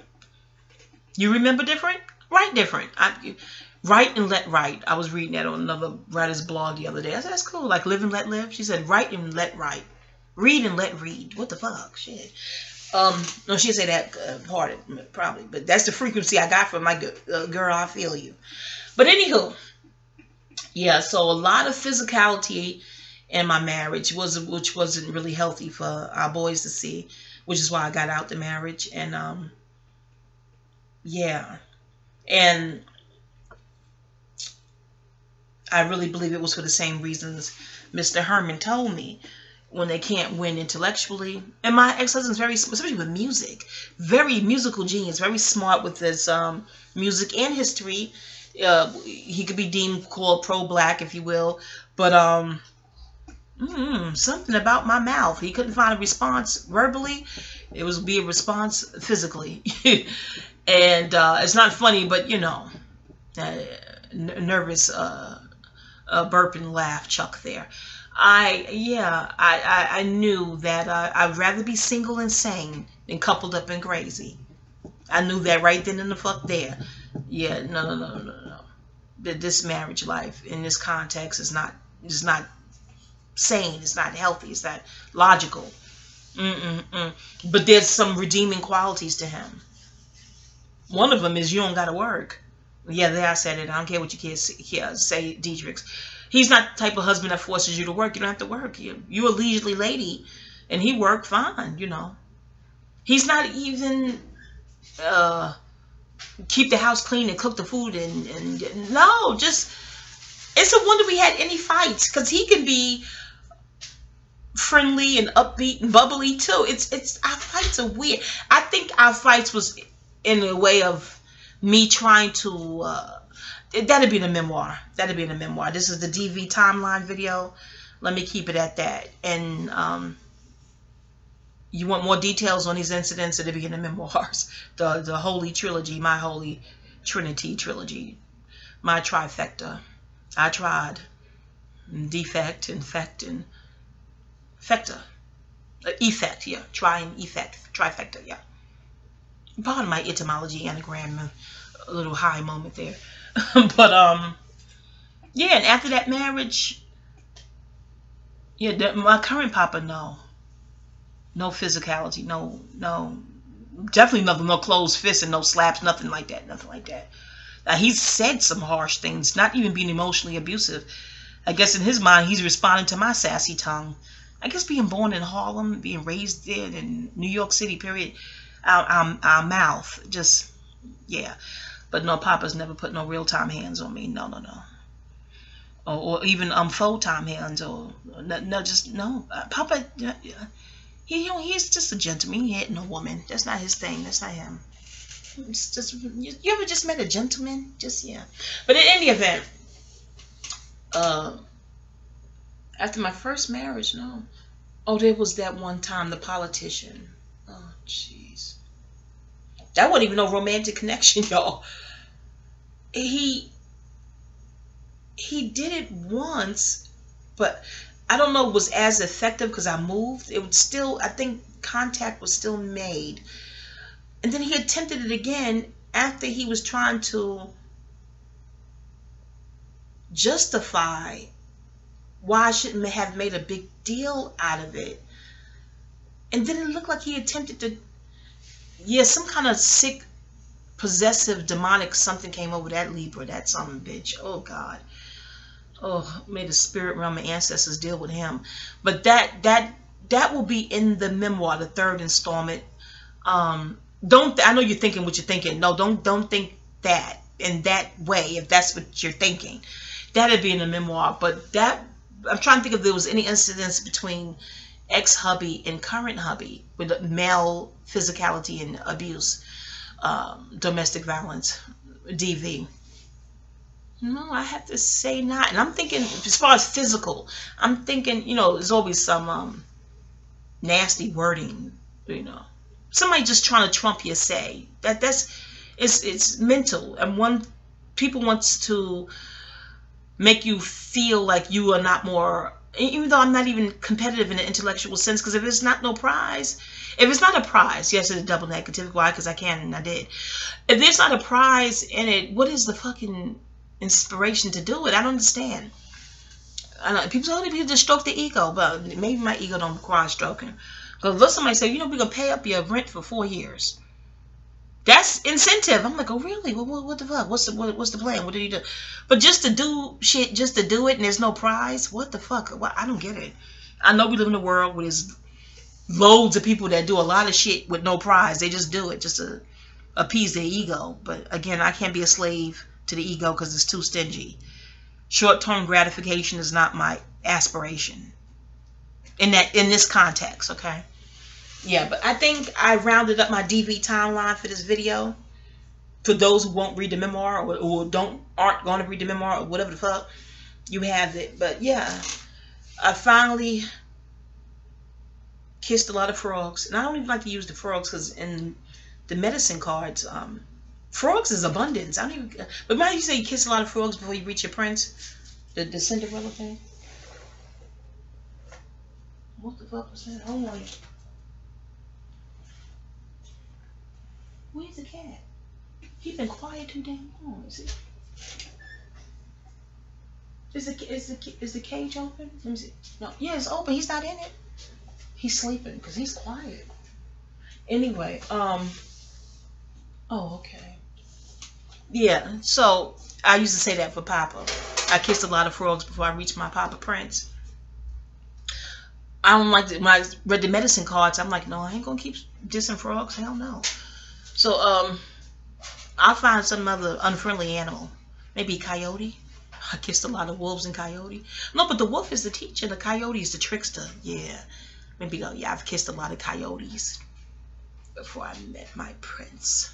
You remember different? Write different. Write and let write. I was reading that on another writer's blog the other day. I said, that's cool. Like live and let live. She said, write and let write. Read and let read. What the fuck? Shit. No, she'd say that part, probably. But that's the frequency I got from my girl. I feel you. But anywho, yeah, so a lot of physicality in my marriage, which wasn't really healthy for our boys to see, which is why I got out the marriage. And, yeah. And I really believe it was for the same reasons Mr. Herman told me, when they can't win intellectually. And my ex-husband's very, especially with music, very musical genius, very smart with his music and history. He could be deemed called pro-black, if you will. But something about my mouth. He couldn't find a response verbally. It was be a response physically. And it's not funny, but you know, nervous burp and laugh Chuck there. I knew that I'd rather be single and sane than coupled up and crazy. I knew that right then and the fuck there. Yeah, no. This marriage life in this context is not sane. It's not healthy. It's not logical. But there's some redeeming qualities to him. One of them is you don't got to work. Yeah, there I said it. I don't care what you kids say, Dietrich's. He's not the type of husband that forces you to work. You don't have to work. You're a leisurely lady, and he worked fine, you know. He's not even keep the house clean and cook the food and no, just it's a wonder we had any fights, because he can be friendly and upbeat and bubbly too. It's our fights are weird. I think our fights was in a way of me trying to that'd be the memoir. That'd be in the memoir. This is the DV timeline video. Let me keep it at that. And you want more details on these incidents at the beginning of memoirs. The Holy Trilogy, my Holy Trinity Trilogy, my trifecta. I tried. Defect, infect, and fecta. Effect, yeah. Trying, effect, trifecta, yeah. Pardon my etymology anagram, a little high moment there. But, yeah, and after that marriage, yeah, my current papa, no. No physicality, no, definitely nothing, no closed fists and no slaps, nothing like that, nothing like that. Now, he's said some harsh things, not even being emotionally abusive. I guess in his mind, he's responding to my sassy tongue. I guess being born in Harlem, being raised there in New York City, period, our mouth, just, yeah. But no, Papa's never put no real-time hands on me, no. Or even faux time hands, or no, just no. Papa, he's just a gentleman. He hitting a woman. That's not his thing. That's not him. It's just, you ever just met a gentleman? Just, yeah. But in any event, after my first marriage, no. Oh, there was that one time, the politician. Oh, jeez. That wasn't even no romantic connection, y'all. He did it once, but I don't know it was as effective because I moved. It would still, I think contact was still made. And then he attempted it again after he was trying to justify why I shouldn't have made a big deal out of it. And then it looked like he attempted to, yeah, some kind of sick, possessive, demonic something came over that Libra, that something bitch. Oh, God. Oh, may the spirit realm and ancestors deal with him. But that will be in the memoir, the third installment. I know you're thinking what you're thinking. No, don't think that in that way, if that's what you're thinking. That'd be in the memoir. But that, I'm trying to think if there was any incidents between ex-hubby and current hubby with male physicality and abuse, domestic violence, DV. No, I have to say not. And I'm thinking, as far as physical, I'm thinking, there's always some nasty wording, Somebody just trying to trump your say. It's mental. And people wants to make you feel like you are not more, even though I'm not even competitive in an intellectual sense, because if it's not a prize, yes, it's a double negative. Why? Because I can and I did. If there's not a prize in it, what is the fucking inspiration to do it? I don't understand. I know people just stroke the ego, but maybe my ego don't require stroking. Because let somebody say, we're gonna pay up your rent for 4 years. That's incentive. I'm like, oh really? What the fuck? What's the plan? What did he do? But just to do shit, just to do it, and there's no prize. What the fuck? I don't get it. I know we live in a world where there's loads of people that do a lot of shit with no prize. They just do it just to appease their ego. But again, I can't be a slave to the ego because it's too stingy. Short-term gratification is not my aspiration in this context, okay? Yeah, but I think I rounded up my DV timeline for this video. For those who won't read the memoir or aren't going to read the memoir or whatever the fuck, you have it. But yeah, I finally kissed a lot of frogs. And I don't even like to use the frogs because in the medicine cards, frogs is abundance. I don't even. But why do you say you kiss a lot of frogs before you reach your prince? The Cinderella thing. What the fuck was that? Hold on. Where's the cat? He's been quiet too damn long. Is the cage open? Let me see. No, yeah, it's open. He's not in it. He's sleeping because he's quiet. Anyway, oh, okay. Yeah, so I used to say that for Papa. I kissed a lot of frogs before I reached my Papa Prince. I don't like when I read the medicine cards. I'm like, no, I ain't gonna keep dissing frogs. Hell no. So I'll find some other unfriendly animal. Maybe coyote. I kissed a lot of wolves and coyote. No, but the wolf is the teacher. The coyote is the trickster. Yeah. Maybe go. Yeah, I've kissed a lot of coyotes before I met my prince.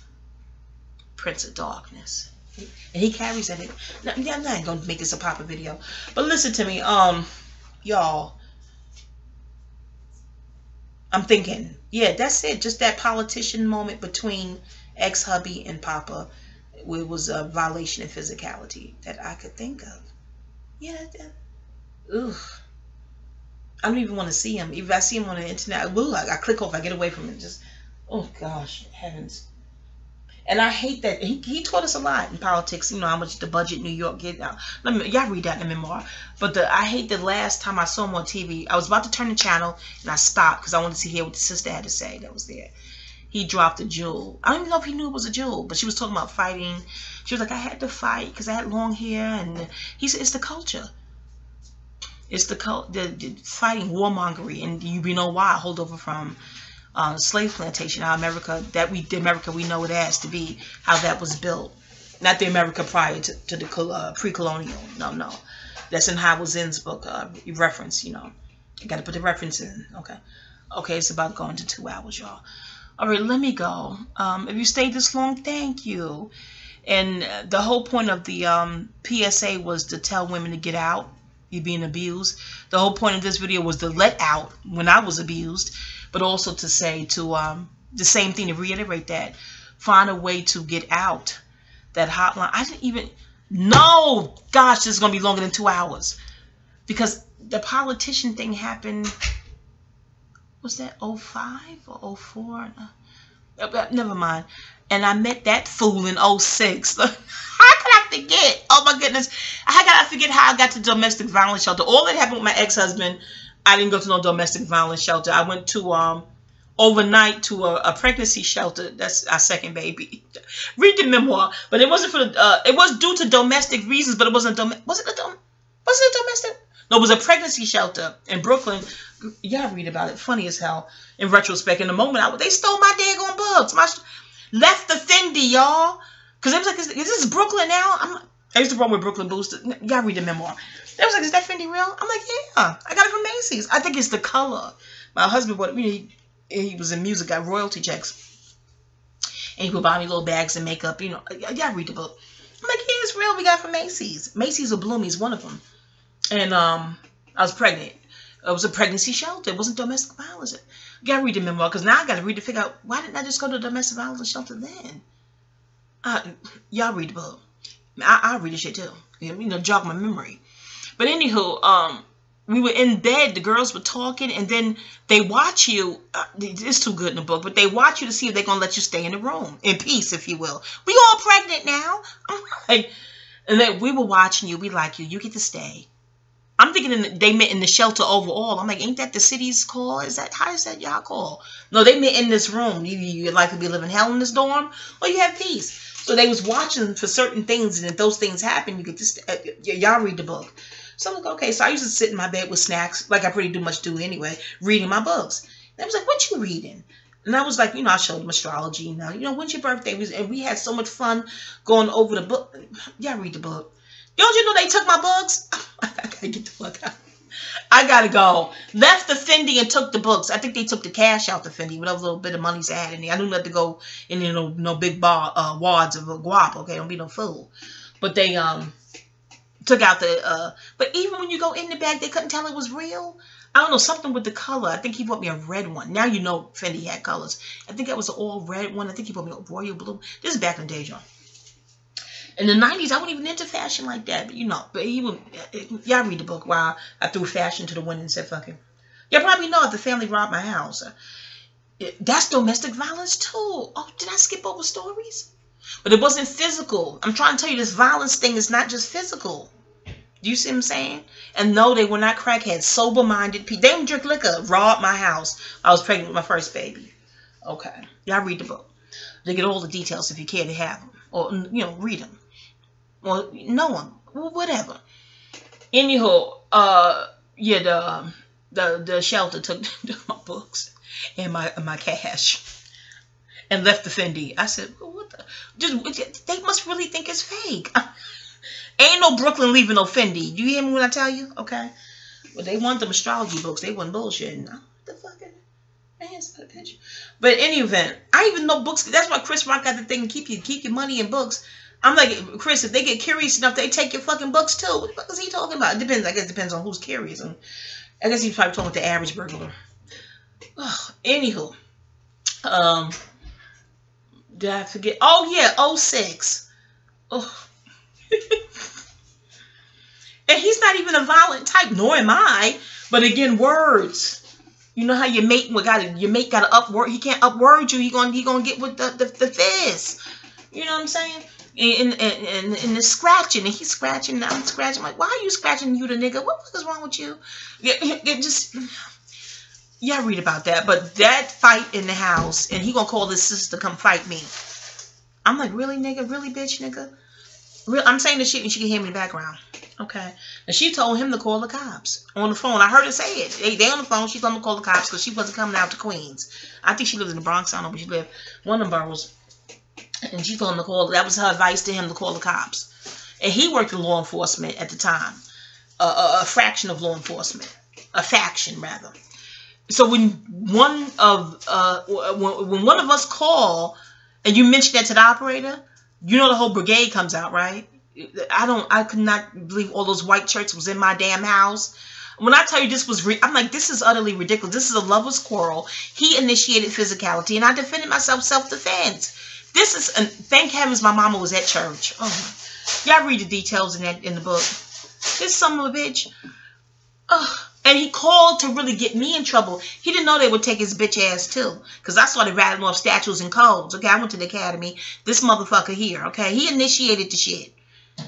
Prince of Darkness. And he carries that. I'm not gonna make this a Papa video. But listen to me. y'all, I'm thinking, yeah, that's it. Just that politician moment between ex-hubby and Papa. It was a violation of physicality that I could think of. Yeah, ugh. I don't even want to see him. If I see him on the internet, I click off. I get away from it. Just, oh gosh, heavens. And I hate that he taught us a lot in politics. You know how much the budget New York get. Y'all read that in the memoir. But I hate the last time I saw him on TV. I was about to turn the channel and I stopped because I wanted to hear what the sister had to say that was there. He dropped a jewel. I don't even know if he knew it was a jewel, but she was talking about fighting. She was like, I had to fight because I had long hair, and he said it's the culture. It's the fighting warmongery, and you know why? Holdover from slave plantation, how America the America we know it as to be, how that was built. Not the America prior to the pre-colonial. No, that's in Howard Zinn's book. Reference, you know, you got to put the reference in. Okay, it's about going to 2 hours, y'all. All right, let me go. If you stayed this long, thank you. And the whole point of the PSA was to tell women to get out. You're being abused. The whole point of this video was to let out when I was abused, but also to say the same thing, to reiterate that. Find a way to get out. That hotline. I didn't even know. Gosh, this is going to be longer than 2 hours. Because the politician thing happened, was that 05 or 04? Never mind. And I met that fool in 06. How could I forget? Oh my goodness. How could I forget how I got to domestic violence shelter? All that happened with my ex-husband, I didn't go to no domestic violence shelter. I went to overnight to a pregnancy shelter. That's our second baby. Read the memoir. But it wasn't for the it was due to domestic reasons, but it wasn't was it a domestic? No, it was a pregnancy shelter in Brooklyn. Y'all read about it. Funny as hell. In retrospect, in the moment, they stole my daggone books. Left the Fendi, y'all. Because it was like, is this Brooklyn now? I used to run with Brooklyn Boost. Y'all read the memoir. They was like, is that Fendi real? I'm like, yeah. I got it from Macy's. I think it's the color. My husband, he was in music, got royalty checks. And he would buy me little bags of makeup. You know, y'all read the book. I'm like, yeah, it's real. We got it from Macy's. Macy's or Bloomie's, one of them. And I was pregnant. It was a pregnancy shelter. It wasn't domestic violence. You gotta read the memoir, because now I gotta read to figure out, why didn't I just go to a domestic violence shelter then? Y'all read the book. I'll read the shit too. You know, jog my memory. But anywho, we were in bed. The girls were talking, and then they watch you. It's too good in the book, but they watch you to see if they're gonna let you stay in the room in peace, if you will. We all pregnant now. I'm like, and then we were watching you. We like you. You get to stay. I'm thinking they met in the shelter overall. I'm like, ain't that the city's call? How is that y'all call? No, they met in this room. You like to be living hell in this dorm, or you have peace. So they was watching for certain things, and if those things happen, you get to y'all read the book. So I'm like, okay. So I used to sit in my bed with snacks, like I pretty much do anyway, reading my books. And I was like, what you reading? And I was like, you know, I showed them astrology. Now, you know, when's your birthday? And we had so much fun going over the book. Y'all read the book. Don't you know they took my books? I gotta get the fuck out. I gotta go. Left the Fendi and took the books. I think they took the cash out the Fendi, whatever little bit of money's I had in there. I knew not to go in, you know, no big wads of guap. Okay, don't be no fool. But they took out the. But even when you go in the bag, they couldn't tell it was real. I don't know, something with the color. I think he bought me a red one. Now you know Fendi had colors. I think that was an all red one. I think he bought me a royal blue. This is back in the day, y'all. In the 90s, I wasn't even into fashion like that. But, you know, he would, y'all read the book while I threw fashion to the wind and said, fuck it. Y'all probably know if the family robbed my house. That's domestic violence, too. Oh, did I skip over stories? But it wasn't physical. I'm trying to tell you, this violence thing is not just physical. Do you see what I'm saying? And no, they were not crackheads. Sober-minded people. They didn't drink liquor. Robbed my house. I was pregnant with my first baby. Okay. Y'all read the book. They get all the details if you care to have them. Or, you know, read them. Or know them. Whatever. Anyhow, yeah, the shelter took my books and my cash and left the Fendi. I said, well, what the? They must really think it's fake. Ain't no Brooklyn leaving no Fendi. Do you hear me when I tell you? Okay. Well, they want them astrology books. They wasn't bullshitting. What the fuck? But in any event, I even know books. That's why Chris Rock got the thing. Keep your money in books. I'm like, Chris, if they get curious enough, they take your fucking books too. What the fuck is he talking about? It depends. I guess it depends on who's curious. And I guess he's probably talking with the average burglar. Oh, anywho, did I forget? Oh yeah, '06. Oh. And he's not even a violent type, nor am I. But again, words. You know how your mate gotta upword. He can't upword you. He gonna get with the fist. You know what I'm saying? And the scratching, and he's scratching, and I'm scratching. I'm like, why are you scratching, you the nigga? What the fuck is wrong with you? It just, yeah, read about that. But that fight in the house, and he gonna call his sister to come fight me. I'm like, really, nigga? Really, bitch, nigga? Real? I'm saying the shit, and she can hear me in the background. Okay. And she told him to call the cops on the phone. I heard her say it. They on the phone. She told him to call the cops because she wasn't coming out to Queens. I think she lived in the Bronx. I don't know, but she lived one of them boroughs. And she told him to call. That was her advice to him, to call the cops. And he worked in law enforcement at the time. A fraction of law enforcement. A faction, rather. So when one of us call and you mention that to the operator, you know the whole brigade comes out, right? I could not believe all those white shirts was in my damn house. When I tell you this was, I'm like, this is utterly ridiculous. This is a lover's quarrel. He initiated physicality, and I defended myself, self-defense. This is, and thank heavens my mama was at church. Oh, y'all read the details in the book. This son of a bitch. And he called to really get me in trouble. He didn't know they would take his bitch ass too. Because I started rattling off statutes and codes. Okay, I went to the academy. This motherfucker here, okay? He initiated the shit.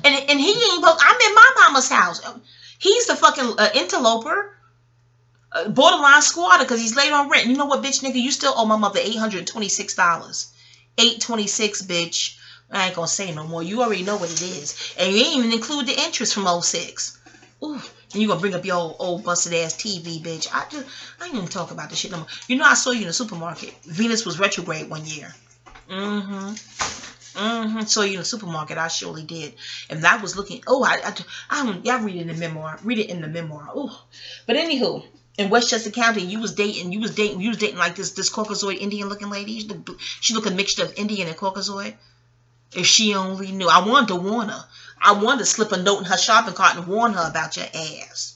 And he ain't, I'm in my mama's house. He's the fucking interloper. Borderline squatter because he's late on rent. You know what, bitch, nigga? You still owe my mother $826. $826, bitch. I ain't gonna say no more. You already know what it is. And you ain't even include the interest from '06. Ooh. And you gonna bring up your old busted ass TV, bitch. I ain't even talk about this shit no more. You know I saw you in the supermarket. Venus was retrograde one year. Saw you in the supermarket. I surely did. And I was looking. Oh, y'all read it in the memoir. Read it in the memoir. Oh, but anywho, in Westchester County, you was dating like this Caucasoid Indian looking lady. She looked a mixture of Indian and Caucasoid. If she only knew. I wanted to warn her. I wanted to slip a note in her shopping cart and warn her about your ass.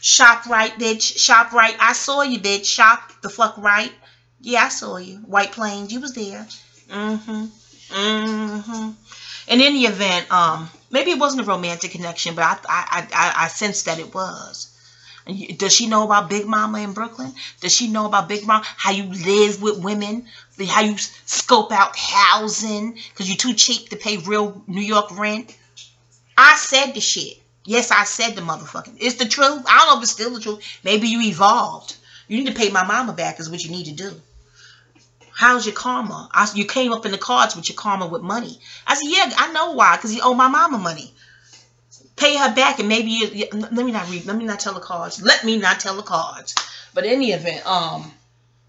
Shop right, bitch. Shop right. I saw you, bitch. Shop the fuck right. Yeah, I saw you. White Plains. You was there. In any event, maybe it wasn't a romantic connection, but I sensed that it was. Does she know about Big Mama in Brooklyn? Does she know about Big Mama? How you live with women? How you scope out housing because you're too cheap to pay real New York rent? I said the shit. Yes, I said the motherfucking. It's the truth. I don't know if it's still the truth. Maybe you evolved. You need to pay my mama back is what you need to do. How's your karma? You came up in the cards with your karma with money. I said, yeah, I know why. Because you owe my mama money. Pay her back and maybe let me not read. Let me not tell the cards. Let me not tell the cards. But in any event,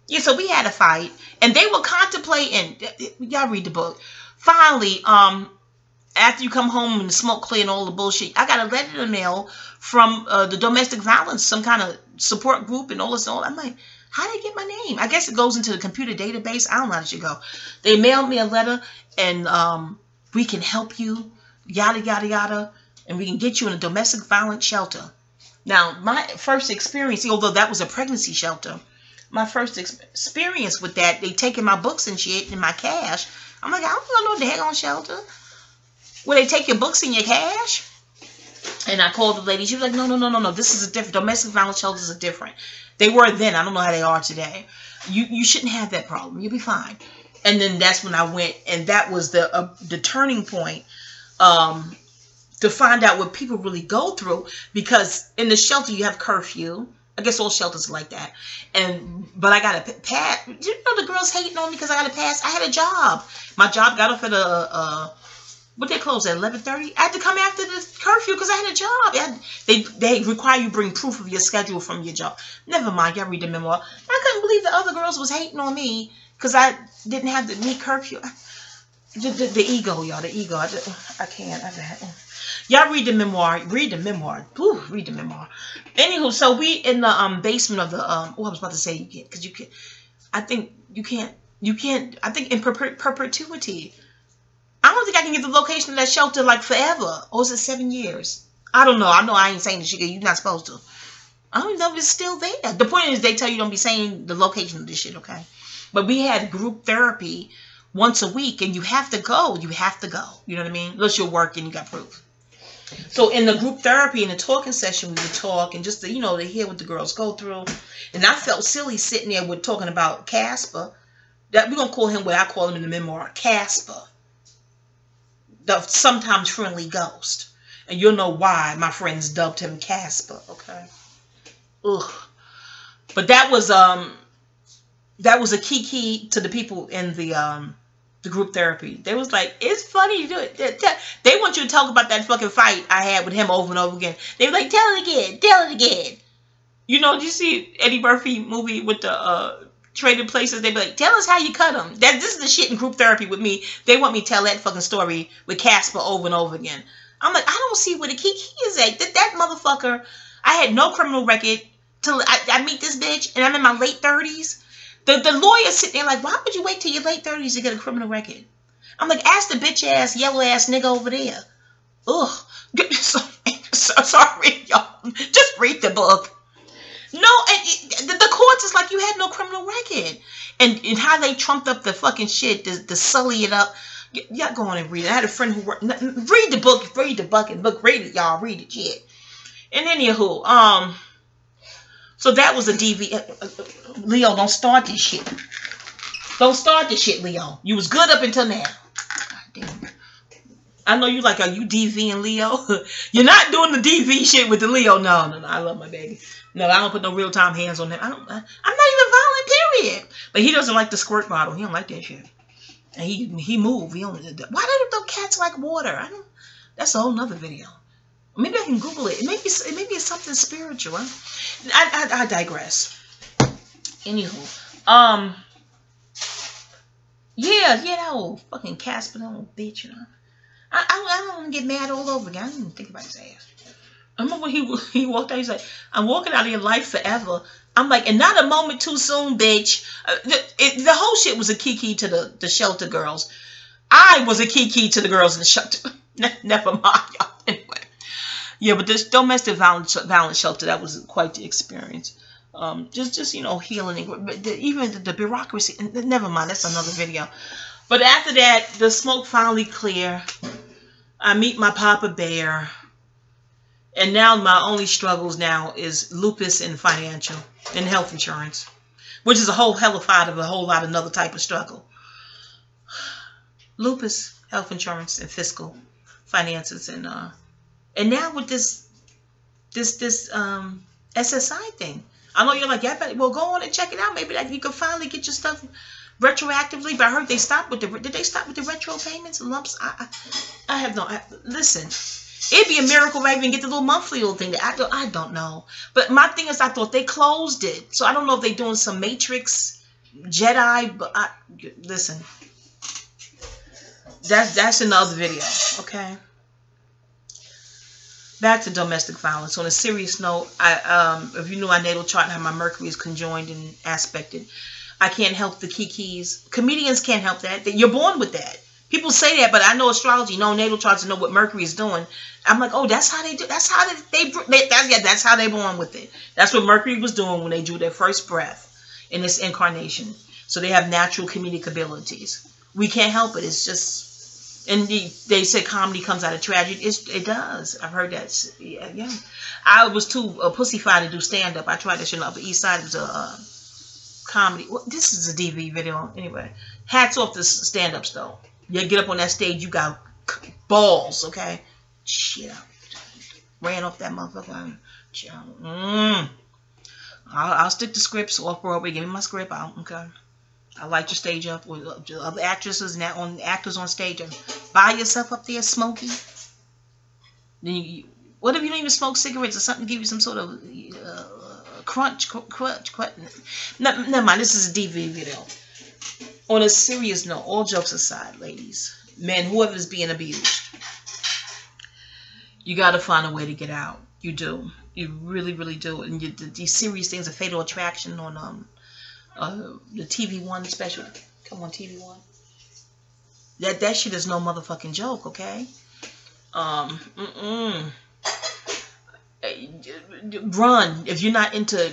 yeah, so we had a fight. And they were contemplating. Y'all read the book. Finally, after you come home and the smoke clear and all the bullshit, I got a letter in the mail from the domestic violence, some kind of support group and all this and all. I'm like, how did they get my name? I guess it goes into the computer database. I don't know how it should go. They mailed me a letter and we can help you, yada, yada, yada, and we can get you in a domestic violence shelter. Now, my first experience, although that was a pregnancy shelter, my first experience with that, they taking my books and shit and my cash. I'm like, I don't know the daggone shelter. Will they take your books and your cash? And I called the lady. She was like, no. This is a different. Domestic violence shelters are different. They were then. I don't know how they are today. You shouldn't have that problem. You'll be fine. And then that's when I went. And that was the turning point to find out what people really go through. Because in the shelter, you have curfew. I guess all shelters are like that. But I got a pass. You know the girls hating on me because I got a pass? I had a job. My job got off at what they closed at 11:30. I had to come after the curfew because I had a job. They require you bring proof of your schedule from your job. Never mind, y'all read the memoir. I couldn't believe the other girls was hating on me because I didn't have to meet curfew. The ego, y'all, the ego. I can't. Y'all read the memoir. Read the memoir. Ooh, read the memoir. Anywho, so we in the basement of the I was about to say you can't because you can't. I think you can't. I think in perpetuity. I don't think I can get the location of that shelter like forever. Or is it 7 years? I don't know. I know I ain't saying the shit. You're not supposed to. I don't even know if it's still there. The point is they tell you don't be saying the location of this shit, okay? But we had group therapy once a week, and you have to go. You have to go. You know what I mean? Unless you're working, you got proof. So in the group therapy, in the talking session, we would talk and just to, to hear what the girls go through. And I felt silly sitting there with talking about Casper. That we're gonna call him what I call him in the memoir, Casper, the sometimes friendly ghost. And you'll know why my friends dubbed him Casper. Okay. Ugh. But that was a key to the people in the group therapy. They was like, it's funny to do it. They want you to talk about that fucking fight I had with him over and over again. They were like, tell it again, tell it again. Did you see Eddie Murphy movie with the Trading Places? They be like, tell us how you cut him. This is the shit in group therapy with me. They want me to tell that fucking story with Casper over and over again. I'm like, I don't see where the key is at. That motherfucker, I had no criminal record till I meet this bitch, and I'm in my late 30s. The lawyer sitting there like, why would you wait till your late 30s to get a criminal record? I'm like, ask the bitch ass, yellow ass nigga over there. Ugh. So sorry, y'all. Just read the book. No, the courts is like you had no criminal record. And how they trumped up the fucking shit to sully it up. Y'all go on and read it. I had a friend who worked. Read the book. Read the fucking book. Read it, y'all. Read it, shit. And anywho, so that was a DV. Leo, don't start this shit. Don't start this shit, Leo. You was good up until now. God damn. I know you like, are you DV and Leo? You're not doing the DV shit with the Leo. No. I love my baby. No, I don't put no real time hands on him. I'm not even violent, period. But he doesn't like the squirt bottle. He don't like that shit. And he moved. Why don't cats like water? That's a whole nother video. Maybe I can Google it. Maybe it's something spiritual. I digress. Anywho, yeah, that old fucking Casper, that old bitch, I don't want to get mad all over again. I didn't even think about his ass. I remember when he walked out, he's like, I'm walking out of your life forever. I'm like, and not a moment too soon, bitch. The whole shit was a key to the shelter girls. I was a key to the girls in the shelter. Never mind, y'all. Anyway. Yeah, but this domestic violence shelter, that was quite the experience. Just healing. But even the bureaucracy, never mind, that's another video. But after that, the smoke finally clear. I meet my Papa Bear. And now my only struggles now is lupus and financial and health insurance, which is a whole hellified of a whole lot of another type of struggle. Lupus, health insurance, and fiscal finances, and now with this SSI thing. I know you're like, yeah, but well, go on and check it out. Maybe you can finally get your stuff retroactively. But I heard they stopped with did they stop with the retro payments and lumps? I have no. Listen. It'd be a miracle if I even get the little monthly little thing. I don't know. But my thing is, I thought they closed it. So I don't know if they're doing some Matrix Jedi. But listen, that's another video. Okay. Back to domestic violence. On a serious note, if you knew my natal chart and how my Mercury is conjoined and aspected, I can't help the kikis. Comedians can't help that. You're born with that. People say that, but I know astrology, know natal charts, and know what Mercury is doing. I'm like, oh, that's how they do. That's how that's how they born with it. That's what Mercury was doing when they drew their first breath in this incarnation. So they have natural comedic abilities. We can't help it. It's just, and they say comedy comes out of tragedy. It does. I've heard that. Yeah. I was too pussyfied to do stand up. I tried that shit on the Upper East Side. It was a comedy. Well, this is a DV video anyway. Hats off to stand ups though. You get up on that stage, you got balls, okay? Shit. Ran off that motherfucker. I'll stick to scripts off Broadway. Give me my script out, okay? I light your stage up with other actresses and actors on stage. And buy yourself up there smoking. Then what if you don't even smoke cigarettes or something to give you some sort of crunch? Never mind, this is a DV video. On a serious note, all jokes aside, ladies, men, whoever is being abused, you got to find a way to get out. You do. You really, really do. And these serious things, a Fatal Attraction on the TV One special. Come on, TV One. That shit is no motherfucking joke, okay? Mm-mm. Run if you're not into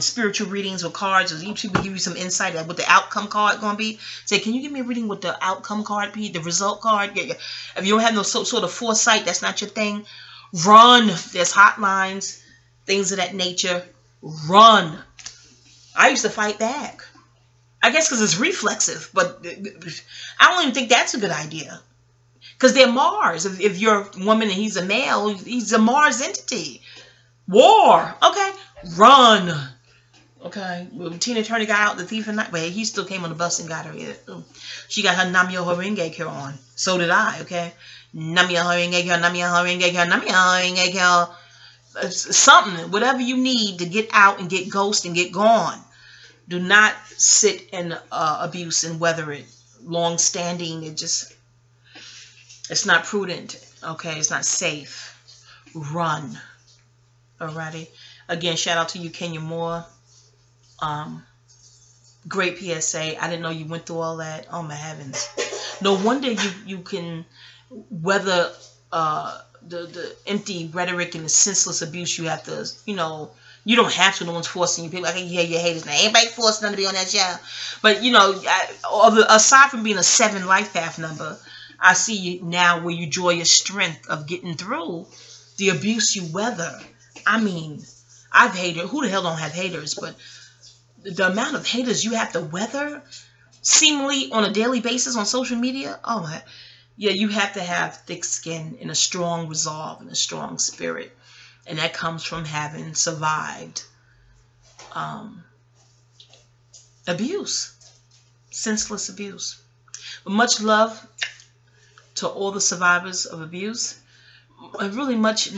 spiritual readings or cards, or YouTube will give you some insight at what the outcome card gonna be. Say, can you give me a reading with the outcome card be, the result card? Yeah. If you don't have no sort of foresight, that's not your thing. Run. There's hotlines, things of that nature. Run. I used to fight back. I guess because it's reflexive, but I don't even think that's a good idea. Because they're Mars. If you're a woman and he's a male, he's a Mars entity. War. Okay. Run. Okay. Well, Tina Turner got out the thief in night. Well, he still came on the bus and got her. She got her Namyo Horenge Kyo on. So did I. Okay. Namyo Horenge Kyo, Namyo Horenge Kyo, Namyo Horenge Kyo. Something. Whatever you need to get out and get ghost and get gone. Do not sit in abuse and weather it. Long standing. It's not prudent. Okay. It's not safe. Run. Alrighty. Again, shout out to you, Kenya Moore. Great PSA. I didn't know you went through all that. Oh my heavens. No wonder you can weather the empty rhetoric and the senseless abuse you have to, you don't have to. No one's forcing you. People, I can hear your haters now. Ain't nobody forcing them to be on that show. But, aside from being a 7 life path number, I see you now where you draw your strength of getting through the abuse you weather. I mean, I've hated. Who the hell don't have haters? But the amount of haters you have to weather seemingly on a daily basis on social media. Oh my. Yeah, you have to have thick skin and a strong resolve and a strong spirit. And that comes from having survived abuse, senseless abuse. But much love to all the survivors of abuse. Really mucho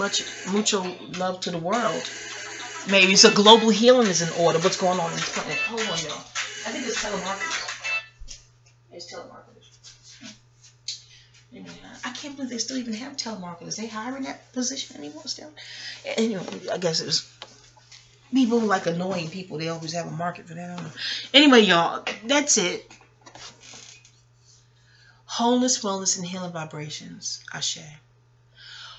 love to the world. Maybe it's a global healing is in order. What's going on in the planet? Hold on, y'all. I think it's telemarketers. It's telemarketers. I can't believe they still even have telemarketers. They hiring that position anymore still? Anyway, I guess it was people who like annoying people. They always have a market for that. I don't know. Anyway, y'all, that's it. Wholeness, wellness, and healing vibrations. Ashe.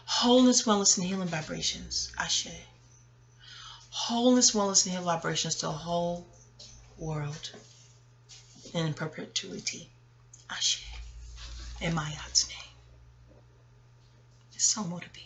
Wholeness, wellness, and healing vibrations. Ashe. Wholeness, wellness, and healing vibrations to the whole world and in perpetuity. Ashe. In Mayat's name. It's so more to be.